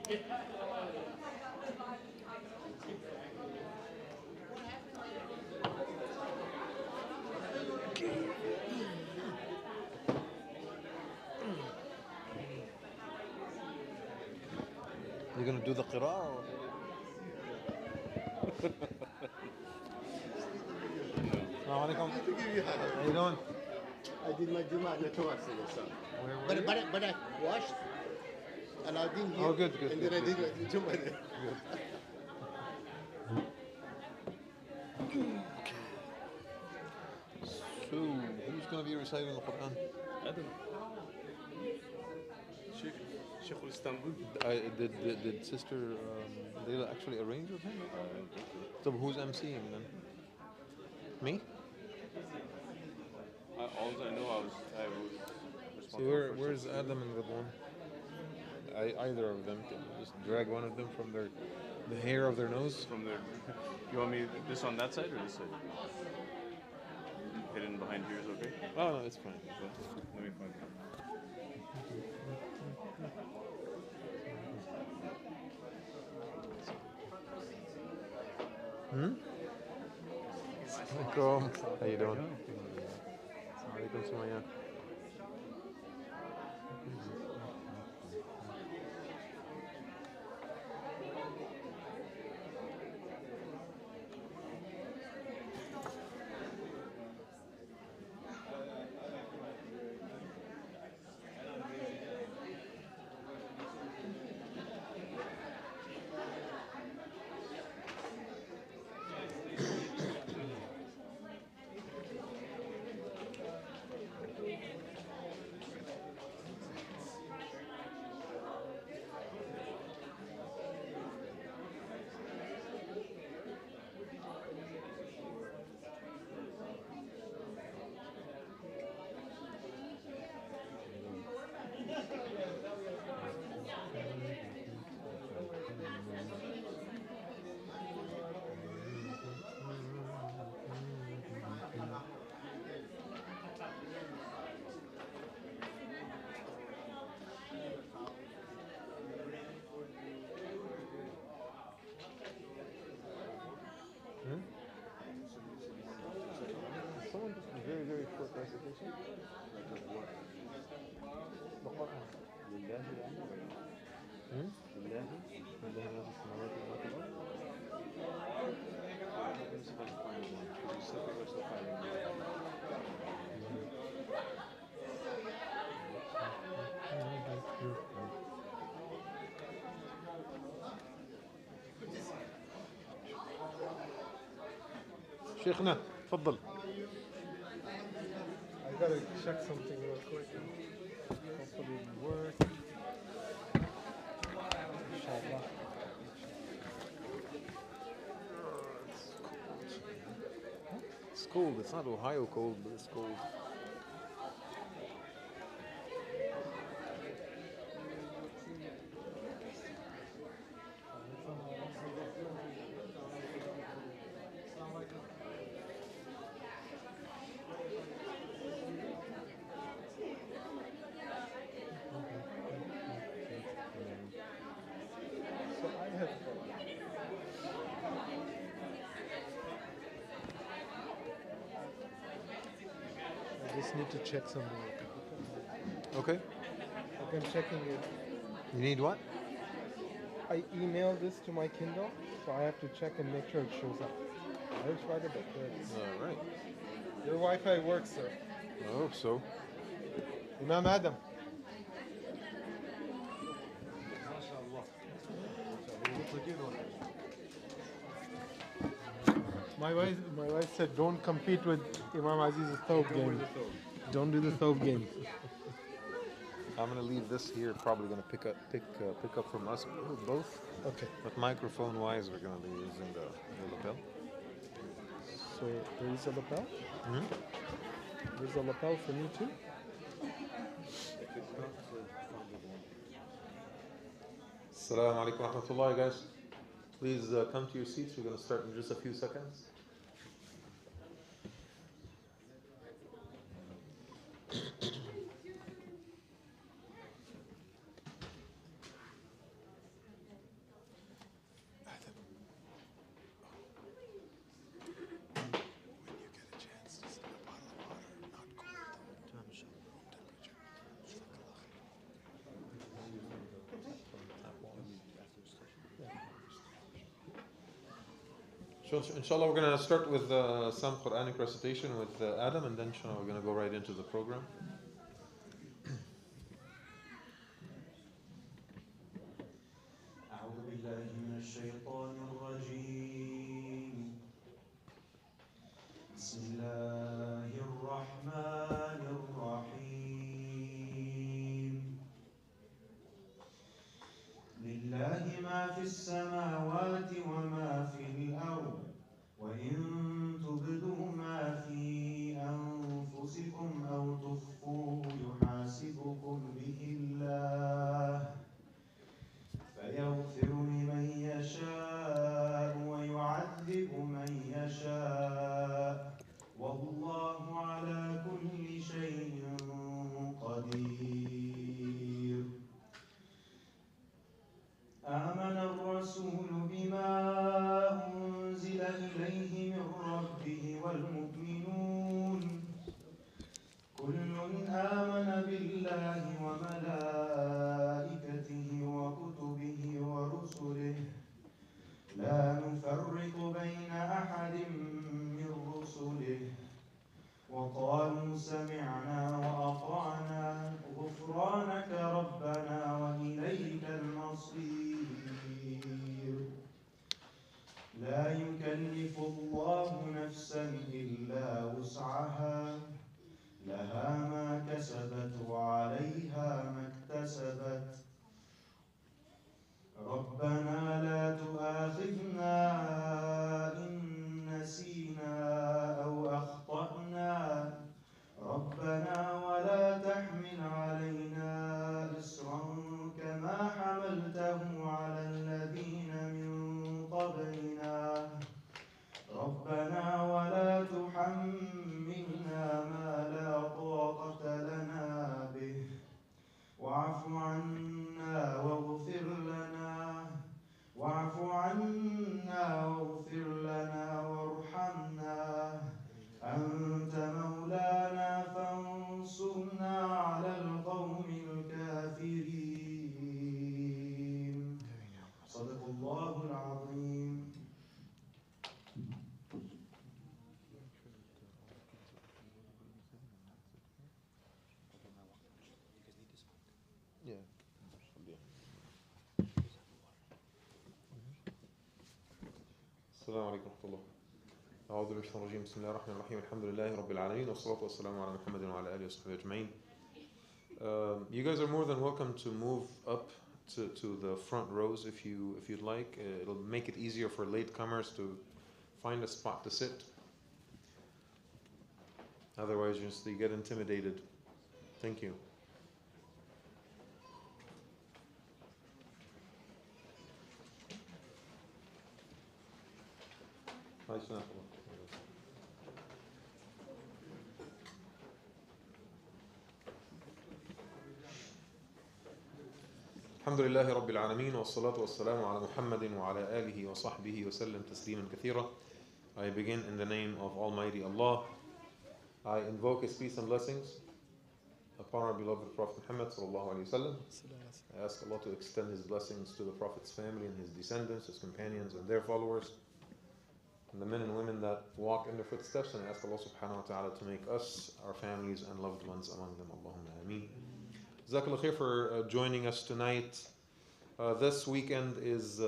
You're gonna do the qira'ah? Or? Assalamu alaikum. How you doing? I did my Juma not 2 hours ago, sir. Where were you? But I washed and I didn't hear. Oh, good. And then I did my Juma there. Good. So, who's going to be reciting the Quran? Adam. Sheikh Istanbul. Did Sister Leila actually arrange with him? So who's emceeing then? Me? All I know, I was So where's Adam and Radwan? Either of them can just drag one of them from the hair of their nose. from there. You want me this on that side or this side? Hidden behind here is okay? Oh no, it's fine. Let me find it. Assalamualaikum. How you doing? Assalamualaikum semuanya. Someone just a very, very short recitation. The Quran. شيخنا تفضل. I gotta check something real quick. Hopefully it work. Inshallah. It's cold. It's not Ohio cold, but it's cold. So I have. I just need to check something. Okay. I'm checking it. You need what? I emailed this to my Kindle, so I have to check and make sure it shows up. I tried it, but there it is. All right. Your Wi-Fi works, sir. I hope so. Imam Adam. My wife said don't compete with Imam Aziz's Thobe game. Don't do the Thobe game. I'm gonna leave this here. Probably gonna pick up from us both. Okay. But microphone wise, we're gonna be using the lapel. So there is a lapel. There's a lapel for me too. Assalamu alaikum wa rahmatullahi, guys. Please come to your seats. We're gonna start in just a few seconds. Inshallah, we're going to start with some Quranic recitation with Adam, and then inshallah we're going to go right into the program. أعوذ بالله من الشيطان الرجيم بسم الله الرحمن الرحيم لله ما في السماوات وما في الأرض وإن تبدوا ما في أنفسكم أو تخفوه يحاسبكم به الله فيغفر لمن يشاء ويعذب من يشاء والله على كل شيء قدير آمن الرسول بما أنزل إليه من ربه والمؤمنون كل آمن بالله وملائكته وكتبه ورسله لا نفرق بين أحد من رسله وقالوا سمعنا وأطعنا غفرانك ربنا وإليك المصير لا يكلف الله نفسا إلا وسعها لها ما كسبت وعليها ما اكتسبت ربنا لا تؤاخذنا إن نسينا أو أخطأنا ربنا ولا تحمل علينا إصرا كما حملته على الذين من قبلنا ربنا ولا تحملنا ما لا طاقة لنا به واعف عنا واغفر لنا وارحمنا أنت مولانا فانصرنا على القوم الكافرين صدق الله العظيم. السلام عليكم ورحمة الله. أعوذ بالله من الشيطان الرجيم. بسم الله الرحمن الرحيم. الحمد لله رب العالمين والصلاة والسلام على محمد وعلى آله وصحبه أجمعين. You guys are more than welcome to move up to the front rows if you'd like. It'll make it easier for latecomers to find a spot to sit. Otherwise, you get intimidated. Thank you. الحمد لله رب العالمين والصلاة والسلام على محمد وعلى آله وصحبه وسلم تسليما كثيرا. I begin in the name of Almighty Allah. I invoke His peace and blessings upon our beloved Prophet Muhammad sallallahu alaihi wasallam. I ask Allah to extend His blessings to the Prophet's family and his descendants, his companions and their followers, and the men and women that walk in their footsteps, and I ask Allah subhanahu wa ta'ala to make us, our families and loved ones among them. Allahumma ameen. Jazakallah khair for joining us tonight. This weekend is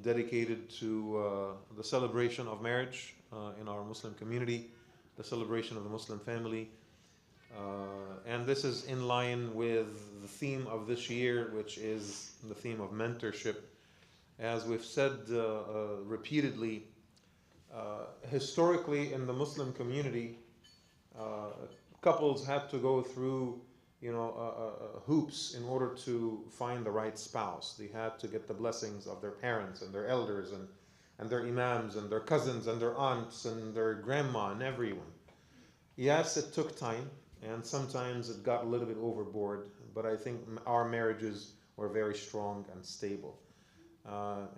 dedicated to the celebration of marriage in our Muslim community, the celebration of the Muslim family. And this is in line with the theme of this year, which is the theme of mentorship. As we've said repeatedly, historically in the Muslim community, couples had to go through hoops in order to find the right spouse. They had to get the blessings of their parents and their elders and their imams and their cousins and their aunts and their grandma and everyone. Yes, it took time and sometimes it got a little bit overboard, but I think our marriages were very strong and stable.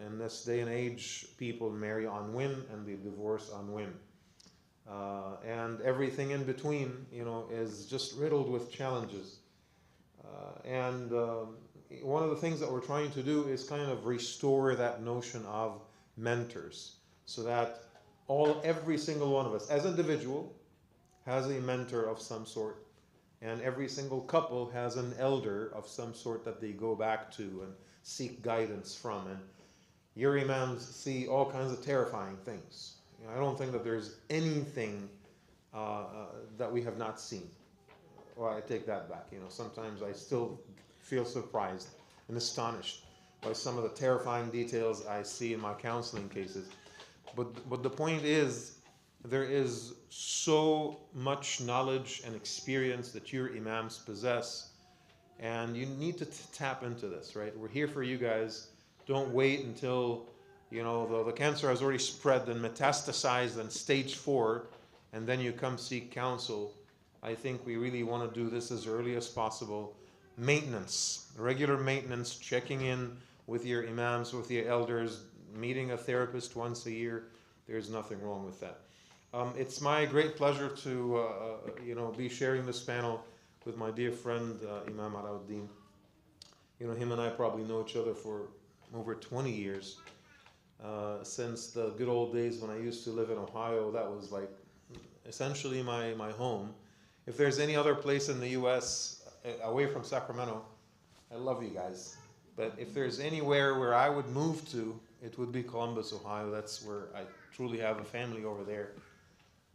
In this day and age, people marry on whim and they divorce on whim. And everything in between, is just riddled with challenges. And one of the things that we're trying to do is kind of restore that notion of mentors. so that every single one of us, as individual, has a mentor of some sort, and every single couple has an elder of some sort that they go back to and seek guidance from. And your imams see all kinds of terrifying things. You know, I don't think that there's anything that we have not seen. Well, I take that back. You know, sometimes I still feel surprised and astonished by some of the terrifying details I see in my counseling cases. But the point is, there is so much knowledge and experience that your imams possess, and you need to tap into this, right? We're here for you guys. Don't wait until, you know, the cancer has already spread and metastasized and stage 4, and then you come seek counsel. I think we really want to do this as early as possible. Maintenance, regular maintenance, checking in with your imams, with your elders, meeting a therapist once a year. There's nothing wrong with that. It's my great pleasure to be sharing this panel with my dear friend Imam Alauddin. You know, him and I probably know each other for over 20 years. Since the good old days when I used to live in Ohio, that was like essentially my home. If there's any other place in the US away from Sacramento, I love you guys. But if there's anywhere where I would move to, it would be Columbus, Ohio. That's where I truly have a family over there,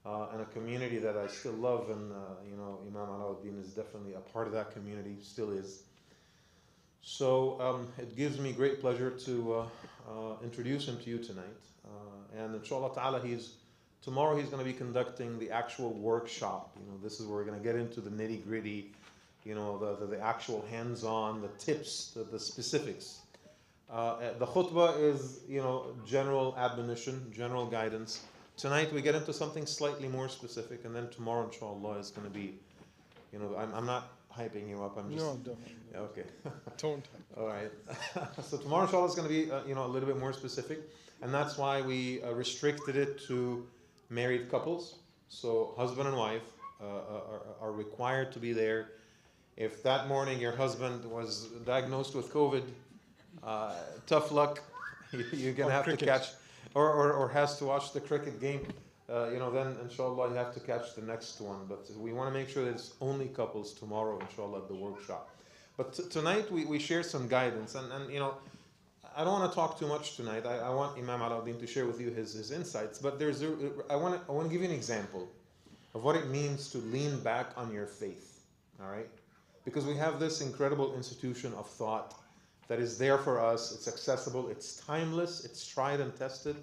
and a community that I still love. And Imam Alauddin is definitely a part of that community, still is. So it gives me great pleasure to introduce him to you tonight. And inshallah ta'ala, tomorrow he's going to be conducting the actual workshop. You know, this is where we're going to get into the nitty gritty, you know, the actual hands-on, the tips, the specifics. The khutbah is, you know, general admonition, general guidance. Tonight we get into something slightly more specific, and then tomorrow, inshallah, is going to be, you know, I'm not hyping you up. I'm just. No, don't. Yeah, okay. Don't. All right. So tomorrow, inshallah, is going to be, a little bit more specific, and that's why we restricted it to married couples. So husband and wife are required to be there. If that morning your husband was diagnosed with COVID, tough luck. You're gonna have to catch, or has to watch the cricket game. Then inshallah you have to catch the next one. But we want to make sure that it's only couples tomorrow, inshallah, at the workshop. But tonight we share some guidance, and you know, I don't want to talk too much tonight. I want Imam Alauddin to share with you his insights. But I want to give you an example of what it means to lean back on your faith. All right, because we have this incredible institution of thought that is there for us. It's accessible, it's timeless, it's tried and tested,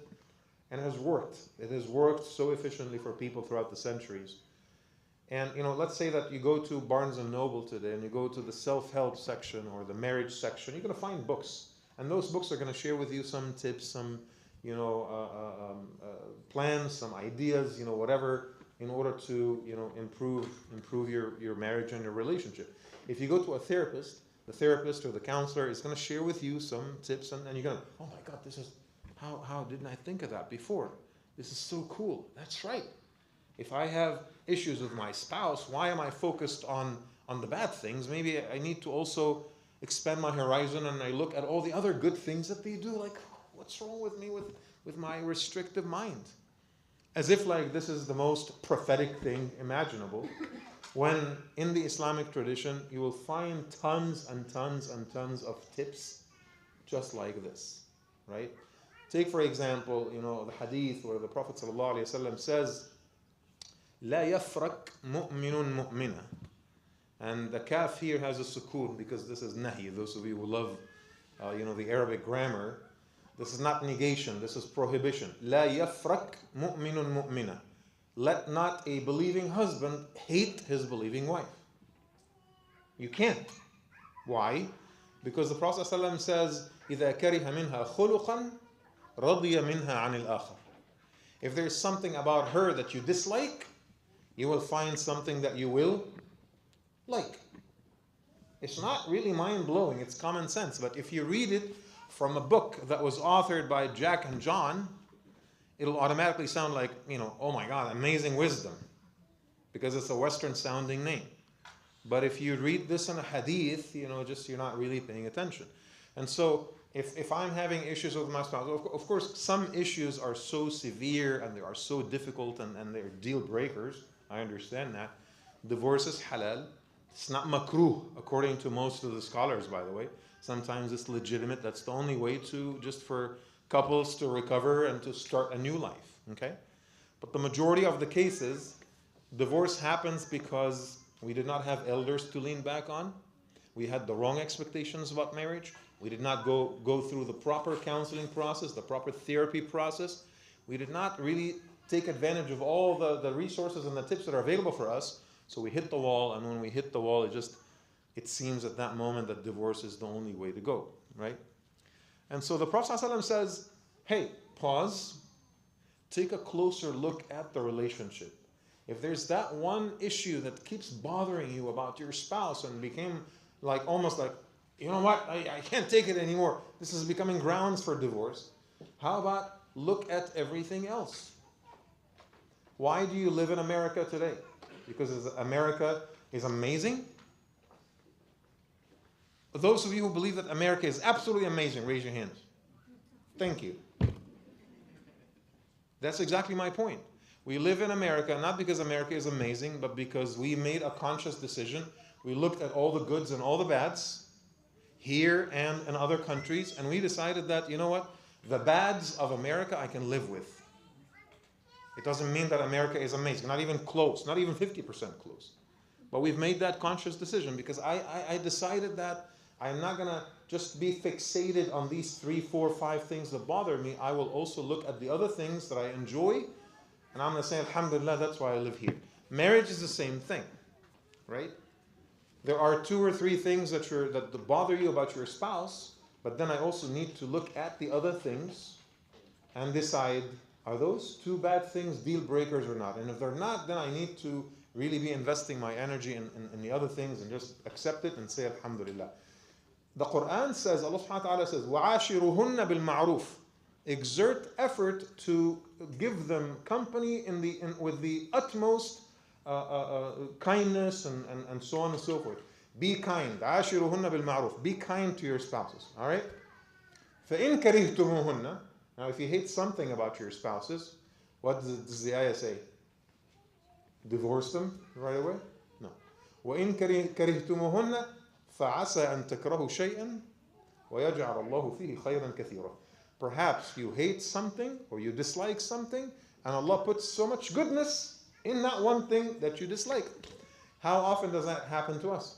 and has worked. It has worked so efficiently for people throughout the centuries. And you know, let's say that you go to Barnes and Noble today and you go to the self-help section or the marriage section, you're going to find books. And those books are going to share with you some tips, some plans, some ideas, you know, whatever, in order to, you know, improve your marriage and your relationship. If you go to a therapist, the therapist or the counselor is going to share with you some tips, and you're going to, oh my God, this is, how didn't I think of that before? This is so cool. That's right. If I have issues with my spouse, why am I focused on the bad things? Maybe I need to also expand my horizon and I look at all the other good things that they do. Like, what's wrong with me with my restrictive mind? As if like this is the most prophetic thing imaginable. When in the Islamic tradition, you will find tons and tons and tons of tips just like this, right? Take, for example, you know, the hadith where the Prophet ﷺ says, لا يفرق مؤمن مؤمنة. And the kaf here has a sukoon because this is nahi. Those of you who love, the Arabic grammar, this is not negation, this is prohibition. لا يفرق مؤمن مؤمنة. Let not a believing husband hate his believing wife. You can't. Why? Because the Prophet ﷺ says, إذا كره منها خلقا رضي منها عن الآخر. If there's something about her that you dislike, you will find something that you will like. It's not really mind-blowing, it's common sense. But if you read it from a book that was authored by Jack and John, it'll automatically sound like, oh my God, amazing wisdom, because it's a Western sounding name. But if you read this in a hadith, you're not really paying attention. And so if I'm having issues with my spouse, of course, some issues are so severe and they are so difficult and they're deal breakers. I understand that. Divorce is halal. It's not makruh, according to most of the scholars, by the way. Sometimes it's legitimate. That's the only way to, just for couples to recover and to start a new life, okay? But the majority of the cases, divorce happens because we did not have elders to lean back on. We had the wrong expectations about marriage. We did not go through the proper counseling process, the proper therapy process. We did not really take advantage of all the resources and the tips that are available for us. So we hit the wall, and when we hit the wall, it seems at that moment that divorce is the only way to go, right? And so the Prophet ﷺ says, hey, pause, take a closer look at the relationship. If there's that one issue that keeps bothering you about your spouse and became like almost like, you know what, I can't take it anymore. This is becoming grounds for divorce. How about look at everything else? Why do you live in America today? Because America is amazing? Those of you who believe that America is absolutely amazing, raise your hands. Thank you. That's exactly my point. We live in America not because America is amazing, but because we made a conscious decision. We looked at all the goods and all the bads here and in other countries, and we decided that, you know what, the bads of America I can live with. It doesn't mean that America is amazing, not even close, not even 50% close. But we've made that conscious decision because I decided that I'm not going to just be fixated on these 3, 4, 5 things that bother me. I will also look at the other things that I enjoy, and I'm going to say, alhamdulillah, that's why I live here. Marriage is the same thing, right? There are 2 or 3 things that bother you about your spouse, but then I also need to look at the other things and decide, are those 2 bad things deal breakers or not? And if they're not, then I need to really be investing my energy in the other things and just accept it and say alhamdulillah. The Quran says, Allah subhanahu wa ta'ala says, وَعَاشِرُهُنَّ بِالْمَعْرُوفِ. Exert effort to give them company with the utmost kindness and so on and so forth. Be kind. عَاشِرُهُنَّ بِالْمَعْرُوفِ. Be kind to your spouses. All right? فَإِن كَرِهْتُمُوهُنَّ. Now, if you hate something about your spouses, what does the ayah say? Divorce them right away? No. وَإِن كَرِهْتُمُوهُنَّ فَعَسَى أَن تَكْرَهُ شَيْئًا وَيَجْعَلَ اللَّهُ فِيهِ خَيْرًا كَثِيرًا. Perhaps you hate something or you dislike something, and Allah puts so much goodness in that one thing that you dislike. How often does that happen to us?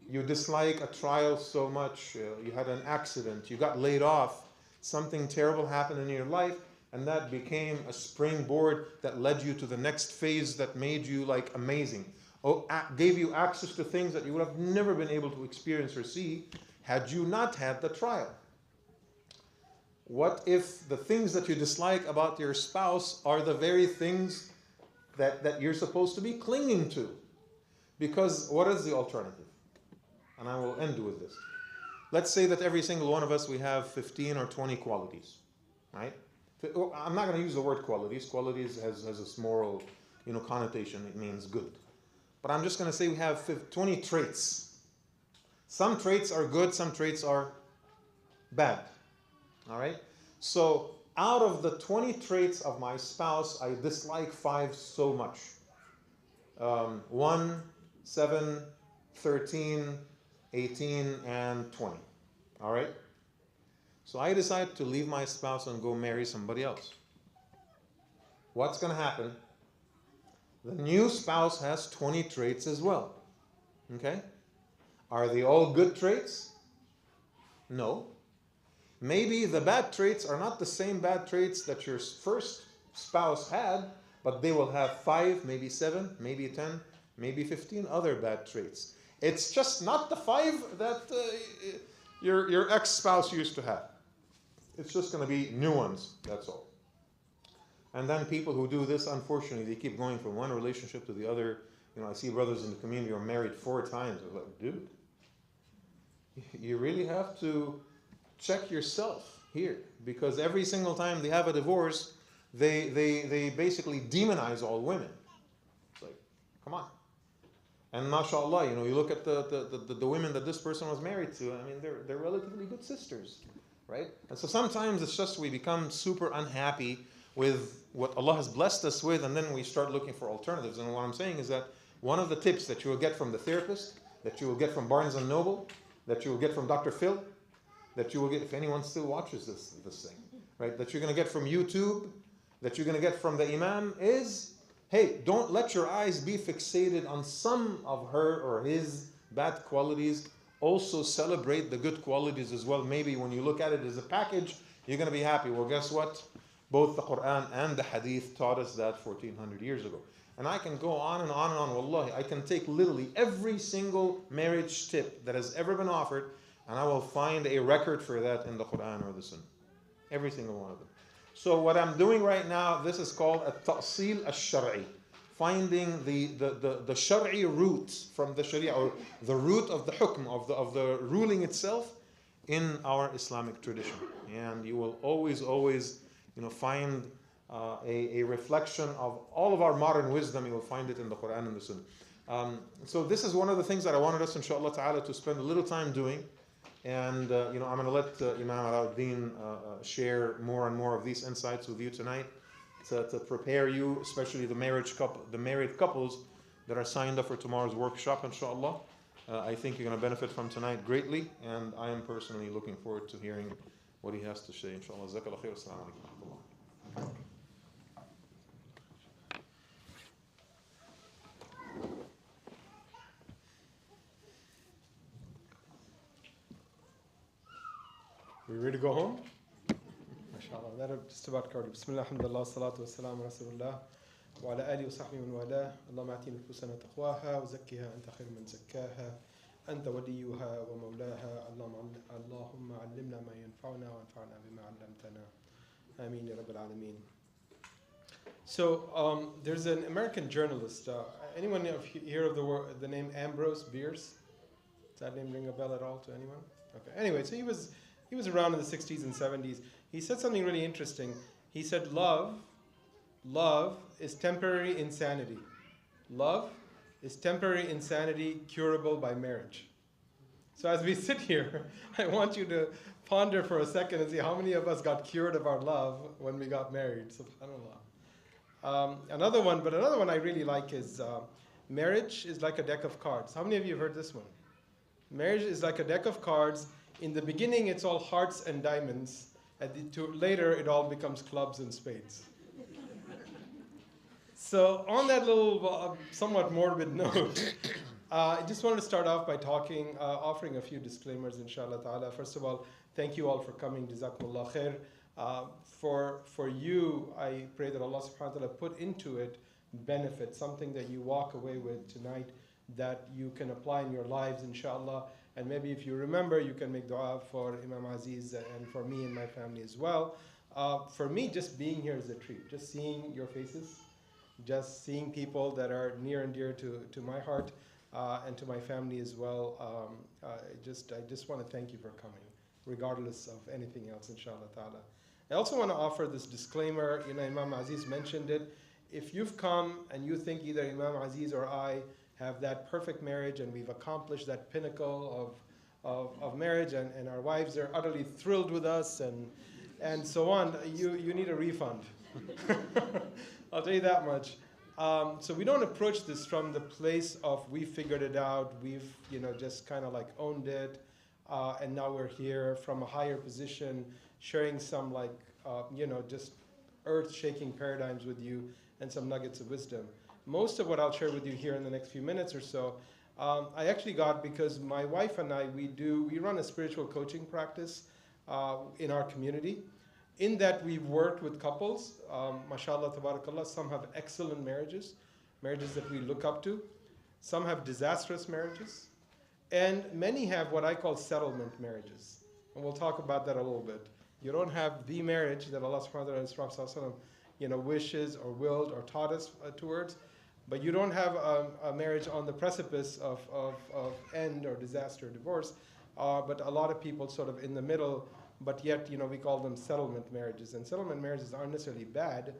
You dislike a trial so much, you had an accident, you got laid off, something terrible happened in your life, and that became a springboard that led you to the next phase that made you like amazing. Gave you access to things that you would have never been able to experience or see had you not had the trial. What if the things that you dislike about your spouse are the very things that you're supposed to be clinging to? Because what is the alternative? And I will end with this. Let's say that every single one of us, we have 15 or 20 qualities, right? I'm not going to use the word qualities. Qualities has this moral, connotation. It means good. But I'm just going to say we have 20 traits. Some traits are good, some traits are bad. All right? So out of the 20 traits of my spouse, I dislike 5 so much. 1, 7, 13, 18, and 20. All right? So I decide to leave my spouse and go marry somebody else. What's going to happen? The new spouse has 20 traits as well. Okay? Are they all good traits? No. Maybe the bad traits are not the same bad traits that your first spouse had, but they will have 5, maybe 7, maybe 10, maybe 15 other bad traits. It's just not the 5 that your ex-spouse used to have. It's just going to be new ones, that's all. And then people who do this, unfortunately, they keep going from one relationship to the other. I see brothers in the community who are married 4 times. I'm like, dude, you really have to check yourself here, because every single time they have a divorce, they basically demonize all women. It's like, come on. And mashallah, you look at the women that this person was married to, I mean, they're relatively good sisters, right? And so sometimes it's just we become super unhappy with what Allah has blessed us with, and then we start looking for alternatives. And what I'm saying is that one of the tips that you will get from the therapist, that you will get from Barnes and Noble, that you will get from Dr. Phil, that you will get, if anyone still watches this thing, right? That you're going to get from YouTube, that you're going to get from the Imam is, hey, don't let your eyes be fixated on some of her or his bad qualities. Also celebrate the good qualities as well. Maybe when you look at it as a package, you're going to be happy. Well, guess what? Both the Quran and the Hadith taught us that 1400 years ago. And I can go on and on and on. Wallahi, I can take literally every single marriage tip that has ever been offered, and I will find a record for that in the Quran or the Sunnah. Every single one of them. So what I'm doing right now, this is called a ta'sil al-Shar'i. Finding the Shar'i roots from the Sharia, or the root of the hukm, of the ruling itself in our Islamic tradition. And you will always find a reflection of all of our modern wisdom. You will find it in the Quran and the Sunnah. So this is one of the things that I wanted us, inshallah ta'ala, to spend a little time doing. And I'm going to let Imam Alauddin share more and more of these insights with you tonight to prepare you, especially the married couples that are signed up for tomorrow's workshop, inshallah. I think you're going to benefit from tonight greatly, and I am personally looking forward to hearing what he has to say, inshallah. Jazakallah khair. Assalamu alaikum wa rahmatullah. We ready to go home? MashaAllah, that'll just about covered. Bismillah, alhamdulillah, salatu wassalamu ala rasulullah, wa ala alihi wa sahbihi wa wala. Allahumma ati nufusana taqwaha, wa zakkiha anta khayr man zakkaha, anta waliyuha wa mawlaha. Allahumma allimna ma yanfa'una wa anfa'na bima 'allamtana. Ameen ya Rabbil Alameen. So there's an American journalist. Anyone hear of the name Ambrose Bierce? Does that name ring a bell at all to anyone? Okay. Anyway, so he was around in the 60s and 70s. He said something really interesting. He said, love is temporary insanity. Love is temporary insanity curable by marriage. So as we sit here, I want you to ponder for a second and see how many of us got cured of our love when we got married. SubhanAllah. Another one I really like is marriage is like a deck of cards. How many of you have heard this one? Marriage is like a deck of cards. In the beginning, it's all hearts and diamonds. Later, it all becomes clubs and spades. So on that little somewhat morbid note, I just wanted to start off by offering a few disclaimers, inshallah ta'ala. First of all, thank you all for coming. Jazakumullah khair. For you, I pray that Allah subhanahu wa ta'ala put into it benefit, something that you walk away with tonight that you can apply in your lives, inshallah. And maybe if you remember, you can make dua for Imam Aziz and for me and my family as well. For me, just being here is a treat. Just seeing your faces, just seeing people that are near and dear to my heart and to my family as well. I just want to thank you for coming, regardless of anything else, inshallah ta'ala. I also want to offer this disclaimer. Imam Aziz mentioned it. If you've come and you think either Imam Aziz or I have that perfect marriage and we've accomplished that pinnacle of marriage and our wives are utterly thrilled with us and so on, you need a refund. I'll tell you that much. So we don't approach this from the place of we figured it out, we've just kind of like owned it, and now we're here from a higher position, sharing some just earth-shaking paradigms with you and some nuggets of wisdom. Most of what I'll share with you here in the next few minutes or so, I actually got because my wife and I, we run a spiritual coaching practice in our community. In that we've worked with couples, mashallah, tabarakallah, some have excellent marriages that we look up to. Some have disastrous marriages. And many have what I call settlement marriages. And we'll talk about that a little bit. You don't have the marriage that Allah subhanahu wa ta'ala and His Prophet wishes or willed or taught us towards. But you don't have a marriage on the precipice of end or disaster or divorce. But a lot of people sort of in the middle, but yet, we call them settlement marriages. And settlement marriages aren't necessarily bad.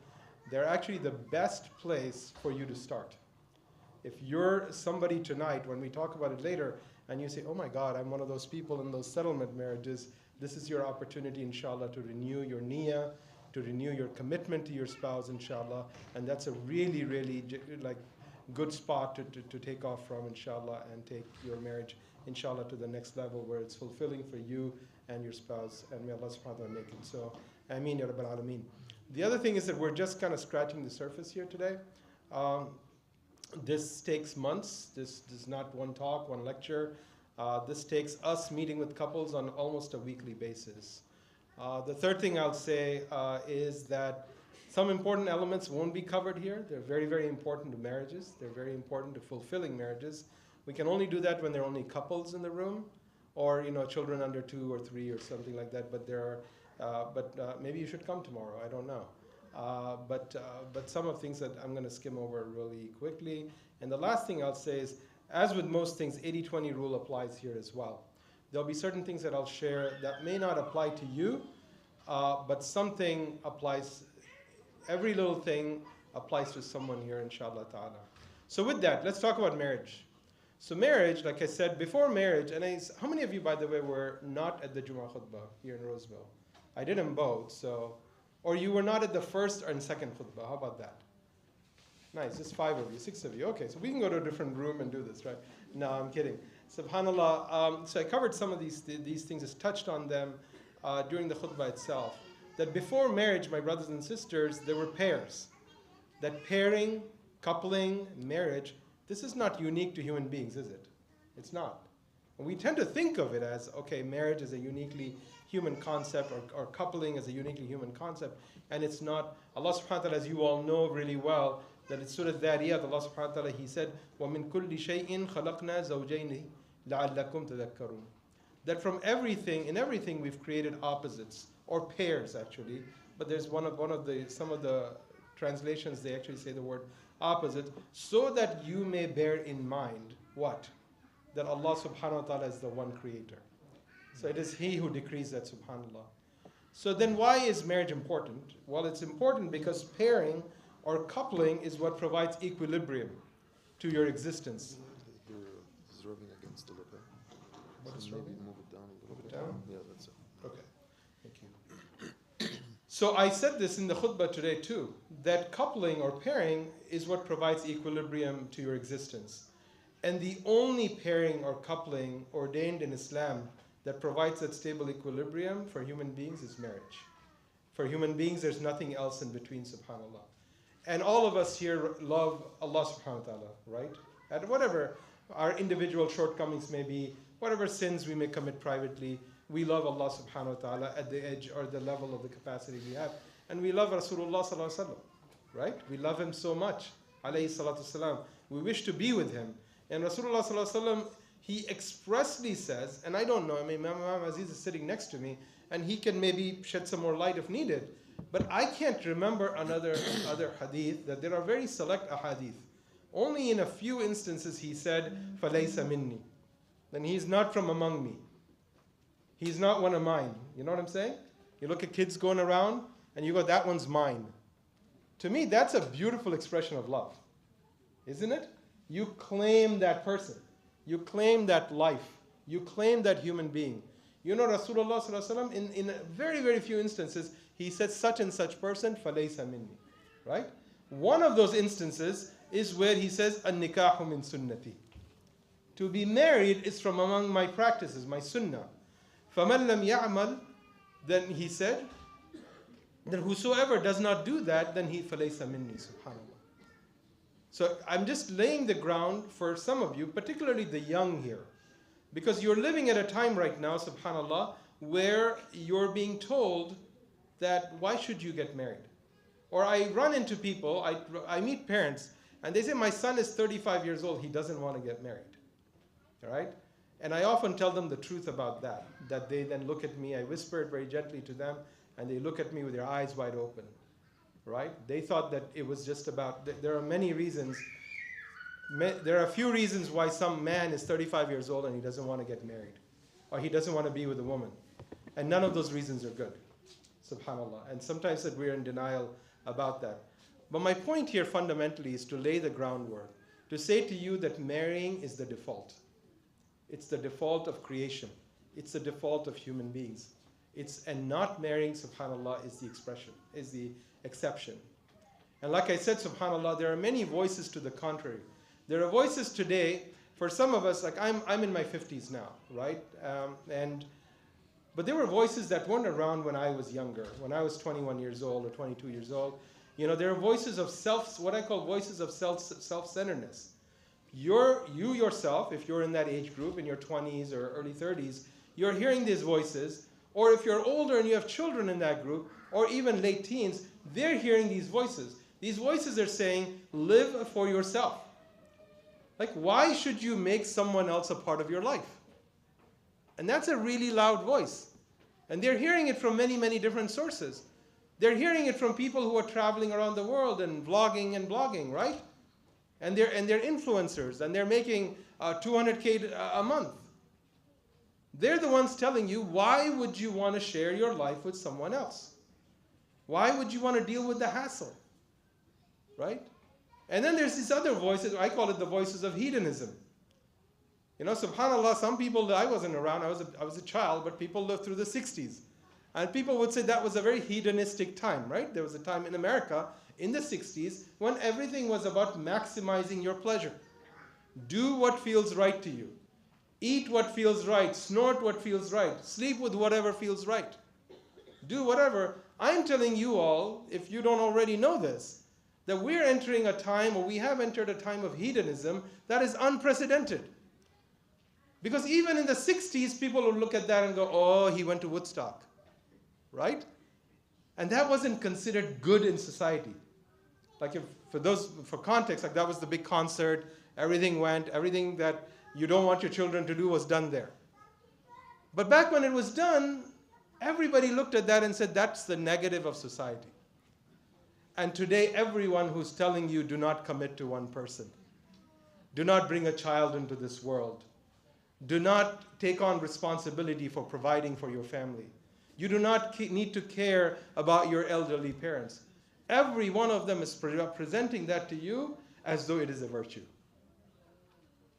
They're actually the best place for you to start. If you're somebody tonight, when we talk about it later, and you say, oh my God, I'm one of those people in those settlement marriages, this is your opportunity, inshallah, to renew your niyyah, to renew your commitment to your spouse, inshallah. And that's a really, really like good spot to take off from, inshallah, and take your marriage, inshallah, to the next level where it's fulfilling for you and your spouse. And may Allah subhanahu wa ta'ala make it so. Ameen ya Rabbal Alameen. The other thing is that we're just kind of scratching the surface here today. This takes months. This is not one talk, one lecture. This takes us meeting with couples on almost a weekly basis. The third thing I'll say is that some important elements won't be covered here. They're very, very important to marriages. They're very important to fulfilling marriages. We can only do that when there are only couples in the room, or children under 2 or 3 or something like that. But there are, maybe you should come tomorrow. I don't know. But some of the things that I'm going to skim over really quickly. And the last thing I'll say is, as with most things, 80-20 rule applies here as well. There'll be certain things that I'll share that may not apply to you, but something applies. Every little thing applies to someone here, inshallah ta'ala. So with that, let's talk about marriage. So marriage, like I said, before marriage, and how many of you, by the way, were not at the Jummah khutbah here in Roseville? I did them both, so. Or you were not at the first and second khutbah. How about that? Nice, just 5 of you, 6 of you. Okay, so we can go to a different room and do this, right? No, I'm kidding. SubhanAllah. So I covered some of these things, just touched on them during the khutbah itself. That before marriage, my brothers and sisters, there were pairs. That pairing, coupling, marriage, this is not unique to human beings, is it? It's not. And we tend to think of it as, okay, marriage is a uniquely human concept, or coupling is a uniquely human concept, and it's not. Allah subhanahu wa ta'ala, as you all know really well, that it's Surah Dhariyat, Allah subhanahu wa ta'ala, He said, وَمِن كُلِّ شَيْءٍ خَلَقْنَا زَوْجَيْنِ لَعَلَّكُمْ تَذَكَّرُونَ. That from everything, in everything we've created opposites, or pairs actually, but there's some of the translations, they actually say the word opposite, so that you may bear in mind what? That Allah subhanahu wa ta'ala is the one creator. So it is He who decrees that, subhanAllah. So then why is marriage important? Well, it's important because pairing or coupling is what provides equilibrium to your existence. You're rubbing against the lapel. What is Maybe rubbing? move it down a little bit. Down? Yeah, that's it. Okay, thank you. So I said this in the khutbah today too, that coupling or pairing is what provides equilibrium to your existence. And the only pairing or coupling ordained in Islam that provides that stable equilibrium for human beings is marriage. For human beings, there's nothing else in between, subhanAllah. And all of us here love Allah subhanahu wa ta'ala, right? At whatever our individual shortcomings may be, whatever sins we may commit privately, we love Allah subhanahu wa ta'ala at the edge or the level of the capacity we have. And we love Rasulullah sallallahu alaihi wasallam, right? We love him so much, alayhi salatu wasalam. We wish to be with him. And Rasulullah sallallahu alaihi wasallam, he expressly says, and I don't know, I mean, Imam Aziz is sitting next to me, and he can maybe shed some more light if needed. But I can't remember other hadith, that there are very select ahadith. Only in a few instances he said, فَلَيْسَ مِنِّي. Then he's not from among me. He's not one of mine. You know what I'm saying? You look at kids going around, and you go, that one's mine. To me, that's a beautiful expression of love. Isn't it? You claim that person. You claim that life. You claim that human being. You know, Rasulullah sallallahu alaihi wasallam, in very, very few instances, he said such and such person, فَلَيْسَ مِنِّي. Right? One of those instances is where he says, النِّكَاحُ مِن sunnati. To be married is from among my practices, my sunnah. فَمَنْ لَمْ يَعْمَلْ. Then he said, then whosoever does not do that, then he فَلَيْسَ مِنِّي, subhanAllah. So I'm just laying the ground for some of you, particularly the young here. Because you're living at a time right now, subhanAllah, where you're being told that why should you get married? Or I run into people, I meet parents, and they say, my son is 35 years old, he doesn't want to get married. All right? And I often tell them the truth about that they then look at me, I whisper it very gently to them, and they look at me with their eyes wide open. Right? They thought that it was just about, there are many reasons, there are a few reasons why some man is 35 years old and he doesn't want to get married, or he doesn't want to be with a woman. And none of those reasons are good, subhanAllah. And sometimes that we're in denial about that. But my point here fundamentally is to lay the groundwork to say to you that marrying is the default. It's the default of creation. It's the default of human beings. And not marrying, subhanAllah, is the expression, is the exception. And like I said, subhanAllah, there are many voices to the contrary. There are voices today, for some of us, like I'm in my 50s now, right? But there were voices that weren't around when I was younger, when I was 21 years old or 22 years old. You know, there are voices of what I call voices of self-centeredness. You yourself, if you're in that age group, in your 20s or early 30s, you're hearing these voices. Or if you're older and you have children in that group, or even late teens, they're hearing these voices. These voices are saying, live for yourself. Like, why should you make someone else a part of your life? And that's a really loud voice. And they're hearing it from many, many different sources. They're hearing it from people who are traveling around the world and blogging, right? And they're influencers, and they're making 200K a month. They're the ones telling you, why would you want to share your life with someone else? Why would you want to deal with the hassle? Right? And then there's these other voices, I call it the voices of hedonism. You know, subhanAllah, some people, I wasn't around, I was a child, but people lived through the 60s. And people would say that was a very hedonistic time, right? There was a time in America in the 60s when everything was about maximizing your pleasure. Do what feels right to you. Eat what feels right. Snort what feels right. Sleep with whatever feels right. Do whatever. I'm telling you all, if you don't already know this, that we're entering a time, or we have entered a time of hedonism that is unprecedented. Because even in the 60s, people would look at that and go, oh, he went to Woodstock. Right? And that wasn't considered good in society. Like, for context, like that was the big concert, everything that you don't want your children to do was done there. But back when it was done, everybody looked at that and said, that's the negative of society. And today, everyone who's telling you, do not commit to one person. Do not bring a child into this world. Do not take on responsibility for providing for your family. You do not need to care about your elderly parents. Every one of them is presenting that to you as though it is a virtue.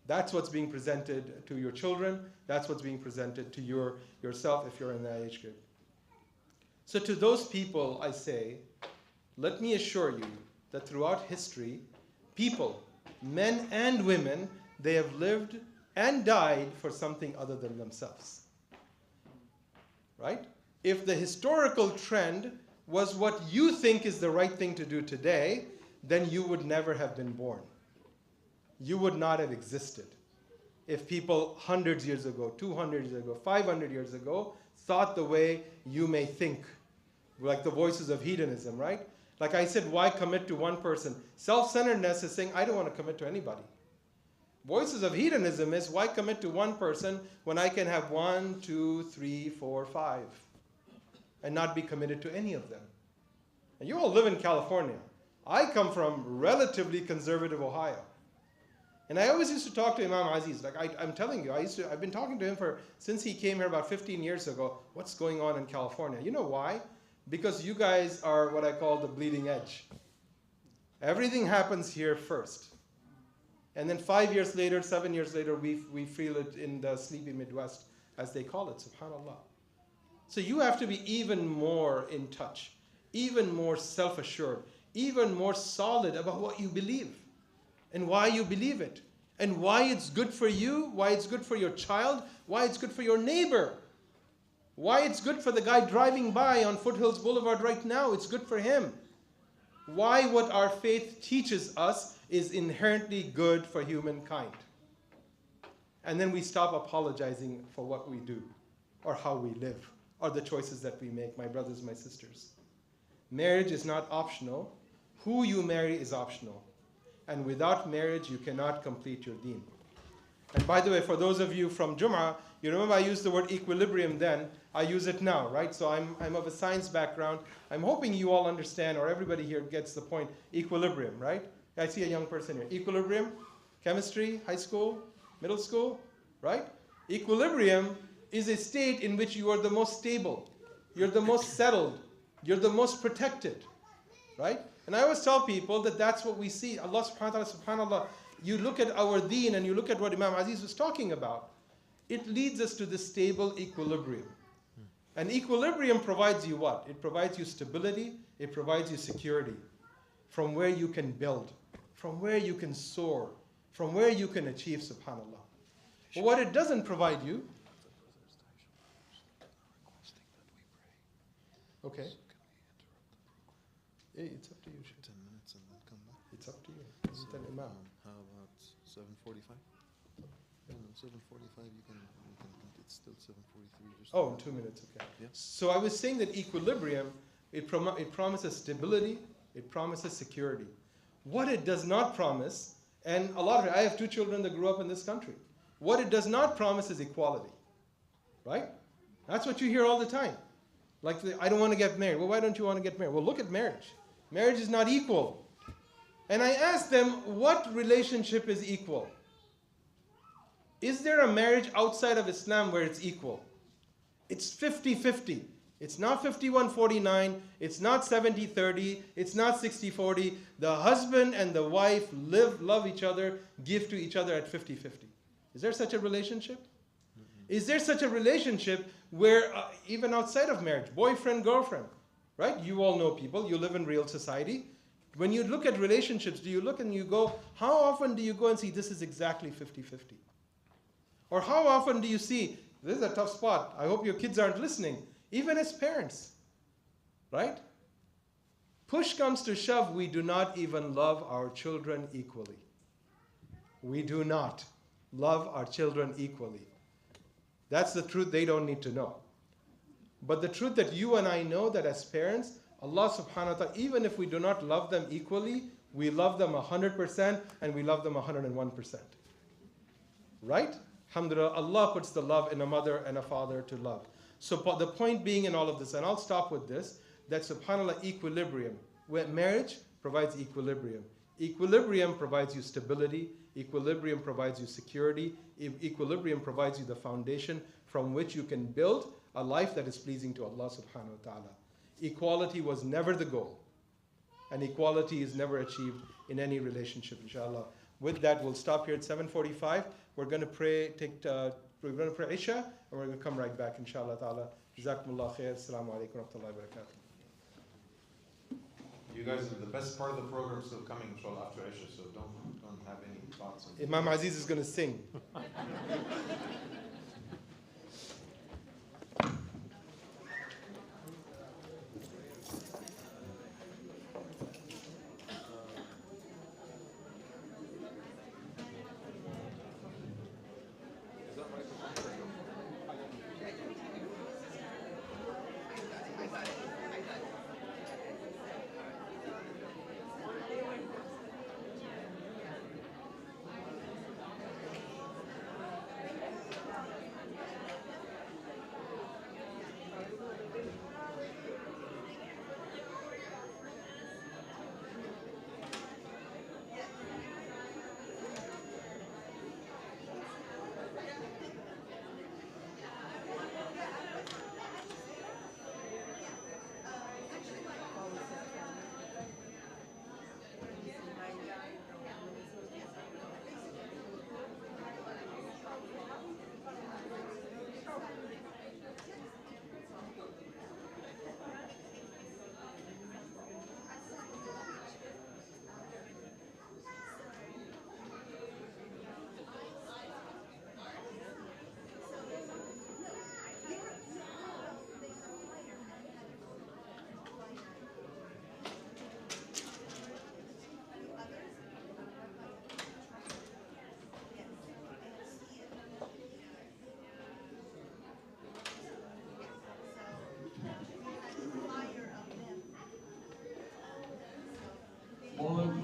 That's what's being presented to your children. That's what's being presented to yourself if you're in that age group. So to those people, I say, let me assure you that throughout history, people, men and women, they have lived and died for something other than themselves. Right? If the historical trend was what you think is the right thing to do today, then you would never have been born. You would not have existed if people hundreds years ago, 200 years ago, 500 years ago thought the way you may think, like the voices of hedonism, right? Like I said, why commit to one person? Self-centeredness is saying, I don't want to commit to anybody. Voices of hedonism is, why commit to one person when I can have 1, 2, 3, 4, 5, and not be committed to any of them? And you all live in California. I come from relatively conservative Ohio. And I always used to talk to Imam Aziz. Like I'm telling you, I've been talking to him since he came here about 15 years ago. What's going on in California? You know why? Because you guys are what I call the bleeding edge. Everything happens here first. And then 5 years later, 7 years later, we feel it in the sleepy Midwest, as they call it, subhanAllah. So you have to be even more in touch, even more self-assured, even more solid about what you believe and why you believe it and why it's good for you, why it's good for your child, why it's good for your neighbor, why it's good for the guy driving by on Foothills Boulevard right now. It's good for him. Why what our faith teaches us is inherently good for humankind. And then we stop apologizing for what we do or how we live or the choices that we make, my brothers, my sisters. Marriage is not optional. Who you marry is optional. And without marriage, you cannot complete your deen. And by the way, for those of you from Jum'ah, you remember I used the word equilibrium then. I use it now, right? So I'm of a science background. I'm hoping you all understand, or everybody here gets the point, equilibrium, right? I see a young person here. Equilibrium, chemistry, high school, middle school, right? Equilibrium is a state in which you are the most stable, you're the most settled, you're the most protected, right? And I always tell people that that's what we see. Allah subhanahu wa ta'ala, subhanAllah, you look at our deen and you look at what Imam Aziz was talking about, it leads us to this stable equilibrium. And equilibrium provides you what? It provides you stability, it provides you security, from where you can build, from where you can soar, from where you can achieve, subhanAllah. But what it doesn't provide you, okay. It's up to you. 10 minutes and then come back. It's up to you. It's an imam. How about 7:45? Yeah, no, 7:45. You can. It's still 7:43. Oh, in 2 minutes, okay. Yeah. So I was saying that equilibrium, it promises stability, it promises security. What it does not promise, and a lot of it, I have 2 children that grew up in this country. What it does not promise is equality, right? That's what you hear all the time. Like, I don't want to get married. Well, why don't you want to get married? Well, look at marriage. Marriage is not equal. And I asked them, what relationship is equal? Is there a marriage outside of Islam where it's equal? It's 50-50. It's not 51-49. It's not 70-30. It's not 60-40. The husband and the wife love each other, give to each other at 50-50. Is there such a relationship? Is there such a relationship where, even outside of marriage, boyfriend, girlfriend, right? You all know people, you live in real society. When you look at relationships, do you look and you go, how often do you go and see this is exactly 50-50? Or how often do you see, this is a tough spot, I hope your kids aren't listening, even as parents, right? Push comes to shove, we do not even love our children equally. We do not love our children equally. That's the truth they don't need to know. But the truth that you and I know, that as parents, Allah subhanahu wa ta'ala, even if we do not love them equally, we love them 100% and we love them 101%. Right? Alhamdulillah, Allah puts the love in a mother and a father to love. So the point being in all of this, and I'll stop with this, that subhanAllah, equilibrium. Where marriage provides equilibrium. Equilibrium provides you stability. Equilibrium provides you security. Equilibrium provides you the foundation from which you can build a life that is pleasing to Allah subhanahu wa ta'ala. Equality was never the goal. And equality is never achieved in any relationship, inshallah. With that, we'll stop here at 7:45. We're going to pray, we're going to pray Isha, and we're going to come right back, inshallah ta'ala. Jazakumullah khair. Assalamu alaikum wa rahmatullahi wa barakatuh. You guys are the best part of the program still coming, inshallah, after Isha, so don't have any thoughts on it. Imam Aziz is going to sing.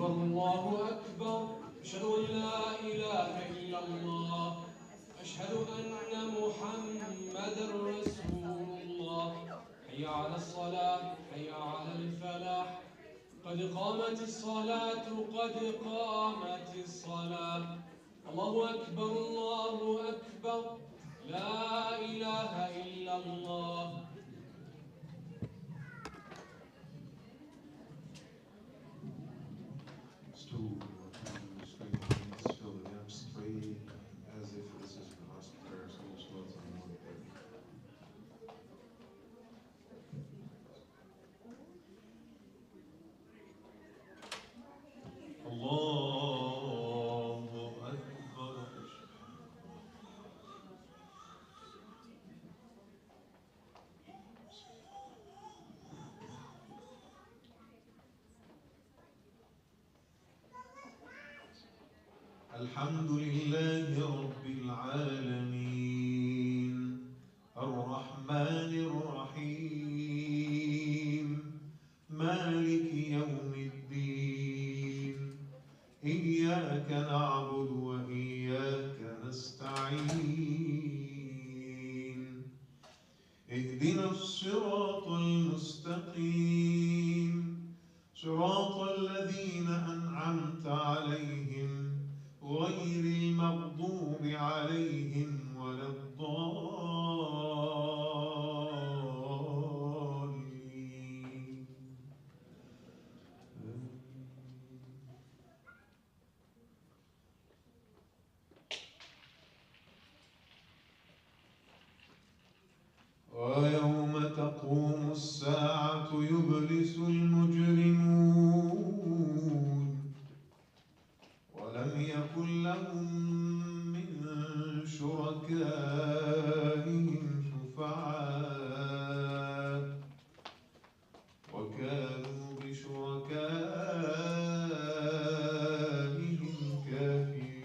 الله أكبر أشهد أن لا إله إلا الله أشهد أن محمدا رسول الله حي على الصلاة حي على الفلاح قد قامت الصلاة قد قامت الصلاة الله أكبر الله أكبر لا إله إلا الله الحمد لله رب العالمين الرحمن الرحيم مالك يوم الدين إياك نعبد وإياك نستعين اهدنا الصراط المستقيم صراط الذين أنعمت عليهم غير المغضوب عليهم ولا الضالين. ويوم تقوم الساعة يبلس المجرمون ولم يكن لهم من شركائهم شفعاء وكانوا بشركائهم كافرين.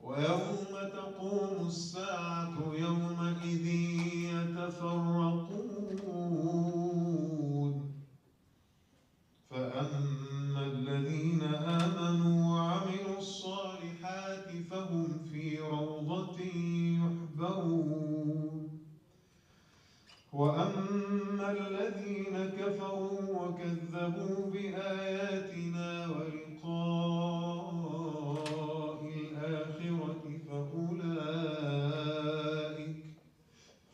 ويوم تقوم الساعة يومئذ يتفرقون فأما الذين آمنوا وعملوا الصالحات فهم في روضة يحبرون وأما الذين كفروا وكذبوا بآياتنا ولقاء الآخرة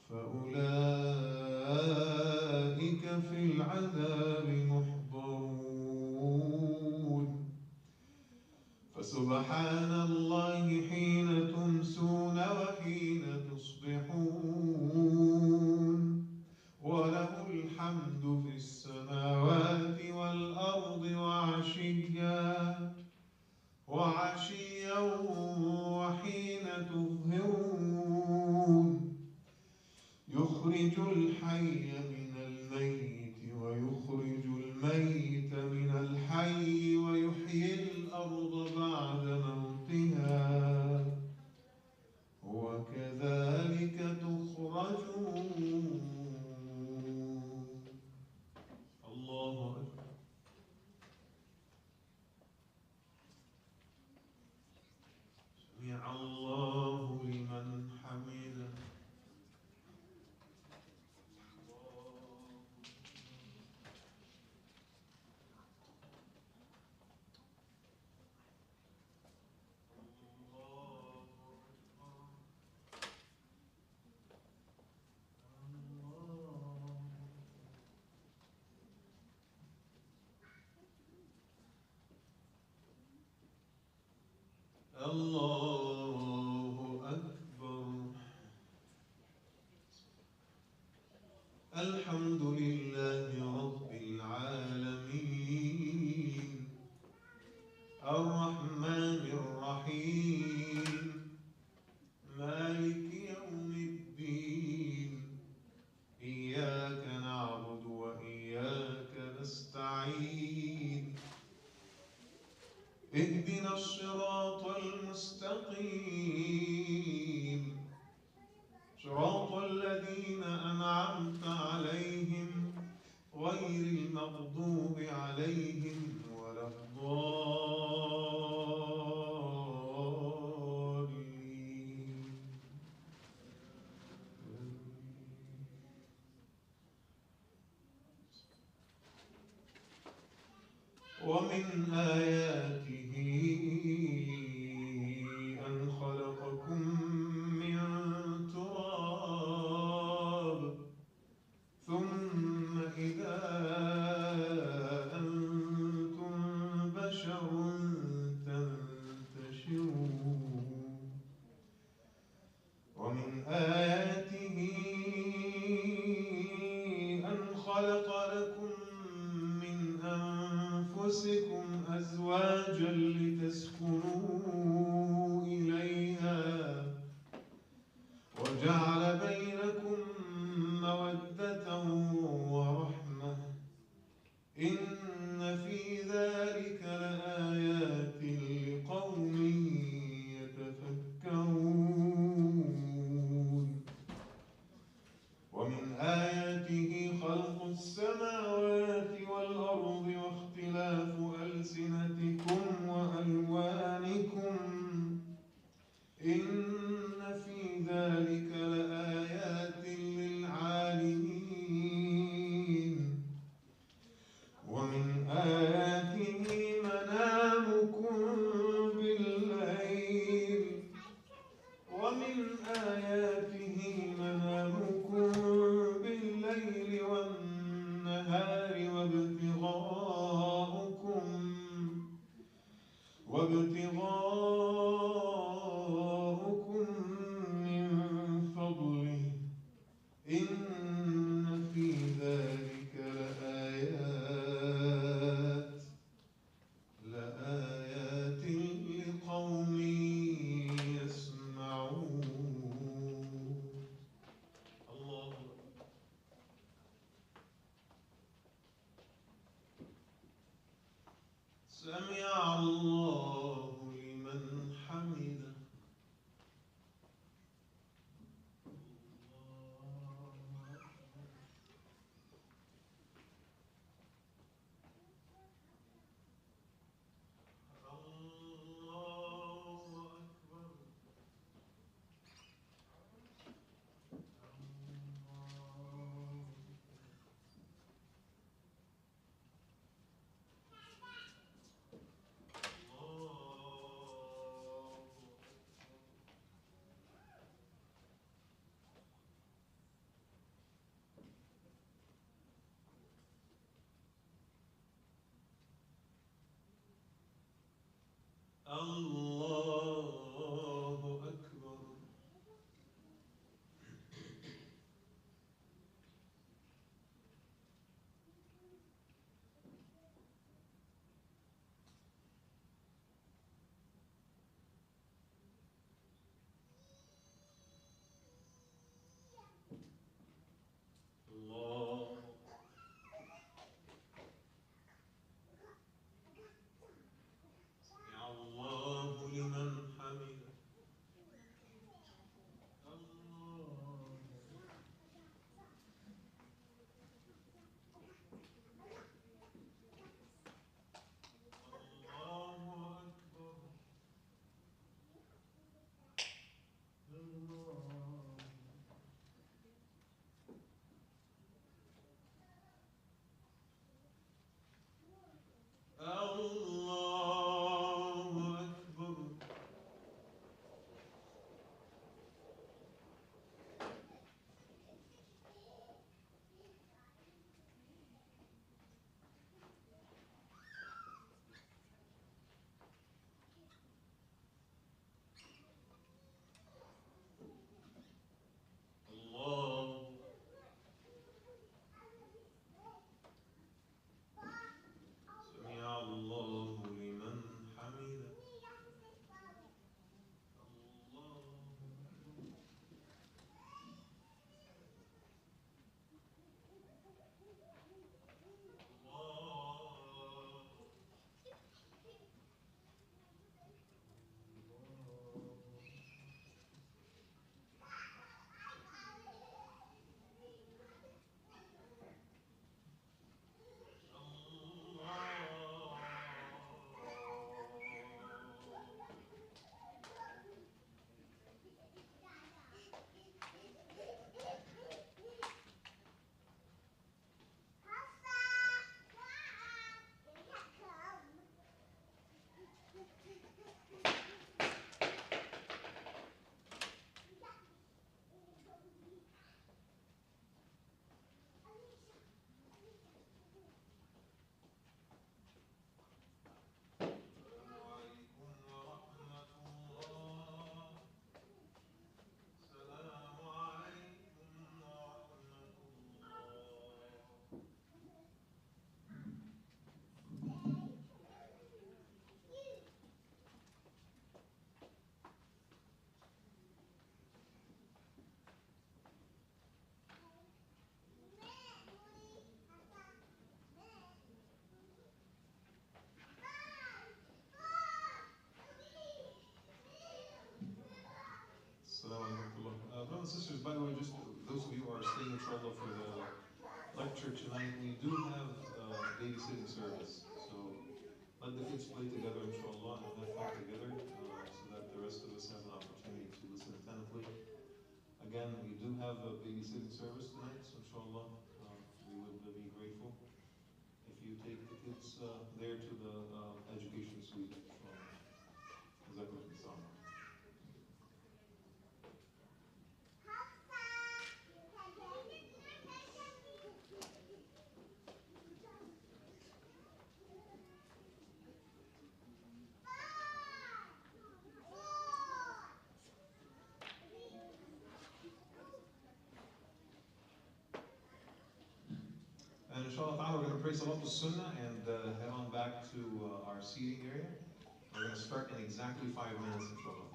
فأولئك في العذاب محضرون. فسبحان الله حين تمسون وحين تصبحون وله الحمد في السماوات والأرض وعشيا وحين تظهرون يخرج الحي من الميت ويخرج الميت من الحي ويحيي الأرض بعد موتها وكذلك تخرجون. الله أكبر. سمع الله لمن حمده. الله أكبر. الحمد لله رب العالمين الرحمن الرحيم مالك يوم الدين إياك نعبد وإياك نستعين اهدنا الصراط المستقيم صراط الذين أنعمت عليهم غير المغضوب عليهم ولا الضالين. ومن آياته أن خلقكم من تراب ثم إذا أنتم بشر تنتشرون. ومن آياته أن خلق لكم من أنفسكم أزواجا في ذلك لآيات للعالمين ومن آياته منامكم بالليل ومن آياته منامكم بالليل والنهار وابتغاؤكم من فضله إن في ذلك لآيات لقوم يسمعون الله سمع الله لمن حمده الله أكبر الله سمع الله لمن حمده الله أكبر الله أكبر الله سمع الله لمن حمده Brothers and sisters, by the way, just those of you who are staying inshallah for the lecture tonight, we do have babysitting service. So let the kids play together inshallah and have fun together so that the rest of us have an opportunity to listen attentively. again, we do have a babysitting service tonight, so inshallah, we would be grateful if you take the kids there to the education suite. Jazakallah. And inshallah ta'ala, we're going to pray Salat al-Sunnah and head on back to our seating area. We're going to start in exactly 5 minutes, inshallah.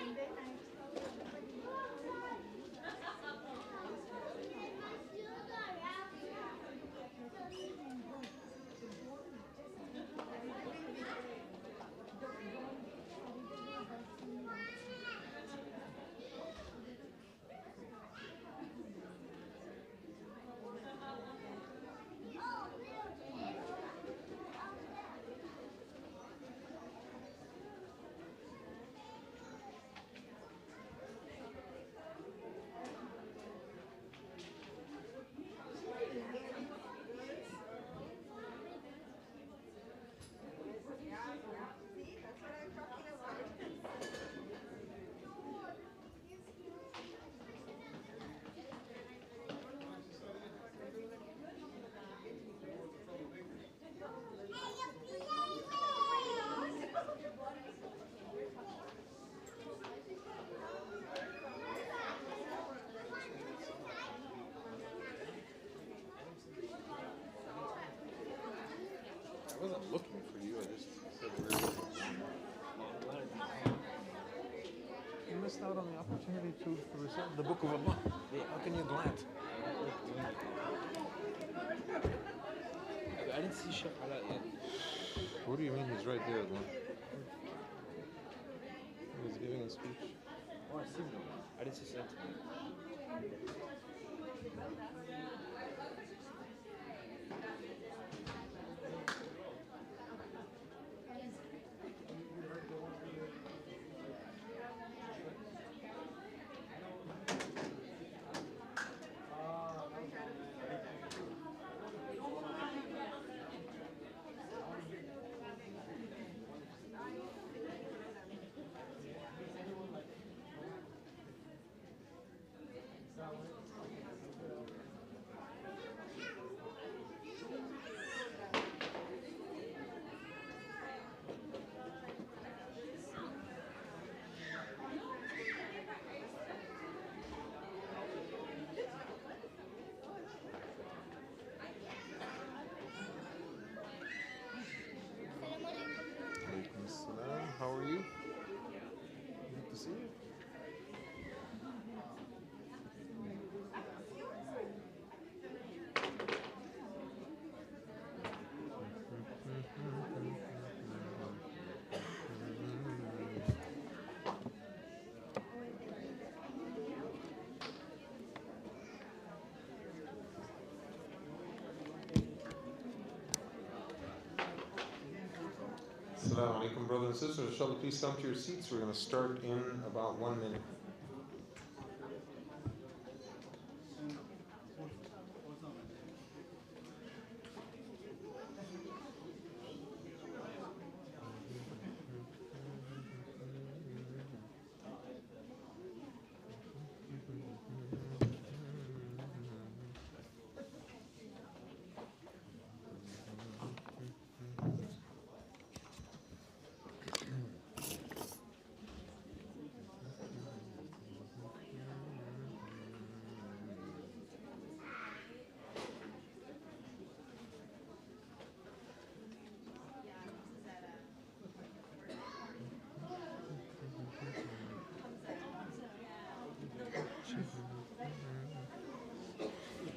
Thank you. I wasn't looking for you, I just said we were looking. You missed out on the opportunity to recite the book of Allah. How can you glad? I didn't see Sheikh Ala yet. What do you mean he's right there, man? He's giving a speech. Oh, I see him. I didn't see Sheikh. Alaikum assalam. How are you? Good to see you. Assalamu alaikum, brothers and sisters. Inshallah, please come to your seats. We're going to start in about 1 minute.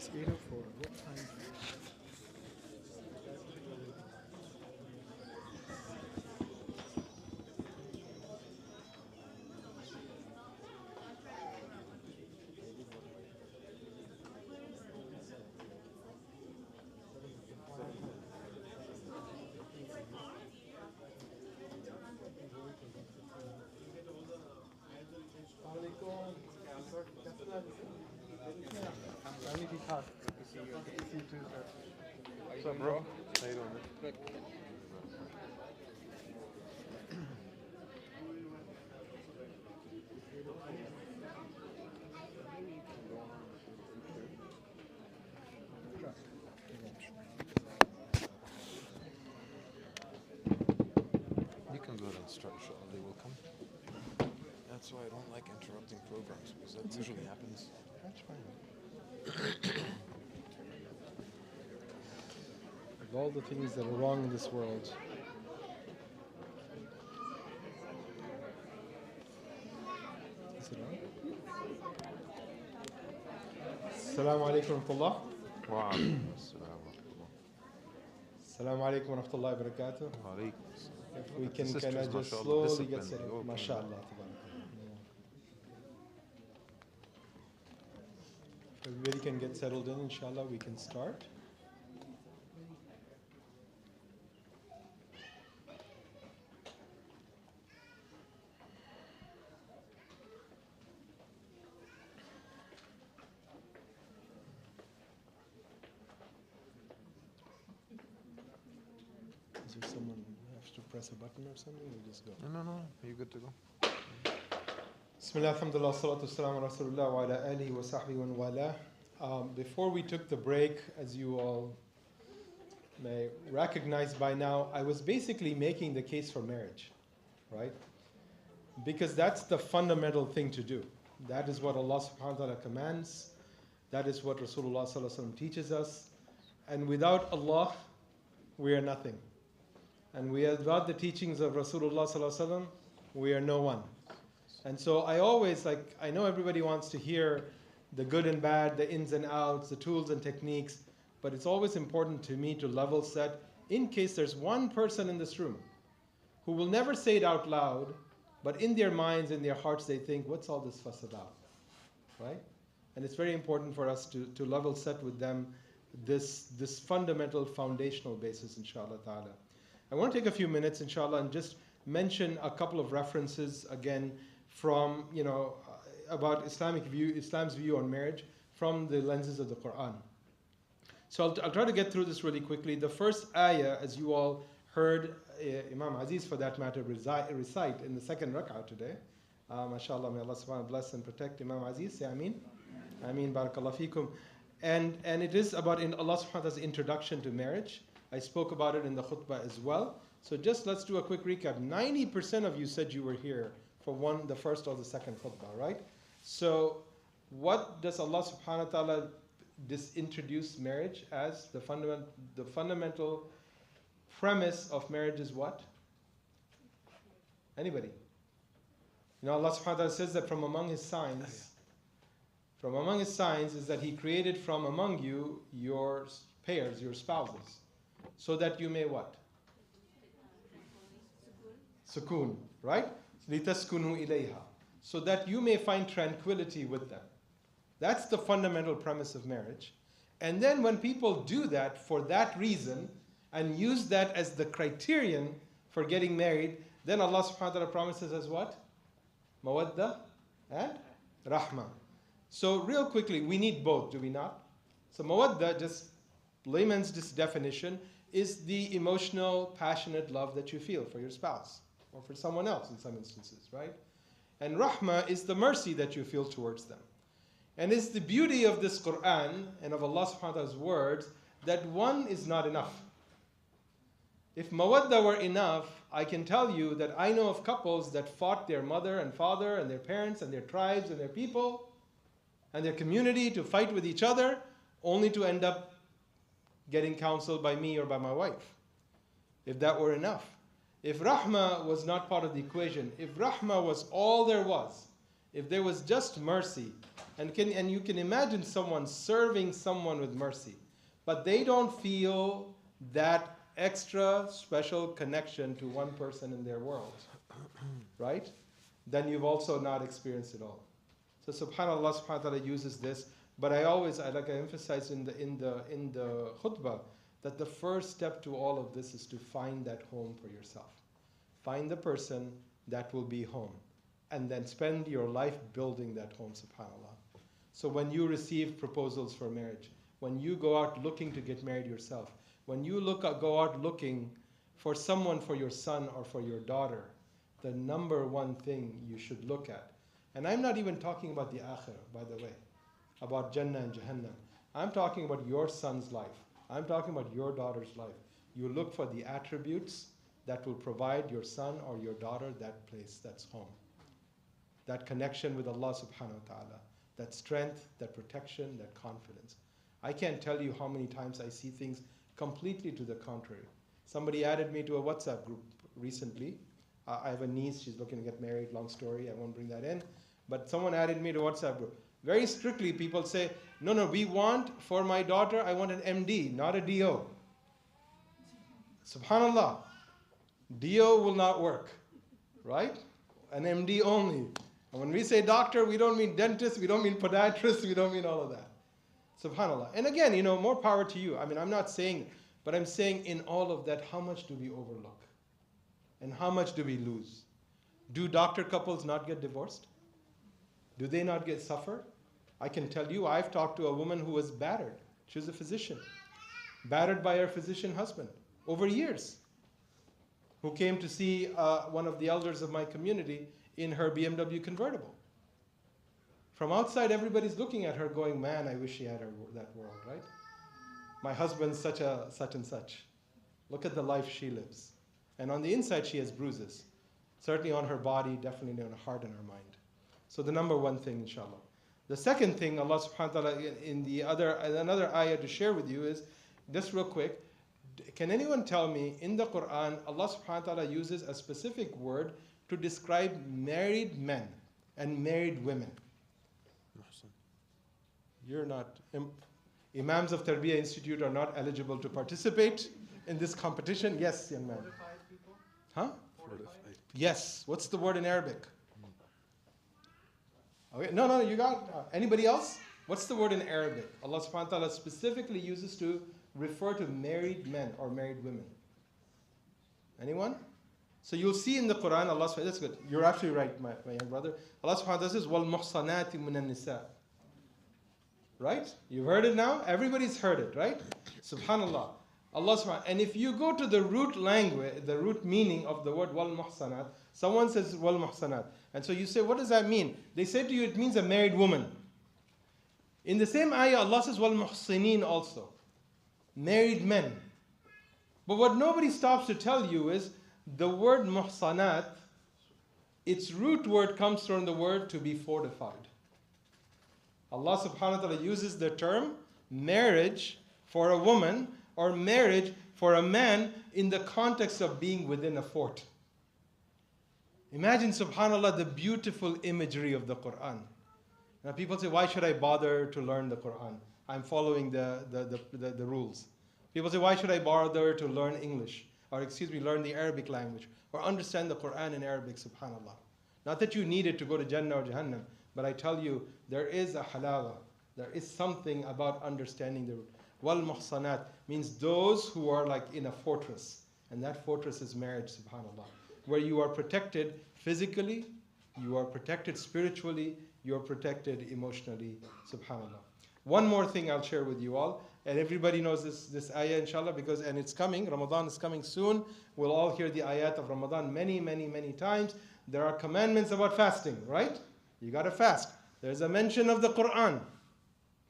It's 8:04. What time? What's up, bro? How you doing, man? Good. You can go ahead and start, inshallah, they will come. That's why I don't like interrupting programs, because that usually happens. That's fine. Of all the things that are wrong in this world, is it on? Assalamu alaikum wa rahmatullah. Wa alaikum assalam wa rahmatullah. Assalamu alaikum wa rahmatullahi wa barakatuh. Wa alaikum assalam. If we can Sisters, kind of just mashallah, slowly get disciplined. set You up. open MashaAllah. them. If everybody can get settled in, inshallah, we can start. Is there someone who has to press a button or something? Or just go? No. Are you good to go? Bismillah, alhamdulillah, salatu wassalamu ala rasulullah wa ala alihi wa sahbihi wa wala. Before we took the break, as you all may recognize by now, I was basically making the case for marriage, right? Because that's the fundamental thing to do. That is what Allah subhanahu wa ta'ala commands. That is what Rasulullah sallallahu alaihi wasallam teaches us. And without Allah, we are nothing. And without the teachings of Rasulullah sallallahu alaihi wasallam, we are no one. And so I always, I know everybody wants to hear the good and bad, the ins and outs, the tools and techniques, but it's always important to me to level set in case there's one person in this room who will never say it out loud, but in their minds, in their hearts, they think, what's all this fuss about, right? And it's very important for us to level set with them this fundamental foundational basis, inshallah ta'ala. I want to take a few minutes, inshallah, and just mention a couple of references again from, about Islam's view on marriage from the lenses of the Quran. So I'll try to get through this really quickly. The first ayah, as you all heard Imam Aziz, for that matter, recite in the second rak'ah today. MashaAllah, may Allah subhanahu wa ta'ala bless and protect Imam Aziz. Say Ameen. Ameen, barakallahu feekum. And it is about Allah subhanahu wa ta'ala's introduction to marriage. I spoke about it in the khutbah as well. So just let's do a quick recap. 90% of you said you were here for the first or the second khutbah, right? So what does Allah subhanahu wa ta'ala introduce marriage as? The fundamental premise of marriage is what? Anybody? Allah subhanahu wa ta'ala says that from among His signs is that He created from among you your pairs, your spouses, so that you may what? Sukoon, right? لِتَسْكُنُوا إِلَيْهَا, so that you may find tranquility with them. That's the fundamental premise of marriage. And then when people do that for that reason and use that as the criterion for getting married, then Allah subhanahu wa ta'ala promises us what? Mawadda and Rahma. So real quickly, we need both, do we not? So mawadda, just layman's definition, is the emotional, passionate love that you feel for your spouse or for someone else in some instances, right? And rahmah is the mercy that you feel towards them. And it's the beauty of this Quran and of Allah subhanahu wa ta'ala's words that one is not enough. If mawadda were enough, I can tell you that I know of couples that fought their mother and father and their parents and their tribes and their people and their community to fight with each other, only to end up getting counseled by me or by my wife. If that were enough. If rahmah was not part of the equation, if rahmah was all there was, if there was just mercy, And you can imagine someone serving someone with mercy, but they don't feel that extra special connection to one person in their world, right? Then you've also not experienced it all. So subhanallah, subhanahu wa ta'ala uses this, but I like I emphasize in the khutbah that the first step to all of this is to find that home for yourself. Find the person that will be home, and then spend your life building that home, subhanallah. So when you receive proposals for marriage, when you go out looking to get married yourself, when you go out looking for someone for your son or for your daughter, the number one thing you should look at, and I'm not even talking about the akhirah, by the way, about Jannah and Jahannam. I'm talking about your son's life. I'm talking about your daughter's life. You look for the attributes that will provide your son or your daughter that place, that's home. That connection with Allah subhanahu wa ta'ala, that strength, that protection, that confidence. I can't tell you how many times I see things completely to the contrary. Somebody added me to a WhatsApp group recently. I have a niece, she's looking to get married, long story, I won't bring that in. But someone added me to a WhatsApp group. Very strictly, people say, no, we want, for my daughter, I want an MD, not a DO. Subhanallah. DO will not work, right? An MD only. And when we say doctor, we don't mean dentist, we don't mean podiatrist, we don't mean all of that. Subhanallah. And again, more power to you. I mean, I'm not saying, but I'm saying in all of that, how much do we overlook? And how much do we lose? Do doctor couples not get divorced? Do they not suffer? I can tell you, I've talked to a woman who was battered. She was a physician. Battered by her physician husband over years. Who came to see one of the elders of my community in her BMW convertible. From outside, everybody's looking at her going, man, I wish she had that world, right? My husband's such and such. Look at the life she lives. And on the inside, she has bruises. Certainly on her body, definitely on her heart and her mind. So the number one thing, inshallah. The second thing, Allah subhanahu wa ta'ala, in another ayah to share with you is, just real quick, can anyone tell me, in the Quran, Allah subhanahu wa ta'ala uses a specific word to describe married men and married women? You're not, Imams of Tarbiyah Institute are not eligible to participate in this competition. Yes, young man. Huh? Yes. What's the word in Arabic? Okay. No, you got, anybody else? What's the word in Arabic? Allah subhanahu wa ta'ala specifically uses to refer to married men or married women. Anyone? So you'll see in the Quran, Allah subhanahu wa ta'ala, that's good. You're absolutely right, my young brother. Allah subhanahu wa ta'ala says, وَالْمُحْصَنَاتِ مِنَ النِّسَاءِ. Right? You've heard it now? Everybody's heard it, right? Subhanallah. Allah subhanahu, and if you go to the root language, the root meaning of the word wal muhsanat, someone says wal muhsanat. And so you say, what does that mean? They say to you, it means a married woman. In the same ayah, Allah says wal muhsinin also. Married men. But what nobody stops to tell you is the word muhsanat, its root word comes from the word to be fortified. Allah subhanahu wa ta'ala uses the term marriage for a woman or marriage for a man in the context of being within a fort. Imagine, subhanAllah, the beautiful imagery of the Quran. Now people say, why should I bother to learn the Quran? I'm following the rules. People say, why should I bother to learn English? Or learn the Arabic language? Or understand the Quran in Arabic, subhanAllah. Not that you need it to go to Jannah or Jahannam, but I tell you, there is a halawa. There is something about understanding the root. Wal muhsanat means those who are like in a fortress. And that fortress is marriage, subhanAllah. Where you are protected physically, you are protected spiritually, you are protected emotionally, subhanAllah. One more thing I'll share with you all. And everybody knows this ayah, inshallah, and it's coming. Ramadan is coming soon. We'll all hear the ayat of Ramadan many, many, many times. There are commandments about fasting, right? You got to fast. There's a mention of the Quran.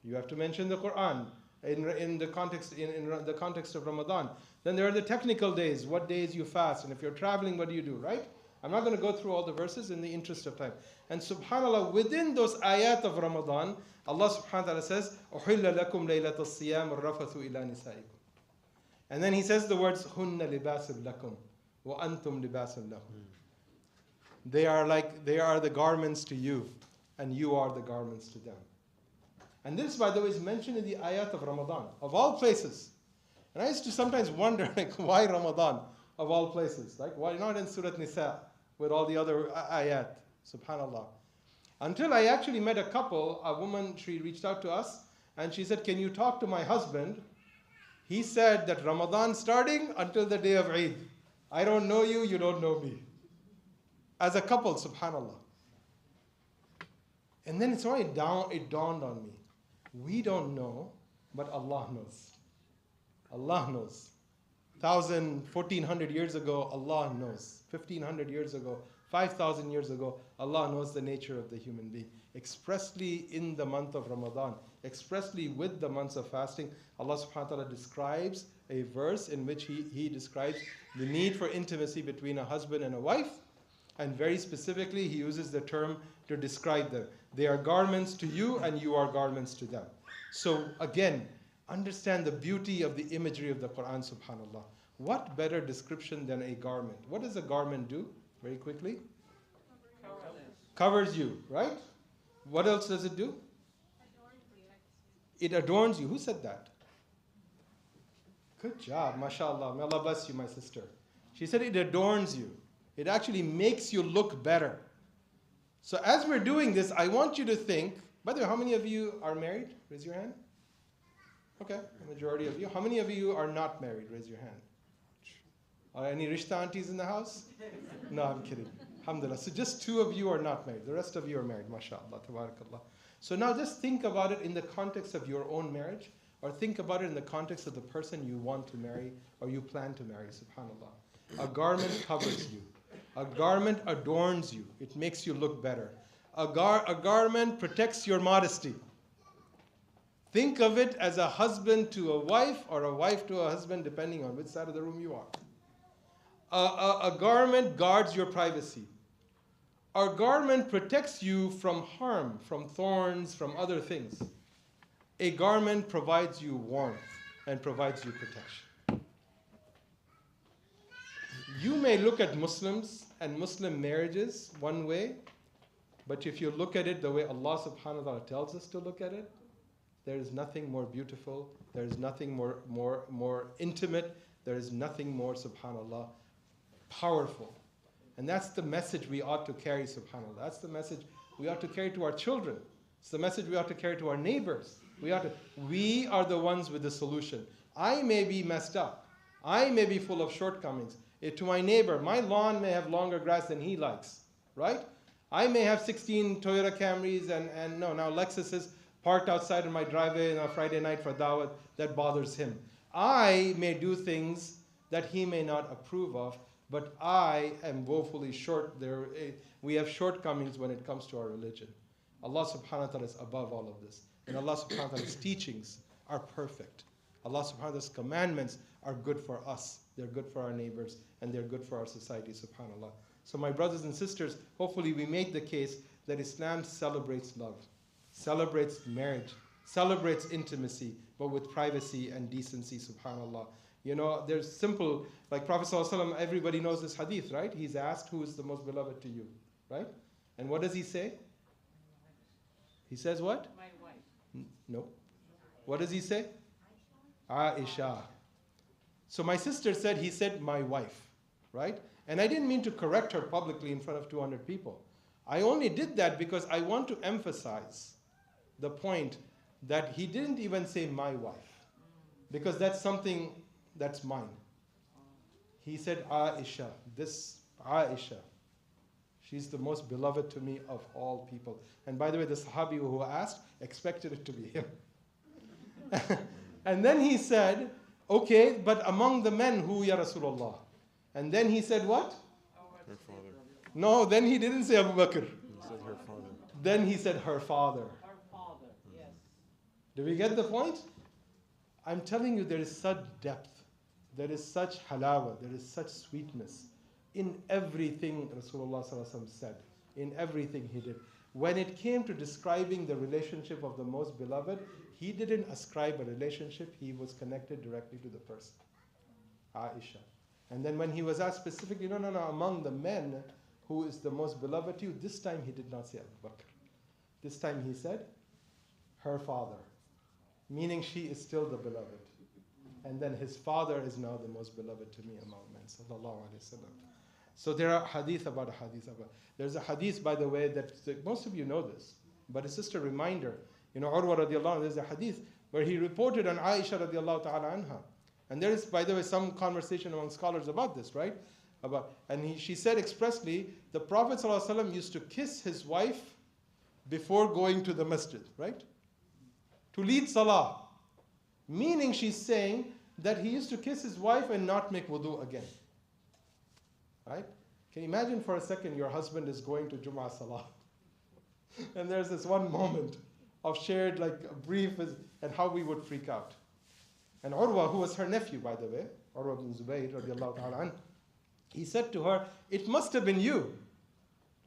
You have to mention the Quran in the context of Ramadan. Then there are the technical days, what days you fast, and if you're traveling, what do you do, right? I'm not going to go through all the verses in the interest of time. And subhanAllah, within those ayat of Ramadan, Allah subhanahu wa ta'ala says, أُحِلَّ لَكُمْ لَيْلَةَ الصِّيَامِ الرَّفَثُ إِلَى نِسَائِكُمْ. And then he says the words, هُنَّ لِبَاسٌ لَكُمْ وَأَنْتُمْ لِبَاسٌ لَهُمْ. They are the garments to you, and you are the garments to them. And this, by the way, is mentioned in the ayat of Ramadan, of all places. And I used to sometimes wonder, like, why Ramadan, of all places? Like, why not in Surah Nisa with all the other ayat? Subhanallah. Until I actually met a couple, a woman, she reached out to us, and she said, can you talk to my husband? He said that Ramadan starting until the day of Eid. I don't know you, you don't know me. As a couple, subhanallah. And then it dawned on me. We don't know, but Allah knows. Allah knows. 1,400 years ago, Allah knows. 1,500 years ago, 5,000 years ago, Allah knows the nature of the human being. Expressly in the month of Ramadan, expressly with the months of fasting, Allah subhanahu wa ta'ala describes a verse in which He describes the need for intimacy between a husband and a wife. And very specifically, He uses the term to describe them. They are garments to you and you are garments to them. So again, understand the beauty of the imagery of the Quran, subhanallah. What better description than a garment? What does a garment do? Very quickly. Covers you, right? What else does it do? It adorns you. Who said that? Good job, mashallah. May Allah bless you, my sister. She said it adorns you. It actually makes you look better. So as we're doing this, I want you to think, by the way, how many of you are married? Raise your hand. Okay, the majority of you. How many of you are not married? Raise your hand. Are any Rishta aunties in the house? No, I'm kidding. Alhamdulillah. So just 2 of you are not married. The rest of you are married. MashaAllah. Tabarakallah. So now just think about it in the context of your own marriage, or think about it in the context of the person you want to marry or you plan to marry. SubhanAllah. A garment covers you. A garment adorns you. It makes you look better. A garment protects your modesty. Think of it as a husband to a wife or a wife to a husband, depending on which side of the room you are. A garment guards your privacy. A garment protects you from harm, from thorns, from other things. A garment provides you warmth and provides you protection. You may look at Muslims and Muslim marriages one way, but if you look at it the way Allah subhanahu wa ta'ala tells us to look at it, there is nothing more beautiful, there is nothing more intimate, there is nothing more, subhanAllah, powerful. And that's the message we ought to carry, subhanAllah. That's the message we ought to carry to our children. It's the message we ought to carry to our neighbors. We are the ones with the solution. I may be messed up. I may be full of shortcomings. To my neighbor, my lawn may have longer grass than he likes, right? I may have 16 Toyota Camrys and now Lexuses parked outside of my driveway on a Friday night for dawah that bothers him. I may do things that he may not approve of, but I am woefully short. We have shortcomings when it comes to our religion. Allah subhanahu wa ta'ala is above all of this. And Allah subhanahu wa ta'ala's teachings are perfect. Allah subhanahu wa ta'ala's commandments are good for us. They're good for our neighbors, and they're good for our society, subhanAllah. So my brothers and sisters, hopefully we make the case that Islam celebrates love, celebrates marriage, celebrates intimacy, but with privacy and decency, subhanAllah. You know, there's simple, like Prophet ﷺ, everybody knows this hadith, right? He's asked, who is the most beloved to you, right? And what does he say? He says what? My wife. No. What does he say? Aisha. So my sister said, he said, my wife, right? And I didn't mean to correct her publicly in front of 200 people. I only did that because I want to emphasize the point that he didn't even say my wife, because that's something that's mine. He said Aisha, this Aisha. She's the most beloved to me of all people. And by the way, the Sahabi who asked expected it to be him. And then he said, okay, but among the men, who, Ya Rasulullah? And then he said what? Her father. No, then he didn't say Abu Bakr. He said her father. Then he said her father. Her father, yes. Do we get the point? I'm telling you, there is such depth. There is such halawa. There is such sweetness in everything Rasulullah said, in everything he did. When it came to describing the relationship of the most beloved, he didn't ascribe a relationship. He was connected directly to the person, Aisha. And then when he was asked specifically, no, among the men, who is the most beloved to you? This time he did not say Abu Bakr. This time he said her father, meaning she is still the beloved. And then his father is now the most beloved to me among men. Sallallahu Alaihi Wasallam. So there are hadith about a hadith about. There's a hadith, by the way, that most of you know this, but it's just a reminder. You know, Urwa radiallahu anhu, there's a hadith where he reported on Aisha radiallahu ta'ala anha. And there is, by the way, some conversation among scholars about this, right? She said expressly, the Prophet sallallahu alaihi wasallam used to kiss his wife before going to the masjid, right? To lead salah. Meaning she's saying that he used to kiss his wife and not make wudu again. Right? Can you imagine for a second your husband is going to Jum'ah Salah and there's this one moment of shared like a brief and how we would freak out. And Urwa, who was her nephew by the way, Urwa ibn Zubayr radiallahu ta'ala anhu, he said to her, it must have been you.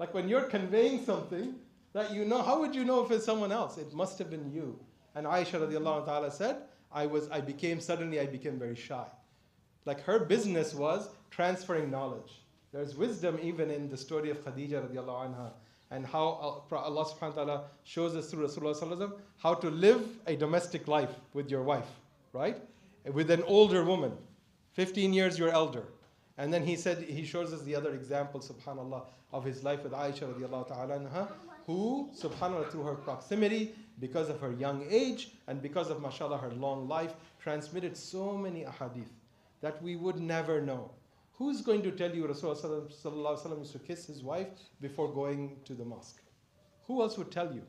Like when you're conveying something that you know, how would you know if it's someone else? It must have been you. And Aisha radiallahu ta'ala said, I became very shy. Like her business was transferring knowledge. There's wisdom even in the story of Khadija radiallahu anha and how Allah subhanahu wa ta'ala shows us through Rasulullah sallallahu alaihi wasallam how to live a domestic life with your wife, right? With an older woman, 15 years your elder. And then he shows us the other example, subhanAllah, of his life with Aisha radiallahu ta'ala anha, who, subhanAllah, through her proximity, because of her young age, and because of, mashallah, her long life, transmitted so many ahadith that we would never know. Who's going to tell you Rasulullah sallallahu alaihi wasallam used to kiss his wife before going to the mosque? Who else would tell you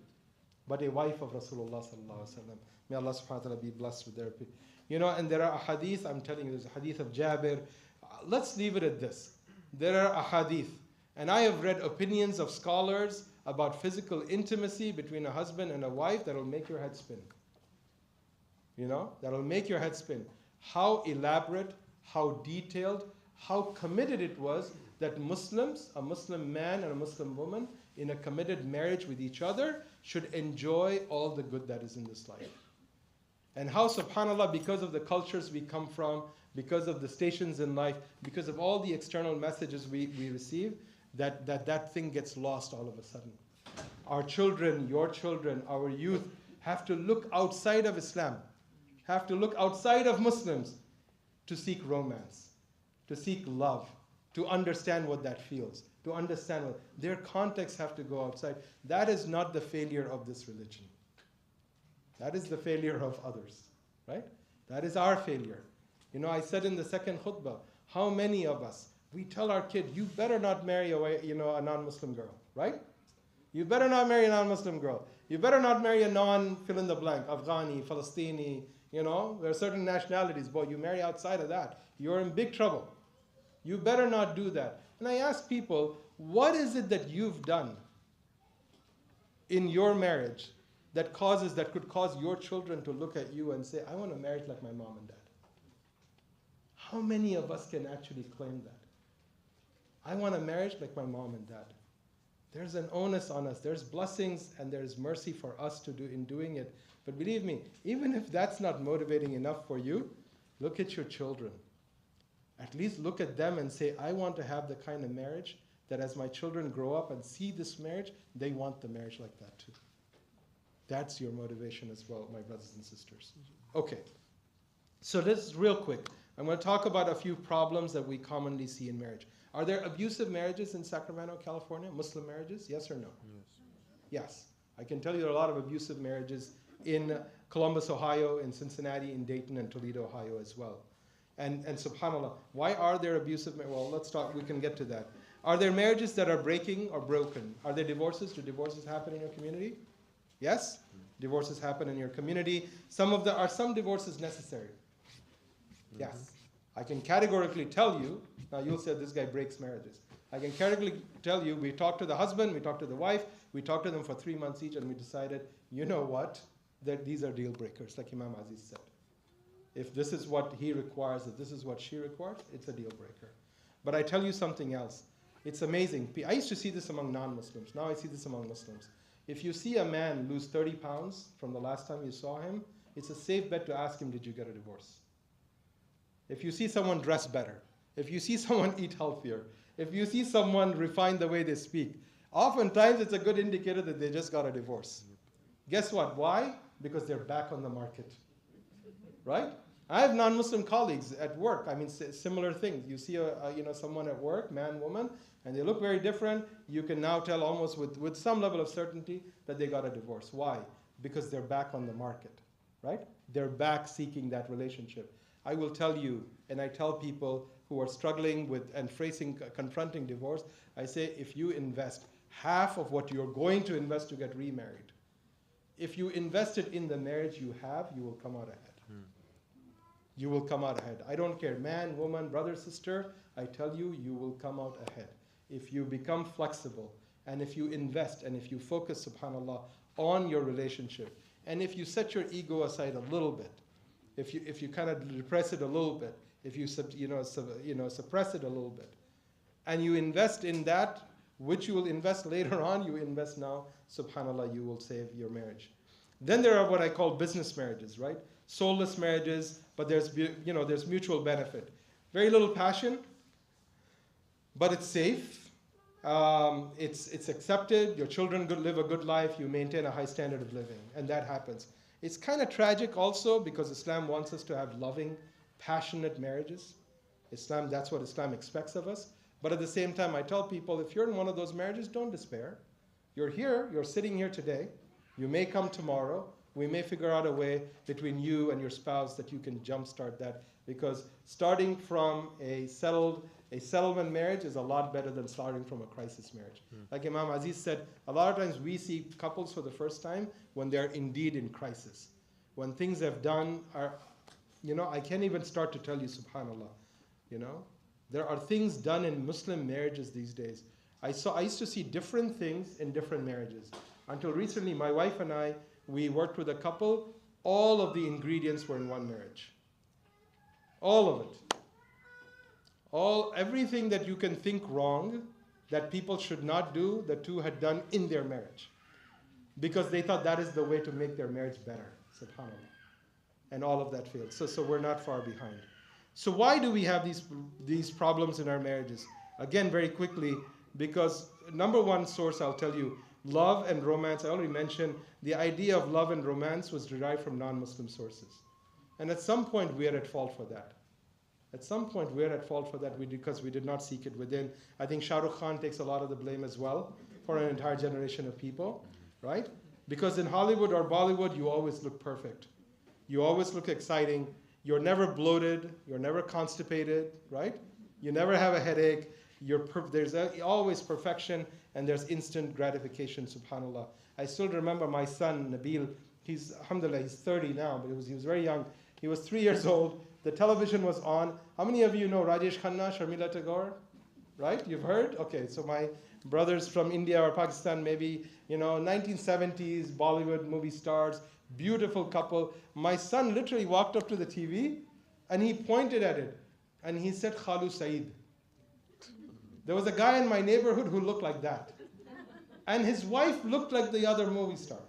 but a wife of Rasulullah sallallahu alaihi wasallam? May Allah subhanahu wa ta'ala be blessed with their... You know, and there are ahadith, I'm telling you, there's a hadith of Jabir. Let's leave it at this. There are ahadith. And I have read opinions of scholars about physical intimacy between a husband and a wife that will make your head spin. You know, that will make your head spin. How elaborate, how detailed, how committed it was that Muslims, a Muslim man and a Muslim woman, in a committed marriage with each other, should enjoy all the good that is in this life. And how, subhanAllah, because of the cultures we come from, because of the stations in life, because of all the external messages we receive, that thing gets lost all of a sudden. Our children, your children, our youth have to look outside of Islam, have to look outside of Muslims to seek romance, to seek love, to understand what that feels, to understand what their contexts have to go outside. That is not the failure of this religion. That is the failure of others, right? That is our failure. You know, I said in the second khutbah, how many of us, we tell our kid, you better not marry a non-Muslim girl, right? You better not marry a non-Muslim girl. You better not marry a non-fill-in-the-blank, Afghani, Palestini, you know, there are certain nationalities. Boy, you marry outside of that, you're in big trouble. You better not do that. And I ask people, what is it that you've done in your marriage that could cause your children to look at you and say, I want to marry like my mom and dad? How many of us can actually claim that? I want a marriage like my mom and dad. There's an onus on us. There's blessings and there's mercy for us to do in doing it. But believe me, even if that's not motivating enough for you, look at your children. At least look at them and say, I want to have the kind of marriage that as my children grow up and see this marriage, they want the marriage like that too. That's your motivation as well, my brothers and sisters. Okay, so this real quick. I'm going to talk about a few problems that we commonly see in marriage. Are there abusive marriages in Sacramento, California? Muslim marriages? Yes or no? Yes. Yes. I can tell you there are a lot of abusive marriages in Columbus, Ohio, in Cincinnati, in Dayton, and Toledo, Ohio as well. And subhanAllah, why are there abusive marriages? Well, let's talk, we can get to that. Are there marriages that are breaking or broken? Are there divorces? Do divorces happen in your community? Yes? Divorces happen in your community. Are some divorces necessary? Yes. I can categorically tell you, now you'll say this guy breaks marriages. I can categorically tell you, we talked to the husband, we talked to the wife, we talked to them for 3 months each, and we decided, you know what, that these are deal breakers, like Imam Aziz said. If this is what he requires, if this is what she requires, it's a deal breaker. But I tell you something else. It's amazing. I used to see this among non-Muslims. Now I see this among Muslims. If you see a man lose 30 pounds from the last time you saw him, it's a safe bet to ask him, did you get a divorce? If you see someone dress better, if you see someone eat healthier, if you see someone refine the way they speak, oftentimes it's a good indicator that they just got a divorce. Guess what? Why? Because they're back on the market, right? I have non-Muslim colleagues at work. I mean, similar things. You see someone at work, man, woman, and they look very different. You can now tell almost with some level of certainty that they got a divorce. Why? Because they're back on the market, right? They're back seeking that relationship. I will tell you, and I tell people who are struggling with and confronting divorce, I say, if you invest half of what you're going to invest to get remarried, if you invested in the marriage you have, you will come out ahead. You will come out ahead. I don't care, man, woman, brother, sister, I tell you, you will come out ahead. If you become flexible, and if you invest, and if you focus, subhanAllah, on your relationship, and if you set your ego aside a little bit, if you kind of depress it a little bit, if you suppress it a little bit, and you invest in that, which you will invest later on, you invest now, subhanAllah, you will save your marriage. Then there are what I call business marriages, right? Soulless marriages, but there's mutual benefit. Very little passion, but it's safe. It's accepted. Your children live a good life. You maintain a high standard of living, and that happens. It's kind of tragic also because Islam wants us to have loving, passionate marriages. That's what Islam expects of us. But at the same time, I tell people, if you're in one of those marriages, don't despair. You're here, you're sitting here today. You may come tomorrow. We may figure out a way between you and your spouse that you can jumpstart that, because starting from a settlement marriage is a lot better than starting from a crisis marriage. Like Imam Aziz said, a lot of times we see couples for the first time when they're indeed in crisis. When things have done are, I can't even start to tell you, subhanAllah, There are things done in Muslim marriages these days. I used to see different things in different marriages. Until recently, my wife and I, we worked with a couple, all of the ingredients were in one marriage. All of it. Everything that you can think wrong, that people should not do, the two had done in their marriage. Because they thought that is the way to make their marriage better, subhanAllah. And all of that failed. So we're not far behind. So why do we have these problems in our marriages? Again, very quickly, because number one source I'll tell you, love and romance. I already mentioned the idea of love and romance was derived from non-Muslim sources. And at some point we are at fault for that. Because we did not seek it within. I think Shah Rukh Khan takes a lot of the blame as well for an entire generation of people, right? Because in Hollywood or Bollywood, you always look perfect. You always look exciting. You're never bloated. You're never constipated, right? You never have a headache. There's always perfection, and there's instant gratification, subhanAllah. I still remember my son, Nabil. Alhamdulillah, he's 30 now, but he was very young. He was 3 years old. The television was on. How many of you know Rajesh Khanna, Sharmila Tagore? Right? You've heard? Okay, so my brothers from India or Pakistan, maybe, 1970s Bollywood movie stars, beautiful couple. My son literally walked up to the TV and he pointed at it and he said, Khalu Saeed. There was a guy in my neighborhood who looked like that. And his wife looked like the other movie star.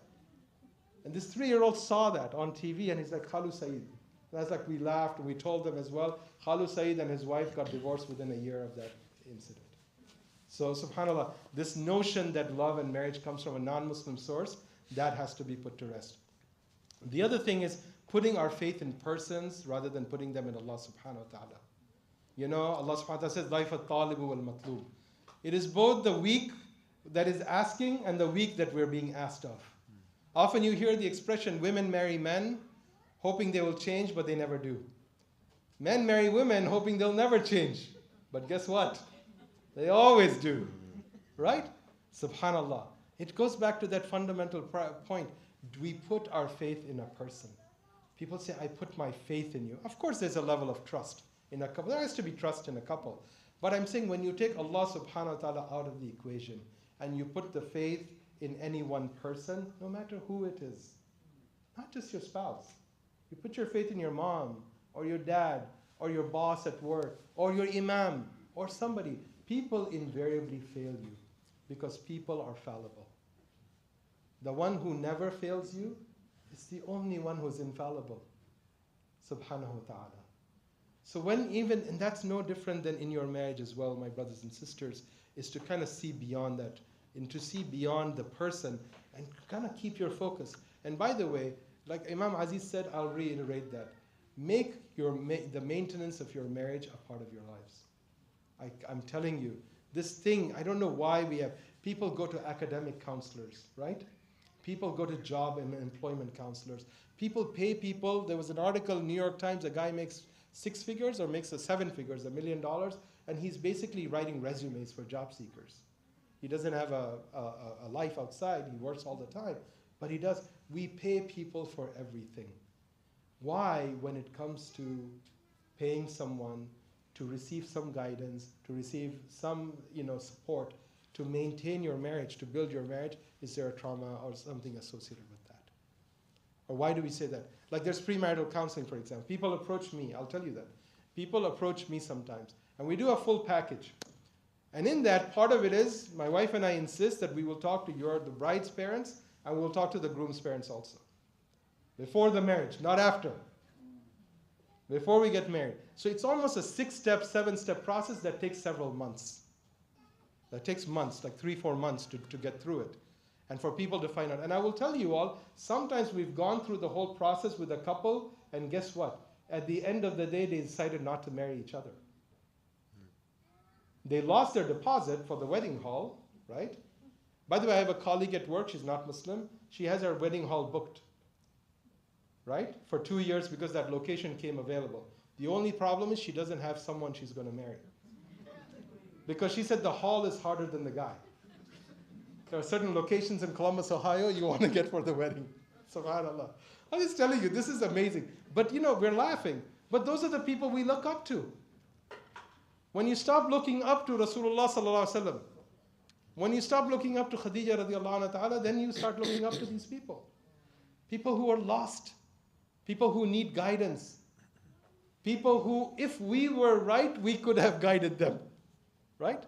And this 3-year-old saw that on TV and he's like, Khalu Saeed. And that's like we laughed and we told them as well. Khalu Saeed and his wife got divorced within a year of that incident. So subhanAllah, this notion that love and marriage comes from a non-Muslim source, that has to be put to rest. The other thing is putting our faith in persons rather than putting them in Allah subhanahu wa ta'ala. Allah subhanahu wa ta'ala says, Life at-talibu wal-matlub. It is both the weak that is asking and the weak that we're being asked of. Often you hear the expression, women marry men, hoping they will change, but they never do. Men marry women, hoping they'll never change. But guess what? They always do. Right? Subhanallah. It goes back to that fundamental point. Do we put our faith in a person? People say, I put my faith in you. Of course, there's a level of trust in a couple. There has to be trust in a couple. But I'm saying when you take Allah subhanahu wa ta'ala out of the equation and you put the faith in any one person, no matter who it is, not just your spouse. You put your faith in your mom or your dad or your boss at work or your imam or somebody. People invariably fail you because people are fallible. The one who never fails you is the only one who's infallible. Subhanahu wa ta'ala. So and that's no different than in your marriage as well, my brothers and sisters, is to kind of see beyond that and to see beyond the person and kind of keep your focus. And by the way, like Imam Aziz said, I'll reiterate that. Make the maintenance of your marriage a part of your lives. I'm telling you, this thing, I don't know why we have, people go to academic counselors, right? People go to job and employment counselors. People pay people. There was an article in New York Times, a guy makes 6 figures or makes 7 figures, $1 million, and he's basically writing resumes for job seekers. He doesn't have a life outside. He works all the time, but he does. We pay people for everything. Why, when it comes to paying someone to receive some guidance, to receive some support, to maintain your marriage, to build your marriage, is there a trauma or something associated with that? Or why do we say that? Like there's premarital counseling, for example. People approach me, I'll tell you that. People approach me sometimes, and we do a full package. And in that, part of it is, my wife and I insist that we will talk to the bride's parents, and we'll talk to the groom's parents also. Before the marriage, not after. Before we get married. So it's almost a 6-step, 7-step process that takes several months. That takes months, like 3-4 months to get through it. And for people to find out. And I will tell you all, sometimes we've gone through the whole process with a couple, and guess what? At the end of the day, they decided not to marry each other. They lost their deposit for the wedding hall, right? By the way, I have a colleague at work, she's not Muslim. She has her wedding hall booked, right? For 2 years because that location came available. The only problem is she doesn't have someone she's going to marry. Because she said the hall is harder than the guy. There are certain locations in Columbus, Ohio you want to get for the wedding. SubhanAllah. I'm just telling you, this is amazing. But we're laughing. But those are the people we look up to. When you stop looking up to Rasulullah sallallahu alaihi wasallam, when you stop looking up to Khadija radiallahu anha, then you start looking up to these people. People who are lost. People who need guidance. People who, if we were right, we could have guided them. Right?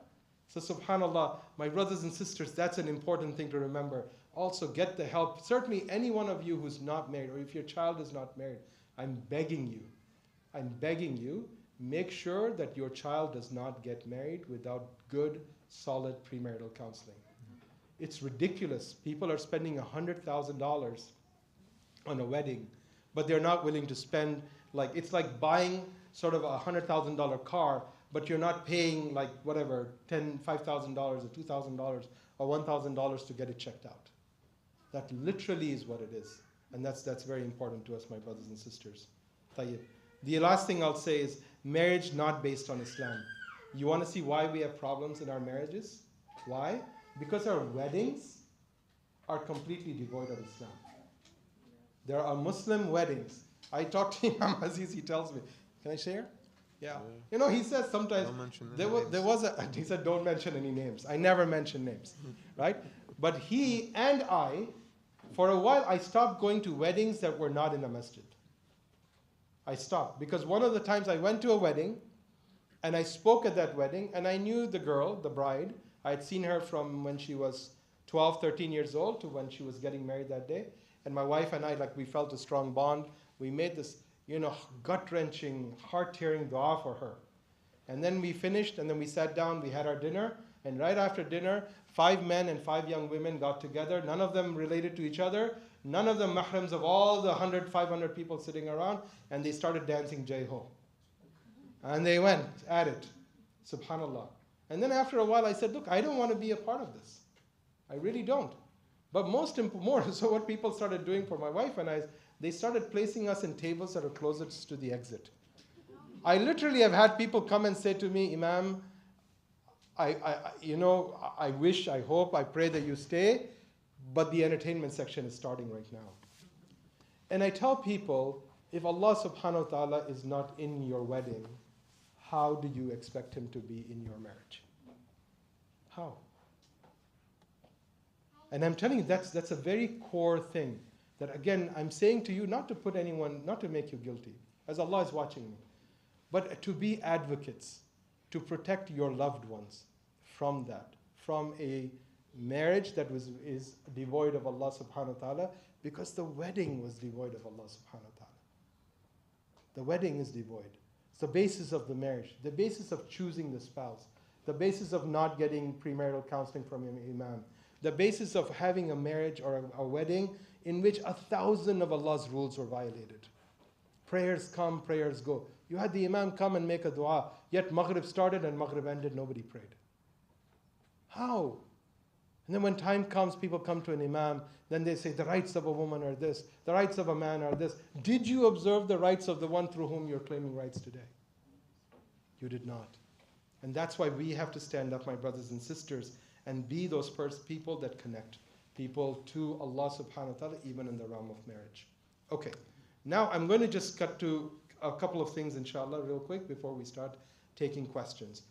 So subhanAllah, my brothers and sisters, that's an important thing to remember. Also get the help. Certainly any one of you who's not married, or if your child is not married, I'm begging you, make sure that your child does not get married without good, solid premarital counseling. It's ridiculous. People are spending $100,000 on a wedding, but they're not willing to spend, it's like buying sort of a $100,000 car, but you're not paying $5,000 or $2,000 or $1,000 to get it checked out. That literally is what it is. And that's very important to us, my brothers and sisters. Tayyib. The last thing I'll say is marriage not based on Islam. You want to see why we have problems in our marriages? Why? Because our weddings are completely devoid of Islam. There are Muslim weddings. I talk to Imam Aziz, he tells me, can I share? Yeah. He says sometimes, he said don't mention any names. I never mention names, right? But he and I, for a while, I stopped going to weddings that were not in a masjid. I stopped because one of the times I went to a wedding and I spoke at that wedding and I knew the girl, the bride. I had seen her from when she was 12, 13 years old to when she was getting married that day. And my wife and I, we felt a strong bond. We made this, gut-wrenching, heart-tearing dua for her. And then we finished and then we sat down, we had our dinner. And right after dinner, 5 men and 5 young women got together. None of them related to each other. None of them mahrams of all the 100, 500 people sitting around. And they started dancing Jai Ho. And they went at it. Subhanallah. And then after a while I said, look, I don't want to be a part of this. I really don't. But so what people started doing for my wife and I, they started placing us in tables that are closest to the exit. I literally have had people come and say to me, Imam, I wish, I hope, I pray that you stay, but the entertainment section is starting right now. And I tell people, if Allah subhanahu wa ta'ala is not in your wedding, how do you expect him to be in your marriage? How? And I'm telling you, that's a very core thing. That again, I'm saying to you, not to put anyone, not to make you guilty, as Allah is watching me, but to be advocates, to protect your loved ones from that, from a marriage that is devoid of Allah subhanahu wa ta'ala, because the wedding was devoid of Allah subhanahu wa ta'ala. The wedding is devoid. It's the basis of the marriage, the basis of choosing the spouse, the basis of not getting premarital counseling from your imam, the basis of having a marriage or a wedding in which 1,000 of Allah's rules were violated. Prayers come, prayers go. You had the Imam come and make a dua, yet Maghrib started and Maghrib ended, nobody prayed. How? And then when time comes, people come to an Imam, then they say the rights of a woman are this, the rights of a man are this. Did you observe the rights of the one through whom you're claiming rights today? You did not. And that's why we have to stand up, my brothers and sisters, and be those people that connect people to Allah subhanahu wa ta'ala, even in the realm of marriage. Okay, now I'm going to just cut to a couple of things, inshallah, real quick before we start taking questions.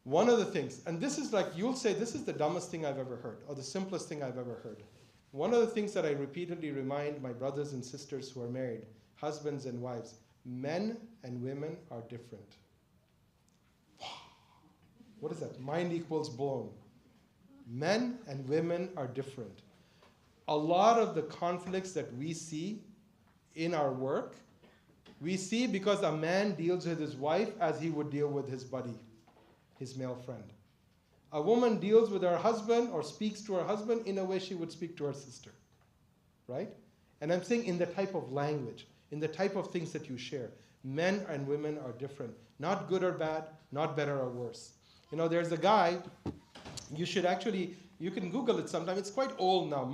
One of the things, and this is like, you'll say, this is the dumbest thing I've ever heard, or the simplest thing I've ever heard. One of the things that I repeatedly remind my brothers and sisters who are married, husbands and wives, men and women are different. What is that? Mind equals blown. Men and women are different. A lot of the conflicts that we see in our work, we see because a man deals with his wife as he would deal with his buddy, his male friend. A woman deals with her husband or speaks to her husband in a way she would speak to her sister, right? And I'm saying in the type of language, in the type of things that you share. Men and women are different. Not good or bad, not better or worse. You know, there's a guy, you should actually, you can Google it sometime. It's quite old now.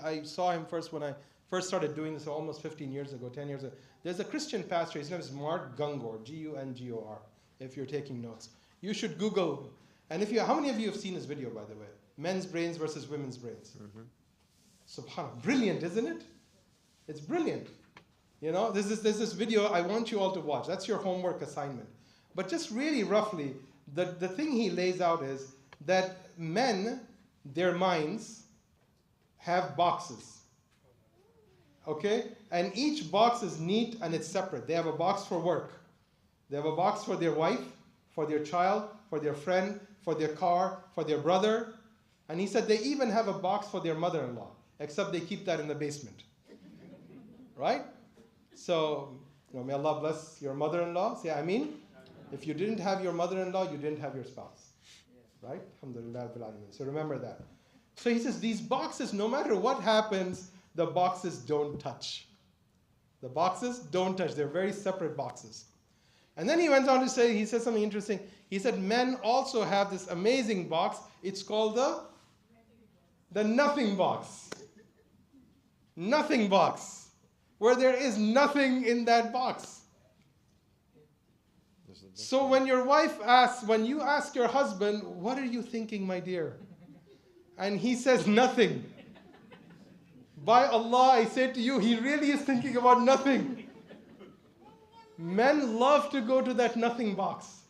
I saw him first when I first started doing this almost 15 years ago, 10 years ago. There's a Christian pastor, his name is Mark Gungor, G-U-N-G-O-R, if you're taking notes. You should Google, and if you, how many of you have seen his video, by the way? Men's brains versus women's brains. Subhanallah, brilliant, isn't it? It's brilliant. You know, there's this video I want you all to watch. That's your homework assignment. But just really roughly, the thing he lays out is that men, their minds, have boxes. Okay? And each box is neat and it's separate. They have a box for work. They have a box for their wife, for their child, for their friend, for their car, for their brother. And he said they even have a box for their mother-in-law, except they keep that in the basement. Right? So, you know, may Allah bless your mother-in-law. Say Ameen. If you didn't have your mother-in-law, you didn't have your spouse. Right? Alhamdulillah bil alamin. So remember that. So he says these boxes, no matter what happens, the boxes don't touch. The boxes don't touch. They're very separate boxes. And then he went on to say, he said something interesting. He said men also have this amazing box. It's called the nothing box. Nothing box. Where there is nothing in that box. So when your wife asks, when you ask your husband, what are you thinking, my dear? And he says nothing. By Allah, I say to you, he really is thinking about nothing. Men love to go to that nothing box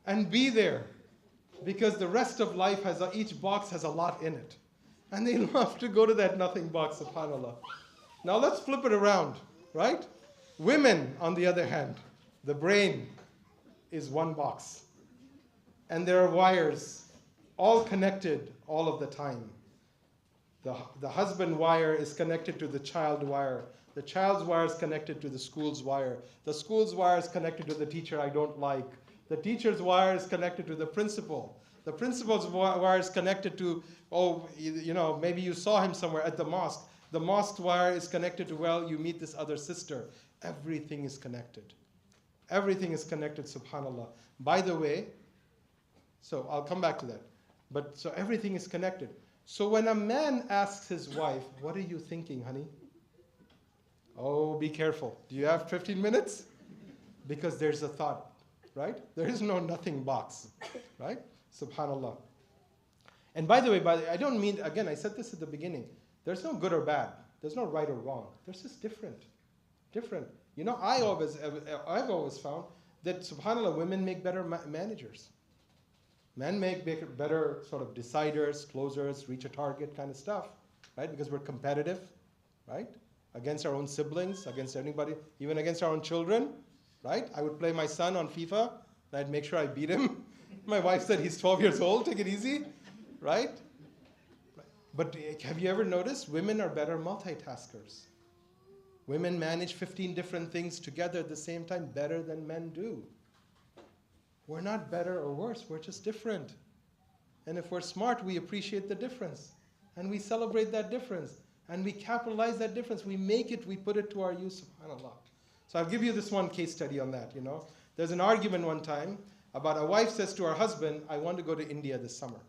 and be there because the rest of life has, each box has a lot in it. And they love to go to that nothing box, subhanAllah. Now let's flip it around, right? Women, on the other hand, the brain is one box. And there are wires, all connected all of the time. The husband wire is connected to the child wire. The child's wire is connected to the school's wire. The school's wire is connected to the teacher I don't like. The teacher's wire is connected to the principal. The principal's wire is connected to, oh, you know, maybe you saw him somewhere at the mosque. The mosque wire is connected to, well, you meet this other sister. Everything is connected. Everything is connected, subhanAllah. By the way, so I'll come back to that. But so everything is connected. So when a man asks his wife, what are you thinking, honey? Oh, be careful. Do you have 15 minutes? Because there's a thought, right? There is no nothing box, right? Subhanallah. And by the way, I don't mean, again, I said this at the beginning. There's no good or bad. There's no right or wrong. There's just different. Different. You know, I've always found that, subhanAllah, women make better managers. Men make better sort of deciders, closers, reach a target kind of stuff, right? Because we're competitive, right? Against our own siblings, against anybody, even against our own children, right? I would play my son on FIFA, and I'd make sure I beat him. My wife said he's 12 years old, take it easy, right? But have you ever noticed women are better multitaskers? Women manage 15 different things together at the same time better than men do. We're not better or worse, we're just different. And if we're smart, we appreciate the difference. And we celebrate that difference. And we capitalize that difference. We make it, we put it to our use, subhanAllah. So I'll give you this one case study on that, you know. There's an argument one time about a wife says to her husband, I want to go to India this summer.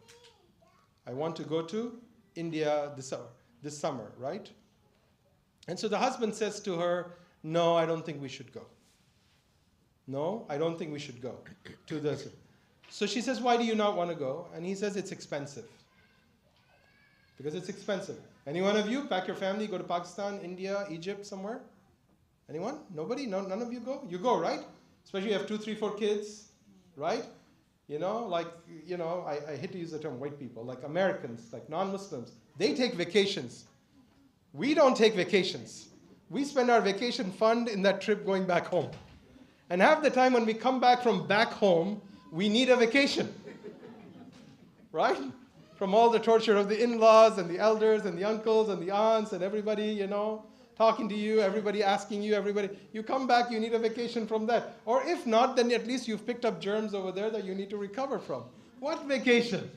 I want to go to India this summer, right? And so the husband says to her, no, I don't think we should go. No, I don't think we should go to this. So she says, why do you not want to go? And he says, it's expensive. Because it's expensive. Any one of you pack your family, go to Pakistan, India, Egypt, somewhere? Anyone? Nobody? No, none of you go? You go, right? Especially you have 2, 3, 4 kids, right? You know, like, you know, I hate to use the term white people, like Americans, like non-Muslims, they take vacations. We don't take vacations. We spend our vacation fund in that trip going back home. And half the time when we come back from back home, we need a vacation, right? From all the torture of the in-laws and the elders and the uncles and the aunts and everybody, you know, talking to you, everybody asking you, everybody. You come back, you need a vacation from that. Or if not, then at least you've picked up germs over there that you need to recover from. What vacation?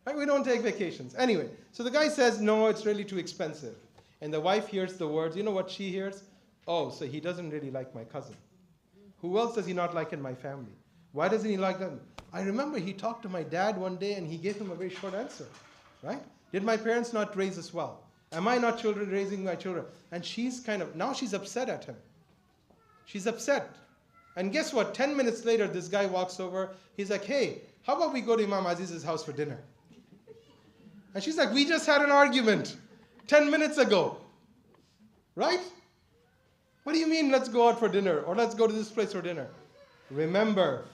Right? We don't take vacations. Anyway, so the guy says, no, it's really too expensive. And the wife hears the words. You know what she hears? Oh, so he doesn't really like my cousin. Who else does he not like in my family? Why doesn't he like them? I remember he talked to my dad one day and he gave him a very short answer, right? Did my parents not raise us well? Am I not raising my children? And she's now she's upset at him. She's upset. And guess what? 10 minutes later, this guy walks over. He's like, hey, how about we go to Imam Aziz's house for dinner? And she's like, we just had an argument 10 minutes ago, right? What do you mean, let's go out for dinner? Or let's go to this place for dinner? Remember,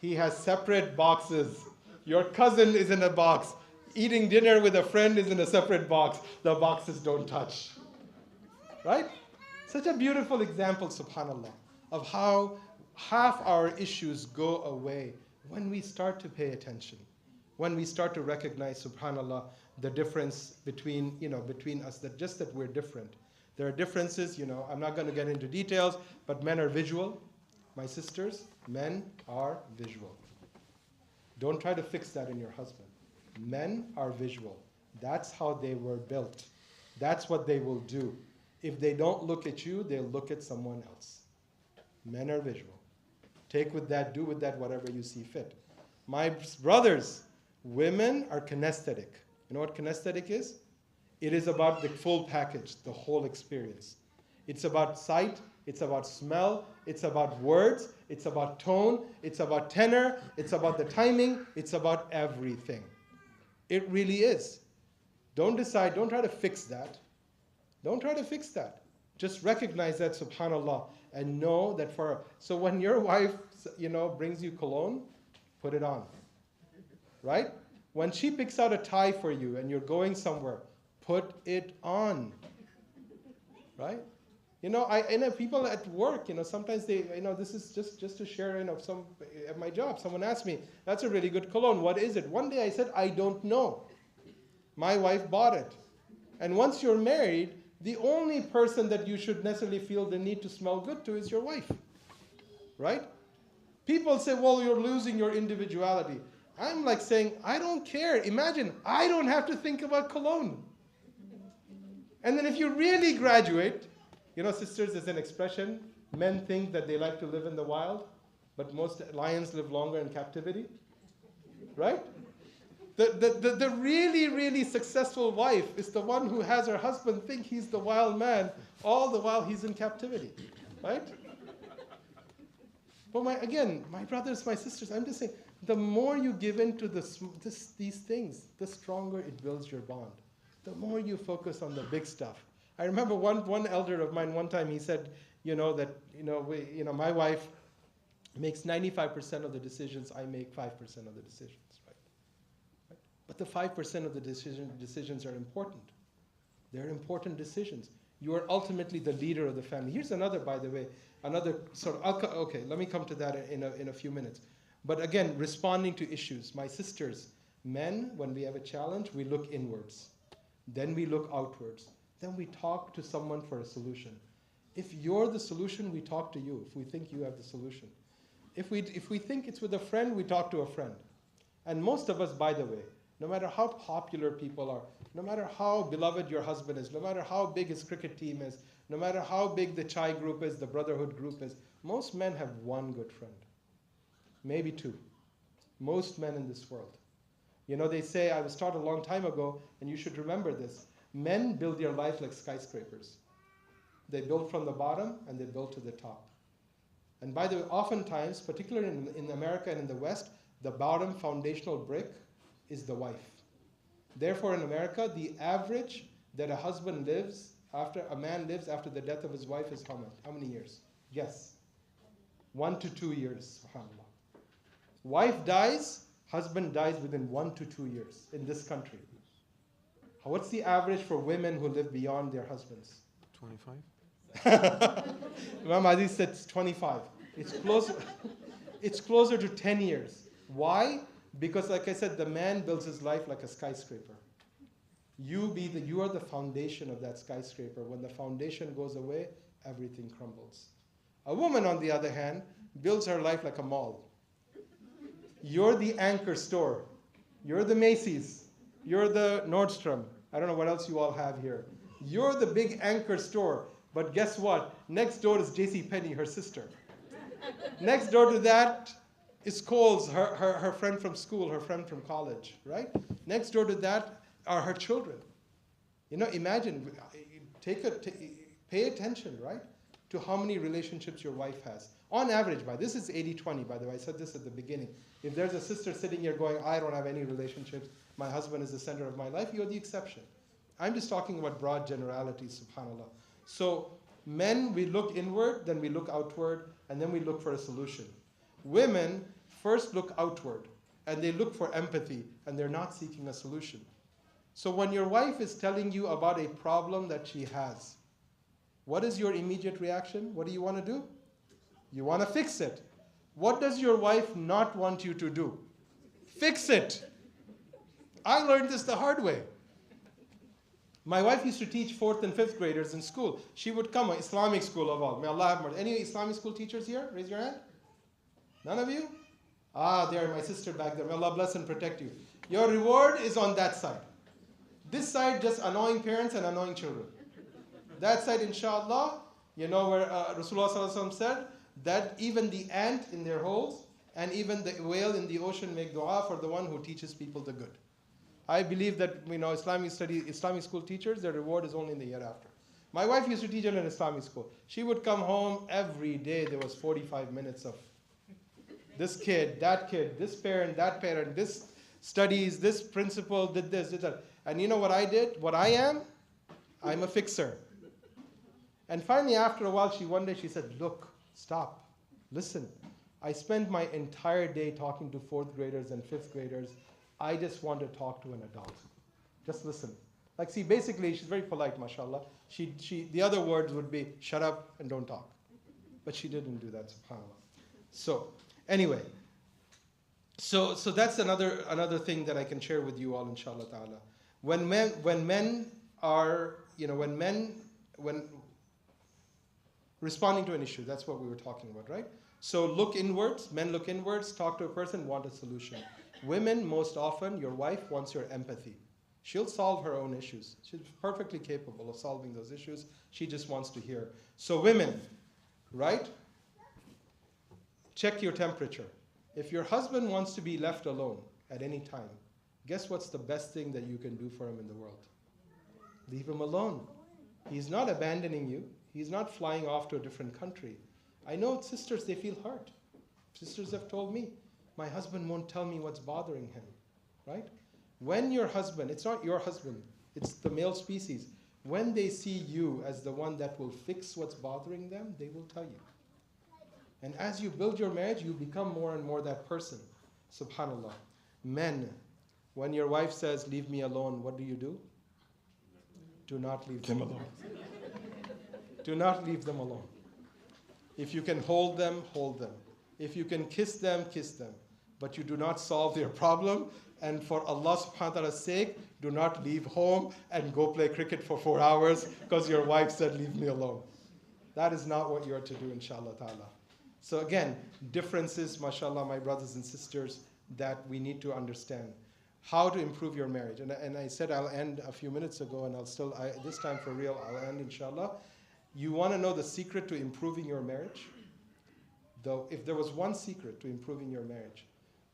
he has separate boxes. Your cousin is in a box. Eating dinner with a friend is in a separate box. The boxes don't touch. Right? Such a beautiful example, subhanAllah, of how half our issues go away when we start to pay attention. When we start to recognize, subhanAllah, the difference between us, that we're different. There are differences, I'm not going to get into details, but men are visual. My sisters, men are visual. Don't try to fix that in your husband. Men are visual. That's how they were built. That's what they will do. If they don't look at you, they'll look at someone else. Men are visual. Take with that, do with that whatever you see fit. My brothers, women are kinesthetic. You know what kinesthetic is? It is about the full package, the whole experience. It's about sight, it's about smell, it's about words, it's about tone, it's about tenor, it's about the timing, it's about everything. It really is. Don't try to fix that. Don't try to fix that. Just recognize that, subhanAllah, and know that so when your wife, brings you cologne, put it on. Right? When she picks out a tie for you and you're going somewhere, put it on. Right? I know people at work, sometimes they, this is just to share, at my job, someone asked me, that's a really good cologne, what is it? One day I said, I don't know. My wife bought it. And once you're married, the only person that you should necessarily feel the need to smell good to is your wife. Right? People say, well, you're losing your individuality. I'm like saying, I don't care. Imagine, I don't have to think about cologne. And then if you really graduate, sisters, there's an expression, men think that they like to live in the wild, but most lions live longer in captivity. Right? The really, really successful wife is the one who has her husband think he's the wild man, all the while he's in captivity. Right? But my brothers, my sisters, I'm just saying, the more you give into these things, the stronger it builds your bond. The more you focus on the big stuff. I remember one elder of mine one time, he said, my wife makes 95% of the decisions, I make 5% of the decisions. Right? But the 5% of the decisions are important. They're important decisions. You are ultimately the leader of the family. Here's another, by the way, okay, let me come to that in a few minutes. But again, responding to issues. My sisters, men, when we have a challenge, we look inwards. Then we look outwards. Then we talk to someone for a solution. If you're the solution, we talk to you. If we think you have the solution. If we think it's with a friend, we talk to a friend. And most of us, by the way, no matter how popular people are, No matter how beloved your husband is, no matter how big his cricket team is, no matter how big the chai group is, the brotherhood group is, most men have one good friend. Maybe two. Most men in this world. You know, they say, I was taught a long time ago, and you should remember this, men build their life like skyscrapers. They build from the bottom and they build to the top. And by the way, oftentimes, particularly in America and in the West, the bottom foundational brick is the wife. Therefore, in America, the average that a man lives after the death of his wife is how much? How many years? Guess. 1 to 2 years, subhanAllah. Wife dies, husband dies within 1 to 2 years in this country. What's the average for women who live beyond their husbands? 25? Imam Aziz said it's 25. It's closer to 10 years. Why? Because like I said, the man builds his life like a skyscraper. You are the foundation of that skyscraper. When the foundation goes away, everything crumbles. A woman, on the other hand, builds her life like a mall. You're the anchor store. You're the Macy's. You're the Nordstrom. I don't know what else you all have here. You're the big anchor store. But guess what? Next door is JCPenney, her sister. Next door to that is Kohl's, her friend from school, her friend from college, right? Next door to that are her children. You know, imagine, pay attention, right, to how many relationships your wife has. On average, this is 80-20, by the way. I said this at the beginning. If there's a sister sitting here going, I don't have any relationships, my husband is the center of my life, you're the exception. I'm just talking about broad generalities, subhanAllah. So men, we look inward, then we look outward, and then we look for a solution. Women first look outward, and they look for empathy, and they're not seeking a solution. So when your wife is telling you about a problem that she has, what is your immediate reaction? What do you want to do? You want to fix it. What does your wife not want you to do? Fix it. I learned this the hard way. My wife used to teach 4th and 5th graders in school. She would come, Islamic school of all. May Allah have mercy. Any Islamic school teachers here? Raise your hand. None of you? There, my sister back there. May Allah bless and protect you. Your reward is on that side. This side, just annoying parents and annoying children. That side, inshallah, you know where Rasulullah ﷺ said that even the ant in their holes and even the whale in the ocean make dua for the one who teaches people the good. I believe that, you know, Islamic school teachers, their reward is only in the hereafter. My wife used to teach in an Islamic school. She would come home every day. There was 45 minutes of this kid, this parent, that parent, this studies, this principal did this, did that. And you know what I did? What I am? I'm a fixer. And finally, after a while, one day she said, look, stop, listen. I spend my entire day talking to 4th graders and 5th graders. I just want to talk to an adult. Just listen. Like, see, basically, she's very polite, mashallah. The other words would be, shut up and don't talk. But she didn't do that, subhanAllah. So, anyway. So that's another thing that I can share with you all, inshallah ta'ala. When responding to an issue, that's what we were talking about, right? So look inwards, men look inwards, talk to a person, want a solution. Women, most often, your wife wants your empathy. She'll solve her own issues. She's perfectly capable of solving those issues. She just wants to hear. So women, right? Check your temperature. If your husband wants to be left alone at any time, guess what's the best thing that you can do for him in the world? Leave him alone. He's not abandoning you. He's not flying off to a different country. I know sisters, they feel hurt. Sisters have told me, my husband won't tell me what's bothering him, right? When your husband, it's not your husband, it's the male species, when they see you as the one that will fix what's bothering them, they will tell you. And as you build your marriage, you become more and more that person. Subhanallah. Men, when your wife says, leave me alone, what do you do? Do not leave them alone. Do not leave them alone. If you can hold them, hold them. If you can kiss them, kiss them. But you do not solve their problem. And for Allah subhanahu wa ta'ala's sake, do not leave home and go play cricket for 4 hours because your wife said, leave me alone. That is not what you are to do, inshallah ta'ala. So again, differences, mashallah, my brothers and sisters, that we need to understand. how to improve your marriage. And I said I'll end a few minutes ago, and this time for real, I'll end inshallah. You want to know the secret to improving your marriage? Though, if there was one secret to improving your marriage,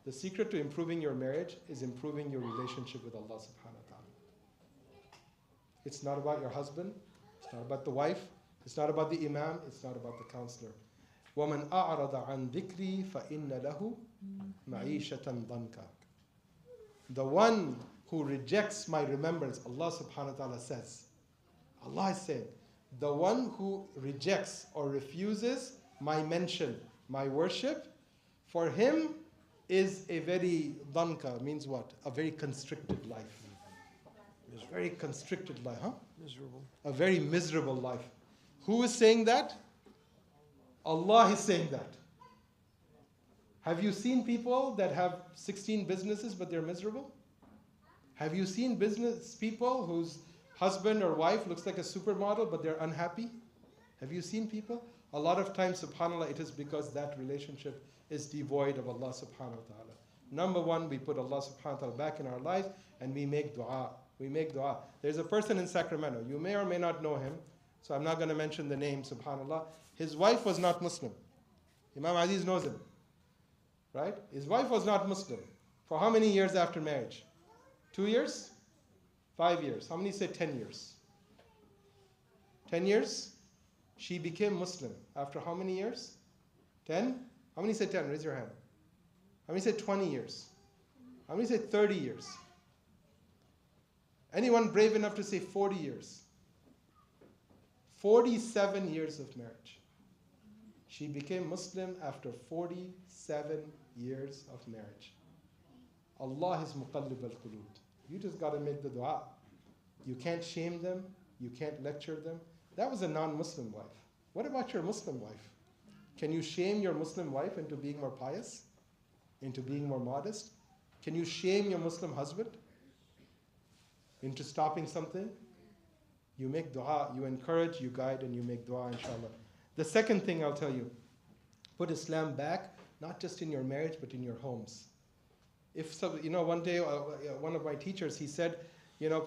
the secret to improving your marriage is improving your relationship with Allah subhanahu wa ta'ala. It's not about your husband, it's not about the wife, it's not about the imam, it's not about the counselor. وَمَنْ أَعْرَضَ عَنْ ذِكْرِي فَإِنَّ لَهُ مَعِيشَةً ضَنْكًا. The one who rejects my remembrance, Allah subhanahu wa ta'ala says, Allah is saying, the one who rejects or refuses my mention, my worship, for him is a very dhanka, means what? A very constricted life. It's a very constricted life, huh? Miserable. A very miserable life. Who is saying that? Allah is saying that. Have you seen people that have 16 businesses but they're miserable? Have you seen business people whose husband or wife looks like a supermodel but they're unhappy? Have you seen people? A lot of times, subhanAllah, it is because that relationship is devoid of Allah subhanahu wa ta'ala. Number one, we put Allah subhanahu wa ta'ala back in our lives and we make dua. We make dua. There's a person in Sacramento. You may or may not know him, so I'm not going to mention the name, subhanAllah. His wife was not Muslim. Imam Aziz knows him. Right? His wife was not Muslim. For how many years after marriage? 2 years? 5 years? How many say 10 years? 10 years? She became Muslim. After how many years? 10? How many say 10? Raise your hand. How many say 20 years? How many say 30 years? Anyone brave enough to say 40 years? 47 years of marriage. She became Muslim after 47 years of marriage. Allah is muqallib al-qulub. You just got to make the dua. You can't shame them. You can't lecture them. That was a non-Muslim wife. What about your Muslim wife? Can you shame your Muslim wife into being more pious? Into being more modest? Can you shame your Muslim husband into stopping something? You make dua, you encourage, you guide, and you make dua, inshallah. The second thing I'll tell you, put Islam back, not just in your marriage, but in your homes. If so, one day, one of my teachers, he said,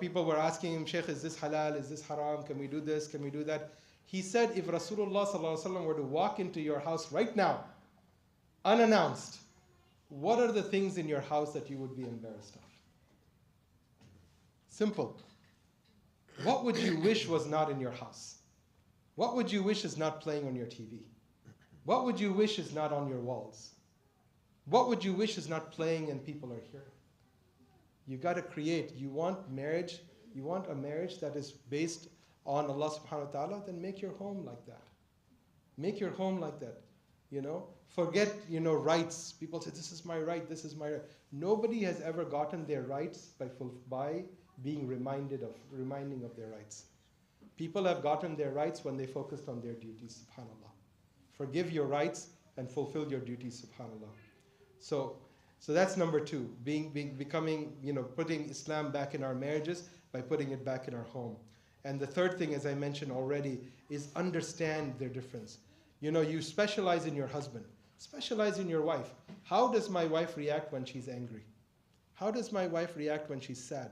people were asking him, Sheikh, is this halal? Is this haram? Can we do this? Can we do that? He said, if Rasulullah sallallahu alaihi wasallam were to walk into your house right now, unannounced, what are the things in your house that you would be embarrassed of? Simple. What would you wish was not in your house? What would you wish is not playing on your TV? What would you wish is not on your walls? What would you wish is not playing and people are hearing? You got to create. You want marriage, you want a marriage that is based on Allah subhanahu wa ta'ala, then make your home like that. Make your home like that. Forget, rights. People say, this is my right, this is my right. Nobody has ever gotten their rights by being reminding of their rights. People have gotten their rights when they focused on their duties, subhanAllah. Forgive your rights and fulfill your duties, subhanAllah. So that's number two, becoming, putting Islam back in our marriages by putting it back in our home. And the third thing, as I mentioned already, is understand their difference. You specialize in your husband, specialize in your wife. How does my wife react when she's angry? How does my wife react when she's sad?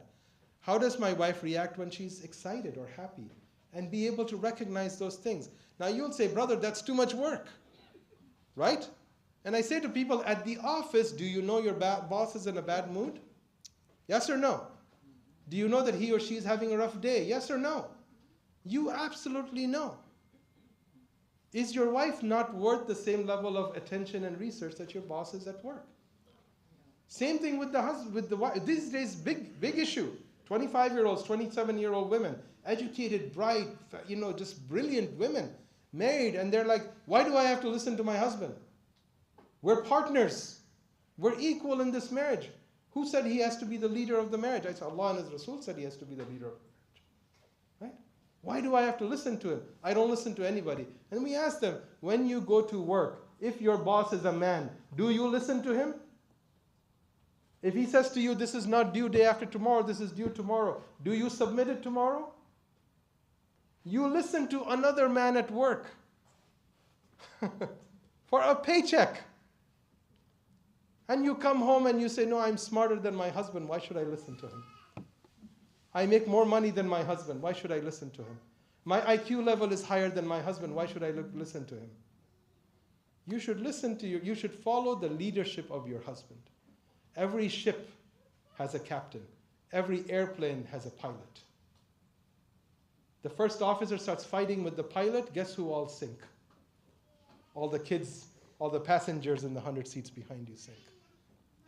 How does my wife react when she's excited or happy? And be able to recognize those things. Now you'll say, brother, that's too much work, right? And I say to people at the office, do you know your boss is in a bad mood? Yes or no? Do you know that he or she is having a rough day? Yes or no? You absolutely know. Is your wife not worth the same level of attention and research that your boss is at work? Same thing with the husband, with the wife. These days, big issue. 25-year-olds, 27-year-old women, educated, bright, just brilliant women, married, and they're like, why do I have to listen to my husband? We're partners. We're equal in this marriage. Who said he has to be the leader of the marriage? I said, Allah and His Rasul said he has to be the leader of the marriage. Right? Why do I have to listen to him? I don't listen to anybody. And we ask them, when you go to work, if your boss is a man, do you listen to him? If he says to you, this is not due day after tomorrow, this is due tomorrow, do you submit it tomorrow? You listen to another man at work for a paycheck. And you come home and you say, no, I'm smarter than my husband. Why should I listen to him? I make more money than my husband. Why should I listen to him? My IQ level is higher than my husband. Why should I listen to him? You should you should follow the leadership of your husband. Every ship has a captain. Every airplane has a pilot. The first officer starts fighting with the pilot. Guess who all sink? All the kids, all the passengers in the 100 seats behind you sink.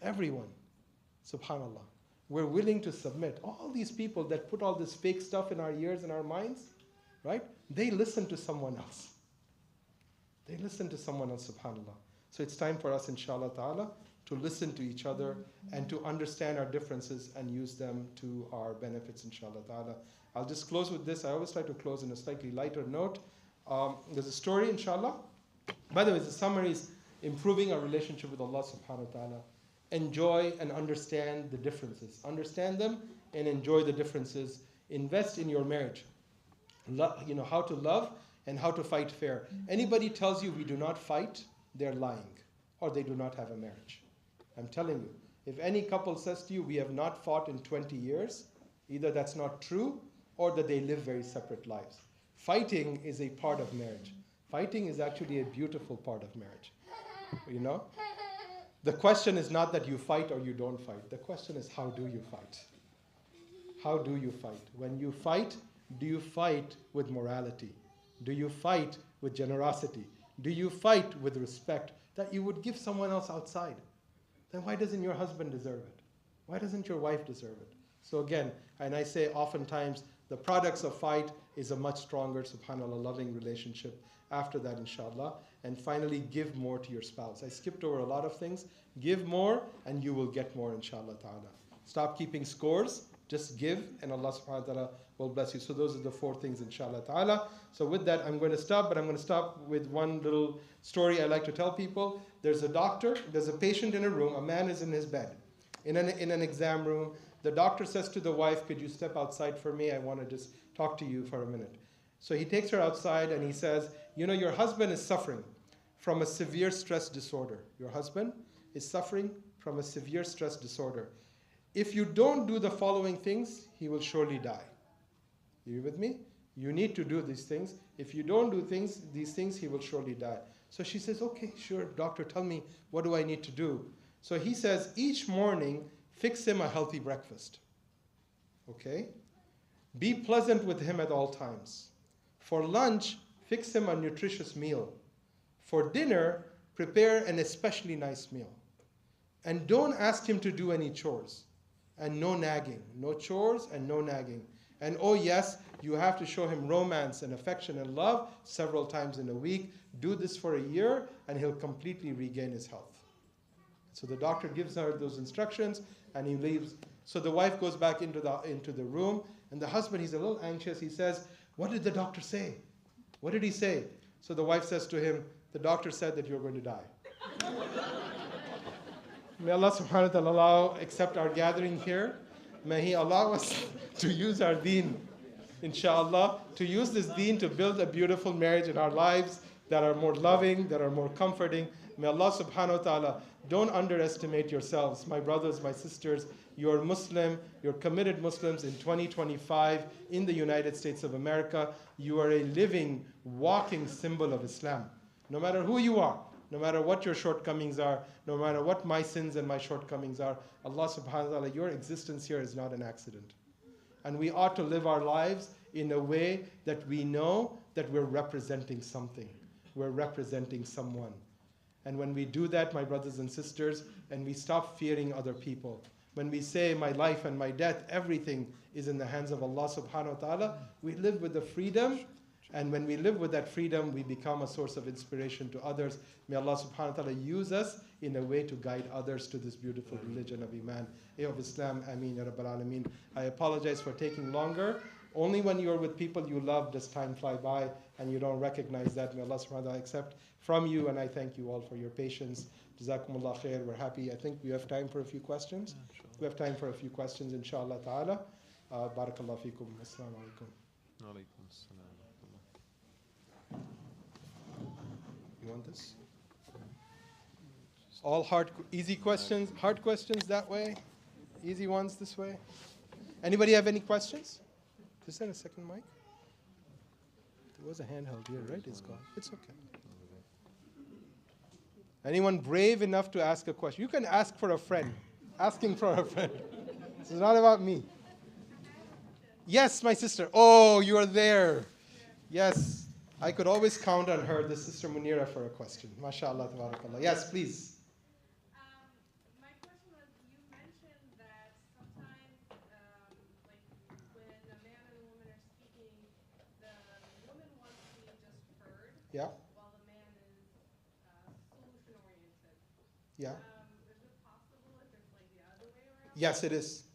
Everyone. Subhanallah. We're willing to submit. All these people that put all this fake stuff in our ears and our minds, right? They listen to someone else. They listen to someone else, subhanAllah. So it's time for us, inshallah ta'ala, to listen to each other and to understand our differences and use them to our benefits, inshallah ta'ala. I'll just close with this. I always try to close in a slightly lighter note. There's a story, inshallah. By the way, the summary is improving our relationship with Allah subhanahu wa ta'ala. Enjoy and understand the differences. Understand them and enjoy the differences. Invest in your marriage. You know how to love and how to fight fair. Anybody tells you we do not fight, they're lying, or they do not have a marriage. I'm telling you, if any couple says to you we have not fought in 20 years, either that's not true or that they live very separate lives. Fighting is a part of marriage. Fighting is actually a beautiful part of marriage. You know? The question is not that you fight or you don't fight. The question is, how do you fight? How do you fight? When you fight, do you fight with morality? Do you fight with generosity? Do you fight with respect that you would give someone else outside? Then why doesn't your husband deserve it? Why doesn't your wife deserve it? So again, and I say oftentimes, the products of fight is a much stronger, subhanAllah, loving relationship after that, inshallah. And finally, give more to your spouse. I skipped over a lot of things. Give more and you will get more, inshallah ta'ala. Stop keeping scores. Just give and Allah subhanahu wa ta'ala will bless you. So those are the 4 things, inshallah ta'ala. So with that, I'm going to stop, but I'm going to stop with one little story I like to tell people. There's a doctor, there's a patient in a room, a man is in his bed, in an exam room. The doctor says to the wife, could you step outside for me? I want to just talk to you for a minute. So he takes her outside and he says, you know, your husband is suffering from a severe stress disorder. Your husband is suffering from a severe stress disorder. If you don't do the following things, he will surely die. You with me? You need to do these things. If you don't do these things, he will surely die. So she says, okay, sure, doctor, tell me, what do I need to do? So he says, each morning, fix him a healthy breakfast. Okay? Be pleasant with him at all times. For lunch, fix him a nutritious meal. For dinner, prepare an especially nice meal. And don't ask him to do any chores. And no nagging. No chores and no nagging. And oh yes, you have to show him romance and affection and love several times in a week. Do this for a year and he'll completely regain his health. So the doctor gives her those instructions and he leaves. So the wife goes back into the room and the husband, he's a little anxious. He says, what did the doctor say? What did he say? So the wife says to him, the doctor said that you're going to die. May Allah subhanahu wa ta'ala accept our gathering here. May He allow us to use our deen, inshallah, to use this deen to build a beautiful marriage in our lives that are more loving, that are more comforting. May Allah subhanahu wa ta'ala, don't underestimate yourselves. My brothers, my sisters, you're Muslim, you're committed Muslims in 2025 in the United States of America. You are a living, walking symbol of Islam. No matter who you are, no matter what your shortcomings are, no matter what my sins and my shortcomings are, Allah subhanahu wa ta'ala, your existence here is not an accident. And we ought to live our lives in a way that we know that we're representing something. We're representing someone. And when we do that, my brothers and sisters, and we stop fearing other people, when we say my life and my death, everything is in the hands of Allah subhanahu wa ta'ala, we live with the freedom. And when we live with that freedom, we become a source of inspiration to others. May Allah subhanahu wa ta'ala use us in a way to guide others to this beautiful religion of Iman, of Islam. Ameen, Ya Rabbal Alameen. I apologize for taking longer. Only when you're with people you love does time fly by, and you don't recognize that. May Allah subhanahu wa ta'ala accept from you, and I thank you all for your patience. Jazakumullah khair. We're happy. I think we have time for a few questions. We have time for a few questions, inshallah ta'ala. Barakallah feekum. Assalamu alaikum. Alaikum assalam. You want this? All easy questions, hard questions that way, easy ones this way. Anybody have any questions? Is there a second mic? There was a handheld here, right? It's gone. It's okay. Anyone brave enough to ask a question? You can ask for a friend. Asking for a friend. This is not about me. Yes, my sister. Oh, you are there. Yes. I could always count on her, the Sister Munira, for a question. MashaAllah, tabarakallah. Yes, please. My question was, you mentioned that sometimes, like when a man and a woman are speaking, the woman wants to be just heard, Yeah. while the man is solution oriented. Yeah. Is it possible if it's like the other way around? Yes, it is.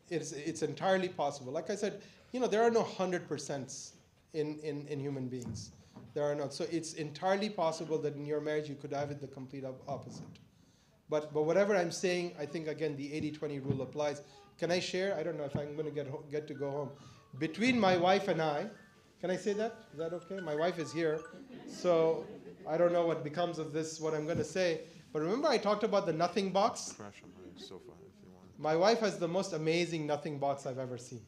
It's entirely possible. Like I said, there are no 100% in human beings. There are not. So it's entirely possible that in your marriage you could have it the complete opposite. But whatever I'm saying, I think again the 80-20 rule applies. Can I share? I don't know if I'm going to get to go home. Between my wife and I, can I say that? Is that okay? My wife is here, so I don't know what becomes of this, what I'm going to say. But remember I talked about the nothing box? Crash on my sofa if you want. My wife has the most amazing nothing box I've ever seen.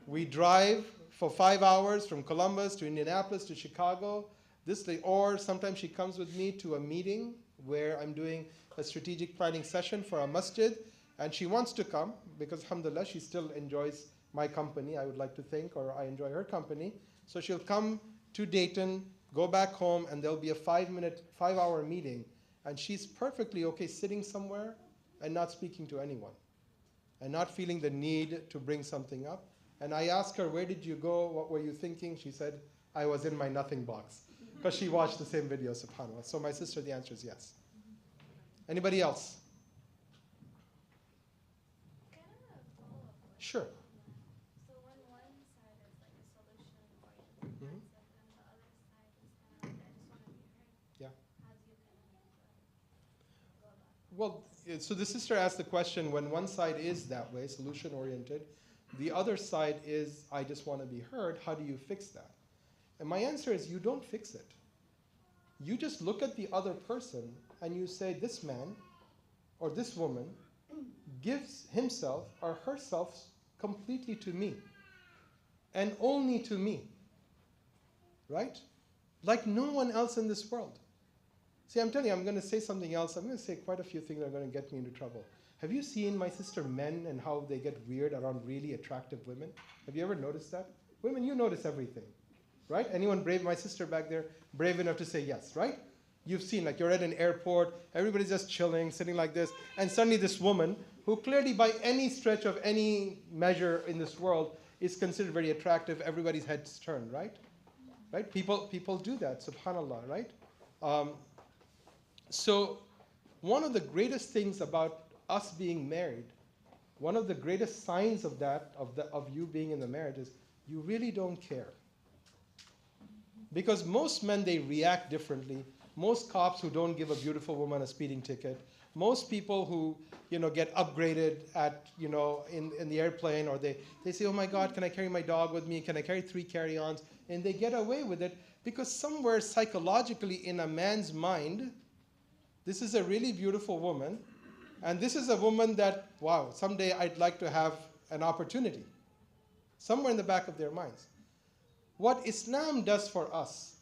We drive for 5 hours from Columbus to Indianapolis to Chicago. Or sometimes she comes with me to a meeting where I'm doing a strategic planning session for a masjid, and she wants to come because alhamdulillah she still enjoys my company, I would like to think, or I enjoy her company. So she'll come to Dayton, go back home, and there'll be a 5-hour meeting, and she's perfectly okay sitting somewhere and not speaking to anyone and not feeling the need to bring something up. And I asked her, where did you go? What were you thinking? She said, I was in my nothing box. Because she watched the same video, subhanAllah. So my sister, the answer is yes. Anybody else? Kind of a follow-up question. Sure. So when one side is like a solution-oriented Mhm. mindset, and the other side is kind of like, I just want to be heard. Yeah. How do you kind of go about it? Well, so the sister asked the question, when one side is that way, solution-oriented, the other side is, I just want to be heard, how do you fix that? And my answer is, you don't fix it. You just look at the other person and you say, this man or this woman gives himself or herself completely to me and only to me, right? Like no one else in this world. See, I'm telling you, I'm going to say something else. I'm going to say quite a few things that are going to get me into trouble. Have you seen, my sister, men and how they get weird around really attractive women? Have you ever noticed that? Women, you notice everything, right? Anyone brave, my sister back there, brave enough to say yes, right? You've seen, like you're at an airport, everybody's just chilling, sitting like this, and suddenly this woman, who clearly by any stretch of any measure in this world is considered very attractive, everybody's heads turn, right? Right? People do that, subhanAllah, right? So one of the greatest things about us being married, one of the greatest signs of that, of you being in the marriage is you really don't care. Because most men, they react differently. Most cops who don't give a beautiful woman a speeding ticket, most people who get upgraded at in the airplane, or they say, oh my God, can I carry my dog with me? Can I carry 3 carry-ons? And they get away with it because somewhere psychologically in a man's mind, this is a really beautiful woman, and this is a woman that, wow, someday I'd like to have an opportunity. Somewhere in the back of their minds. What Islam does for us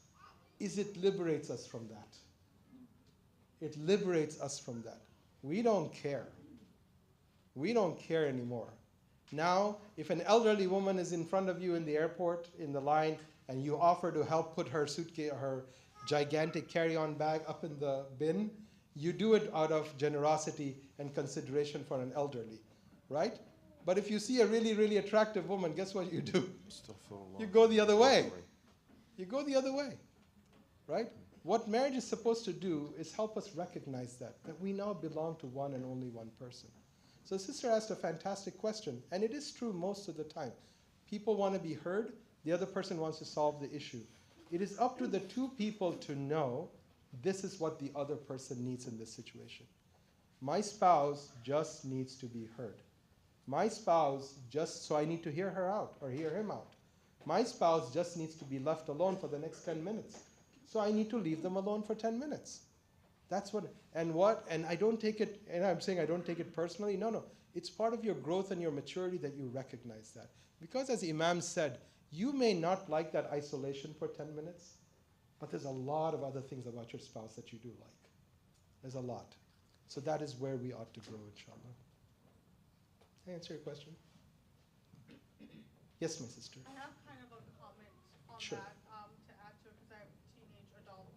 is it liberates us from that. It liberates us from that. We don't care. We don't care anymore. Now, if an elderly woman is in front of you in the airport, in the line, and you offer to help put her suitcase, her gigantic carry-on bag up in the bin, you do it out of generosity and consideration for an elderly, right? But if you see a really, really attractive woman, guess what you do? You go the other way. You go the other way, right? What marriage is supposed to do is help us recognize that we now belong to one and only one person. So sister asked a fantastic question, and it is true most of the time. People want to be heard, the other person wants to solve the issue. It is up to the two people to know this is what the other person needs in this situation. My spouse just needs to be heard. My spouse so I need to hear her out or hear him out. My spouse just needs to be left alone for the next 10 minutes. So I need to leave them alone for 10 minutes. That's what, and I don't take it, and I'm saying I don't take it personally. No, no. It's part of your growth and your maturity that you recognize that. Because as Imam said, you may not like that isolation for 10 minutes, but there's a lot of other things about your spouse that you do like. There's a lot. So that is where we ought to grow, inshallah. Can I answer your question? Yes, my sister. I have kind of a comment on Sure. that to add to it because I have teenage and adult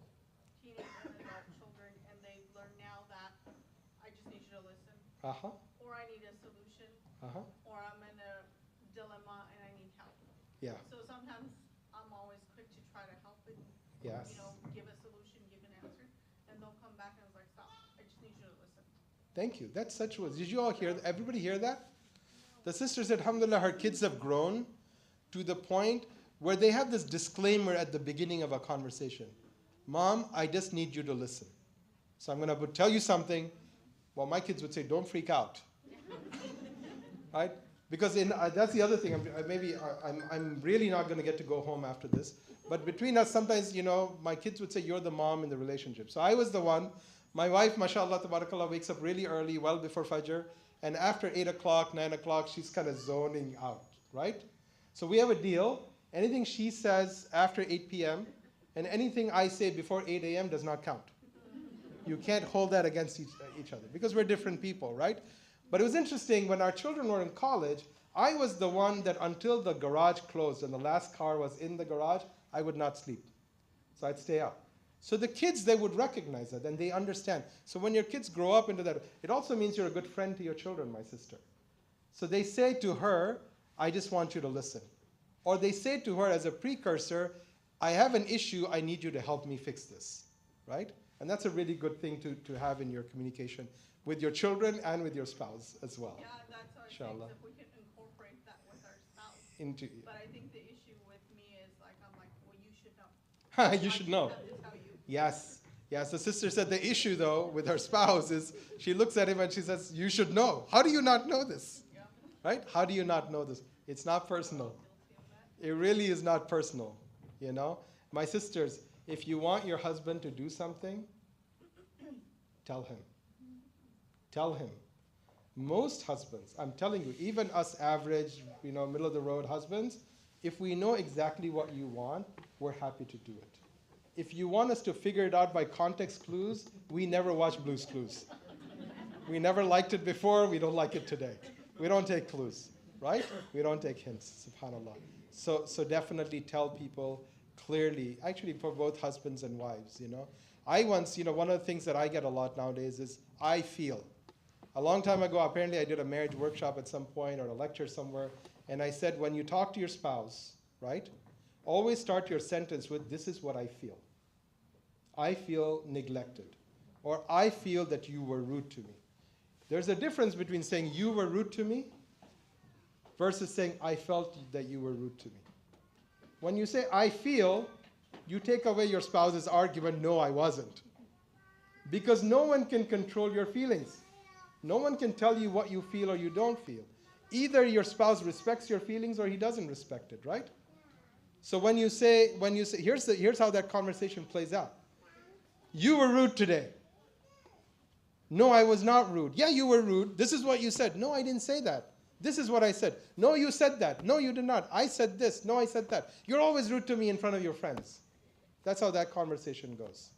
children, and they learn now that I just need you to listen, Uh-huh. or I need a solution, Uh-huh. or I'm in a dilemma and I need help. Yeah. So sometimes I'm always quick to try to help and Yes. give a solution, give an answer, and they'll come back and it's like, stop, I just need you to listen. Thank you. That's such was. Did you all hear? Everybody hear that? The sister said, alhamdulillah, her kids have grown to the point where they have this disclaimer at the beginning of a conversation. Mom, I just need you to listen. So I'm going to tell you something. Well, my kids would say, don't freak out. Right? Because that's the other thing. I'm really not going to get to go home after this. But between us, sometimes, my kids would say, you're the mom in the relationship. So I was the one. My wife, mashallah, tabarakallah, wakes up really early, well before Fajr. And after 8 o'clock, 9 o'clock, she's kind of zoning out, right? So we have a deal. Anything she says after 8 p.m. and anything I say before 8 a.m. does not count. You can't hold that against each other because we're different people, right? But it was interesting, when our children were in college, I was the one that until the garage closed and the last car was in the garage, I would not sleep. So I'd stay up. So the kids, they would recognize that and they understand. So when your kids grow up into that, it also means you're a good friend to your children, my sister. So they say to her, I just want you to listen. Or they say to her as a precursor, I have an issue, I need you to help me fix this, right? And that's a really good thing to have in your communication with your children and with your spouse as well. Yeah, that's what I Inshallah. think, if we can incorporate that with our spouse. But I think the issue with me is I'm like, well, you should know. You should know. I have to tell you. Yes. Yes, the sister said the issue, though, with her spouse is she looks at him and she says, you should know. How do you not know this? Yeah. Right? How do you not know this? It's not personal. It really is not personal, My sisters, if you want your husband to do something, tell him. Tell him. Most husbands, I'm telling you, even us average, middle of the road husbands, if we know exactly what you want, we're happy to do it. If you want us to figure it out by context clues, we never watch Blue's Clues. We never liked it before, we don't like it today. We don't take clues, right? We don't take hints, subhanAllah. So definitely tell people clearly, actually for both husbands and wives, I once, one of the things that I get a lot nowadays is, I feel. A long time ago, apparently I did a marriage workshop at some point or a lecture somewhere, and I said, when you talk to your spouse, right, always start your sentence with, this is what I feel. I feel neglected, or I feel that you were rude to me. There's a difference between saying you were rude to me versus saying I felt that you were rude to me. When you say I feel, you take away your spouse's argument, no, I wasn't. Because no one can control your feelings. No one can tell you what you feel or you don't feel. Either your spouse respects your feelings or he doesn't respect it, right? So when you say, here's how that conversation plays out. You were rude today. No, I was not rude. Yeah, you were rude. This is what you said. No, I didn't say that. This is what I said. No, you said that. No, you did not. I said this. No, I said that. You're always rude to me in front of your friends. That's how that conversation goes.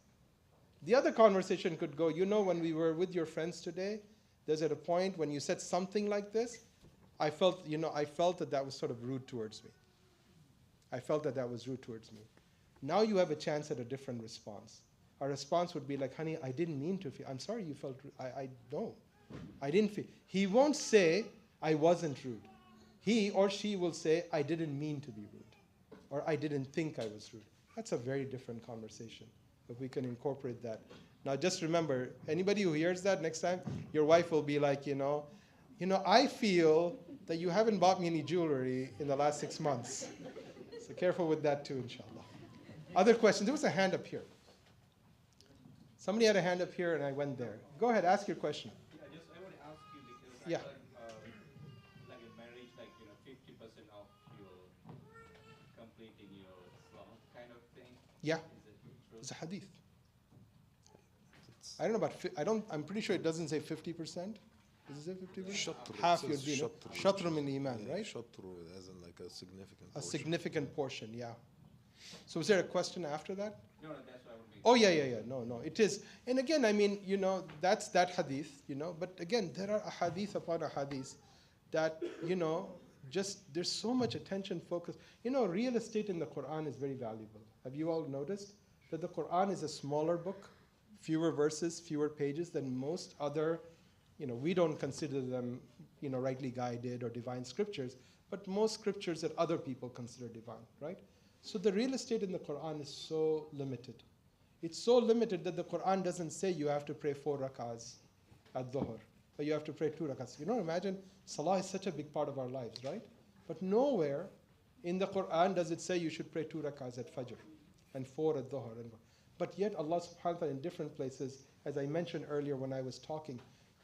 The other conversation could go, when we were with your friends today, there's at a point when you said something like this, I felt that was sort of rude towards me. I felt that was rude towards me. Now you have a chance at a different response. Our response would be like, honey, I didn't mean to feel, I'm sorry you felt rude. I don't. I didn't feel. He won't say, I wasn't rude. He or she will say, I didn't mean to be rude. Or I didn't think I was rude. That's a very different conversation. If we can incorporate that. Now just remember, anybody who hears that next time, your wife will be like, I feel that you haven't bought me any jewelry in the last 6 months. So careful with that too, inshallah. Other questions? There was a hand up here. Somebody had a hand up here and I went there. Go ahead, ask your question. I want to ask you because Yeah. I heard like in marriage, 50% of your completing your Islam kind of thing. Yeah. Is it true? It's a hadith. I don't know about, I'm pretty sure it doesn't say 50%. Does it say 50%? Shatr, Half it your says deen. shatr. Shatr min iman, Yeah, right? Shatr as in like a significant A portion. significant portion, yeah. So is there a question after that? No, no, that's what I would be. Oh, yeah. No, it is. And again, I mean, that's that hadith, but again, there are a hadith upon a hadith that, just there's so much attention focus. Real estate in the Quran is very valuable. Have you all noticed that the Quran is a smaller book, fewer verses, fewer pages than most other, we don't consider them, rightly guided or divine scriptures, but most scriptures that other people consider divine, right? So the real estate in the Quran is so limited. It's so limited that the Quran doesn't say you have to pray 4 rakahs at Dhuhr, but you have to pray 2 rakahs. Imagine Salah is such a big part of our lives, right? But nowhere in the Quran does it say you should pray 2 rakahs at Fajr and 4 at Dhuhr. But yet Allah subhanahu wa ta'ala in different places, as I mentioned earlier when I was talking,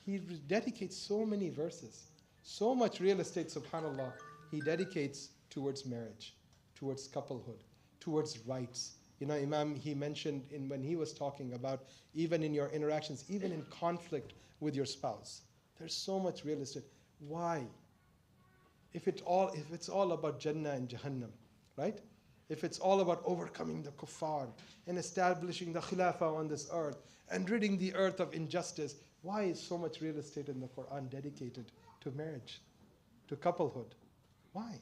He dedicates so many verses, so much real estate, subhanAllah, He dedicates towards marriage, towards couplehood, towards rights. Imam, he mentioned when he was talking about even in your interactions, even in conflict with your spouse, there's so much real estate. Why? If it's all about Jannah and Jahannam, right? If it's all about overcoming the kuffar and establishing the khilafah on this earth and ridding the earth of injustice, why is so much real estate in the Quran dedicated to marriage, to couplehood? Why?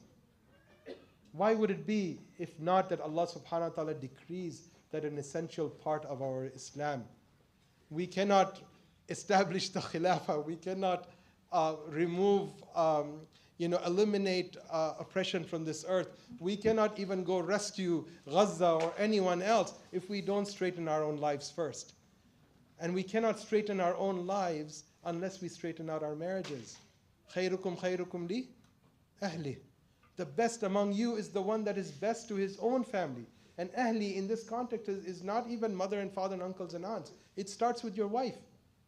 Why would it be if not that Allah subhanahu wa ta'ala decrees that an essential part of our Islam, we cannot establish the khilafah, we cannot remove, eliminate oppression from this earth. We cannot even go rescue Gaza or anyone else if we don't straighten our own lives first. And we cannot straighten our own lives unless we straighten out our marriages. خَيْرُكُمْ خَيْرُكُمْ لِي أَهْلِ. The best among you is the one that is best to his own family. And ahli in this context is not even mother and father and uncles and aunts. It starts with your wife.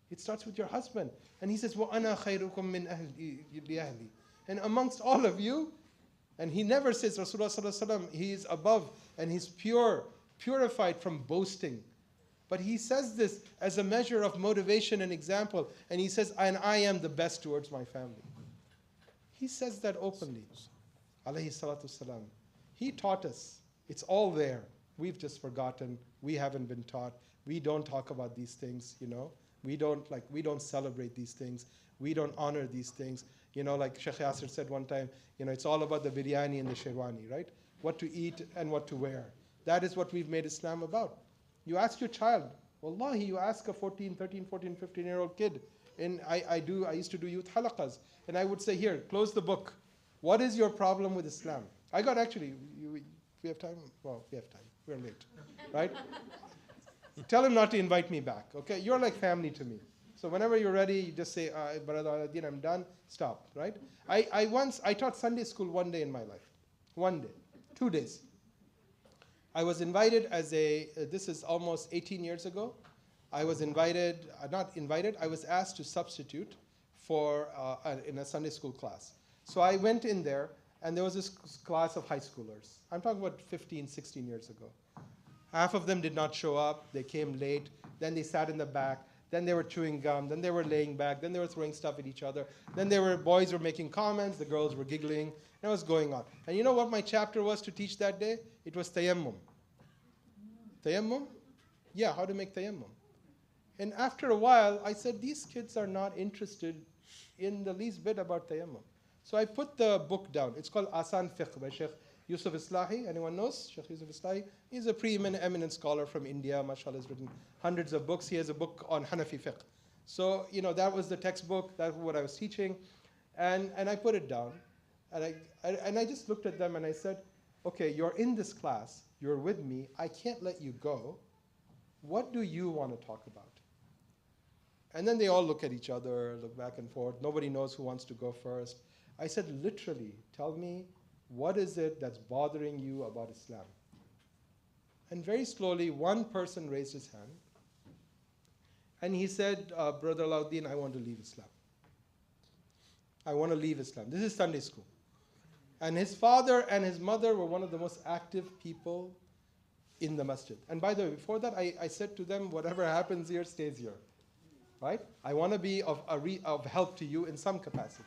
It starts with your husband. And he says, وَأَنَا خَيْرُكُمْ مِنْ أَهْلِ. And amongst all of you, and he never says, Rasulullah sallallahu alaihi wasallam, he is above and he's purified from boasting. But he says this as a measure of motivation and example. And he says, and I am the best towards my family. He says that openly. Alayhi salatu salam. He taught us. It's all there. We've just forgotten. We haven't been taught. We don't talk about these things, We don't celebrate these things. We don't honor these things. Like Sheikh Yasser said one time, it's all about the biryani and the sherwani, right? What to eat and what to wear. That is what we've made Islam about. You ask your child, wallahi, you ask a 13, 14, 15-year-old kid, and I used to do youth halaqas, and I would say, here, close the book. What is your problem with Islam? I got actually, we have time? Well, we have time. We're late, right? Tell him not to invite me back, okay? You're like family to me. So whenever you're ready, you just say, Brother Al-Din, I'm done, stop, right? I taught Sunday school one day in my life. One day, 2 days. I was invited as this is almost 18 years ago. I was invited, I was asked to substitute in a Sunday school class. So I went in there, and there was this class of high schoolers. I'm talking about 15, 16 years ago. Half of them did not show up. They came late. Then they sat in the back. Then they were chewing gum. Then they were laying back. Then they were throwing stuff at each other. Then boys were making comments. The girls were giggling. And it was going on. And you know what my chapter was to teach that day? It was tayammum. Tayammum? Yeah, how to make tayammum. And after a while, I said, these kids are not interested in the least bit about tayammum. So I put the book down. It's called Asan Fiqh by Sheikh Yusuf Islahi. Anyone knows Sheikh Yusuf Islahi? He's a preeminent scholar from India. MashaAllah, has written hundreds of books. He has a book on Hanafi fiqh. So, that was the textbook. That's what I was teaching. And I put it down. And I just looked at them and I said, okay, you're in this class. You're with me. I can't let you go. What do you want to talk about? And then they all look at each other, look back and forth. Nobody knows who wants to go first. I said, literally, tell me, what is it that's bothering you about Islam? And very slowly, one person raised his hand. And he said, Brother Al-Din, I want to leave Islam. I want to leave Islam. This is Sunday school. And his father and his mother were one of the most active people in the masjid. And by the way, before that, I said to them, whatever happens here stays here. right? I want to be of help to you in some capacity,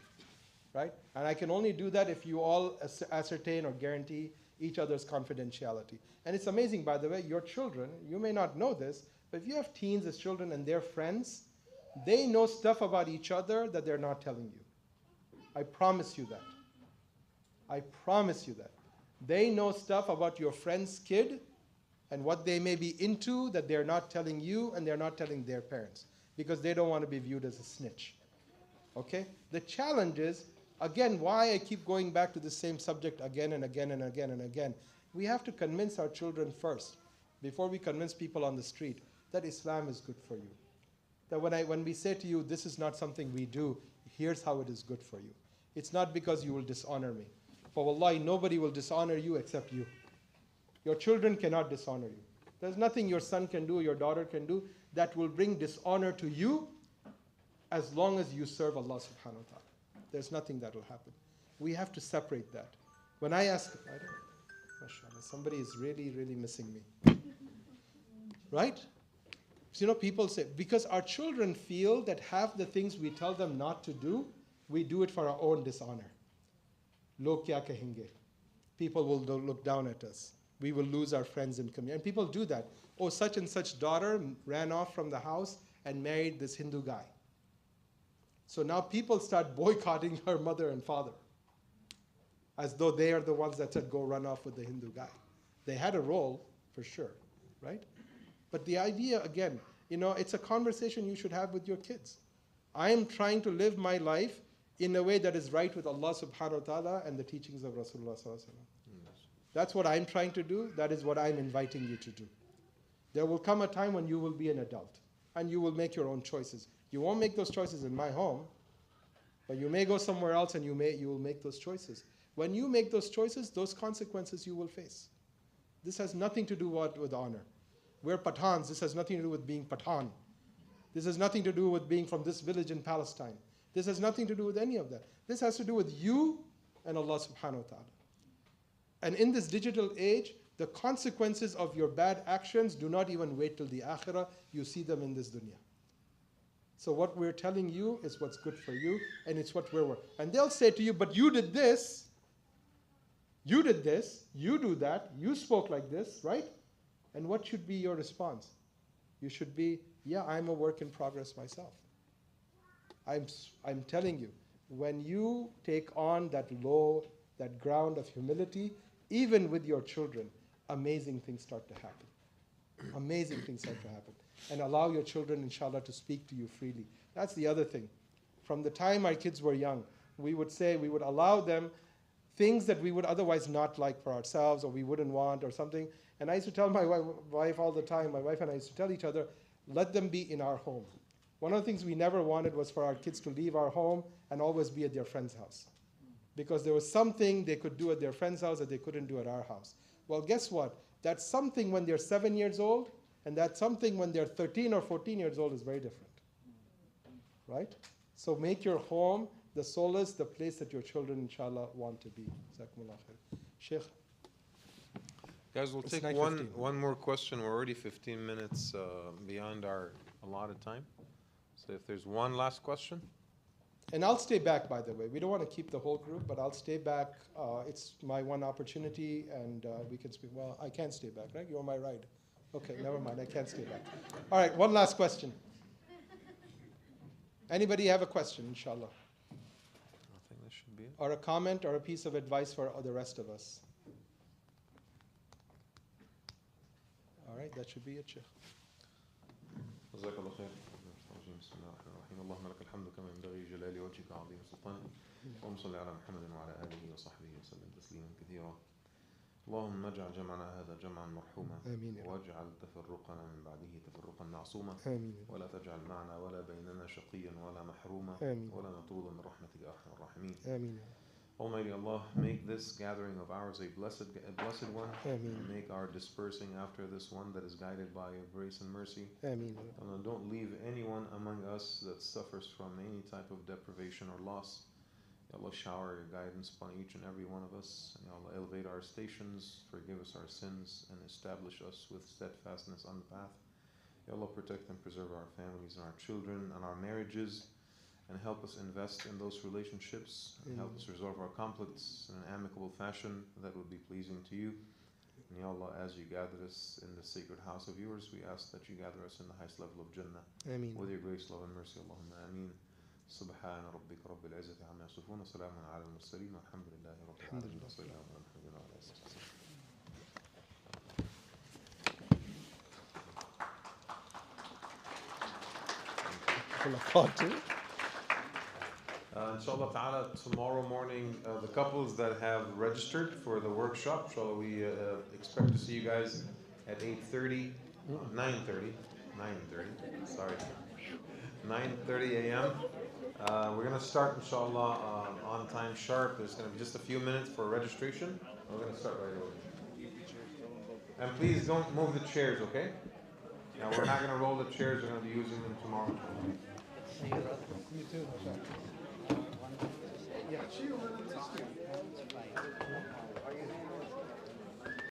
right? And I can only do that if you all ascertain or guarantee each other's confidentiality. And it's amazing, by the way, your children, you may not know this, but if you have teens as children and they're friends, they know stuff about each other that they're not telling you. I promise you that. I promise you that. They know stuff about your friend's kid and what they may be into that they're not telling you and they're not telling their parents because they don't want to be viewed as a snitch. Okay? The challenge is, again, why I keep going back to the same subject again and again and again and again. We have to convince our children first, before we convince people on the street, that Islam is good for you. That when we say to you, this is not something we do, here's how it is good for you. It's not because you will dishonor me. For wallahi, nobody will dishonor you except you. Your children cannot dishonor you. There's nothing your son can do, your daughter can do, that will bring dishonor to you as long as you serve Allah subhanahu wa ta'ala. There's nothing that will happen. We have to separate that. When I ask, mashallah, somebody is really, really missing me. Right? So, you know, people say, because our children feel that half the things we tell them not to do, we do it for our own dishonor. Log kya kahenge? People will look down at us. We will lose our friends and community. And people do that. Oh, such and such daughter ran off from the house and married this Hindu guy. So now people start boycotting her mother and father, as though they are the ones that said, go run off with the Hindu guy. They had a role, for sure, right? But the idea, again, you know, it's a conversation you should have with your kids. I am trying to live my life in a way that is right with Allah subhanahu wa ta'ala and the teachings of Rasulullah sallallahu alaihi wasallam. That's what I'm trying to do. That is what I'm inviting you to do. There will come a time when you will be an adult and you will make your own choices. You won't make those choices in my home, but you may go somewhere else and you will make those choices. When you make those choices, those consequences you will face. This has nothing to do with honor. We're Pathans. This has nothing to do with being Pathan. This has nothing to do with being from this village in Palestine. This has nothing to do with any of that. This has to do with you and Allah subhanahu wa ta'ala. And in this digital age, the consequences of your bad actions do not even wait till the akhirah. You see them in this dunya. So what we're telling you is what's good for you, and it's what we're worth. And they'll say to you, but you did this, you do that, you spoke like this, right? And what should be your response? You should be, yeah, I'm a work in progress myself. I'm telling you, when you take on that ground of humility, even with your children, amazing things start to happen. Amazing things start to happen. And allow your children, inshallah, to speak to you freely. That's the other thing. From the time our kids were young, we would allow them things that we would otherwise not like for ourselves or we wouldn't want or something. And I used to tell my wife all the time, my wife and I used to tell each other, let them be in our home. One of the things we never wanted was for our kids to leave our home and always be at their friend's house. Because there was something they could do at their friend's house that they couldn't do at our house. Well, guess what? That's something when they're 7 years old, and that's something when they're 13 or 14 years old is very different. Right? So make your home the solace, the place that your children, inshallah, want to be. Jazakumullah khair. Sheikh? Guys, we'll take one more question. We're already 15 minutes beyond our allotted time. So if there's one last question. And I'll stay back, by the way. We don't want to keep the whole group, but I'll stay back. It's my one opportunity, and we can speak. Well, I can't stay back, right? You're on my ride. Okay, never mind. I can't stay back. All right, one last question. Anybody have a question, inshallah? I think that should be it. Or a comment or a piece of advice for the rest of us? All right, that should be it, Sheikh. جزاك الله خير. بسم الله الرحمن الرحيم. اللهم لك الحمد كما ينبغي جلال وجهك وعظيم سلطانك. اللهم صل على محمد وعلى آله وصحبه وسلم تسليما كثيرا. اللهم اجعل جمعنا هذا جمعا مرحوما واجعل تفرقنا من بعده تفرقا معصوما ولا تجعل معنا ولا بيننا شقيا ولا محروما ولا مطرودا من رحمتك يا ارحم الراحمين. Almighty Allah, make this gathering of ours a blessed one. Make our dispersing after this one that is guided by your grace and mercy. Allah, don't leave anyone among us that suffers from any type of deprivation or loss. Ya Allah, shower your guidance upon each and every one of us. Ya Allah, elevate our stations, forgive us our sins, and establish us with steadfastness on the path. Ya Allah, protect and preserve our families and our children and our marriages, and help us invest in those relationships, and help us resolve our conflicts in an amicable fashion that would be pleasing to you. And Ya Allah, as you gather us in the sacred house of yours, we ask that you gather us in the highest level of Jannah. Ameen. With your grace, love, and mercy. Allahumma ameen. سبحان ربك رب العزة عما يصفون وسلام على المرسلين والحمد لله رب العالمين. وصلى الله على محمد وعلى آله وصحبه. Inshallah ta'ala, tomorrow morning, the couples that have registered for the workshop, inshallah, we expect to see you guys at 8:30, 9:30, sorry, 9:30 a.m. We're going to start, inshallah, on time sharp. There's going to be just a few minutes for registration. We're going to start right away. And please don't move the chairs, okay? Now, we're not going to roll the chairs. We're going to be using them tomorrow. Me too. Yeah.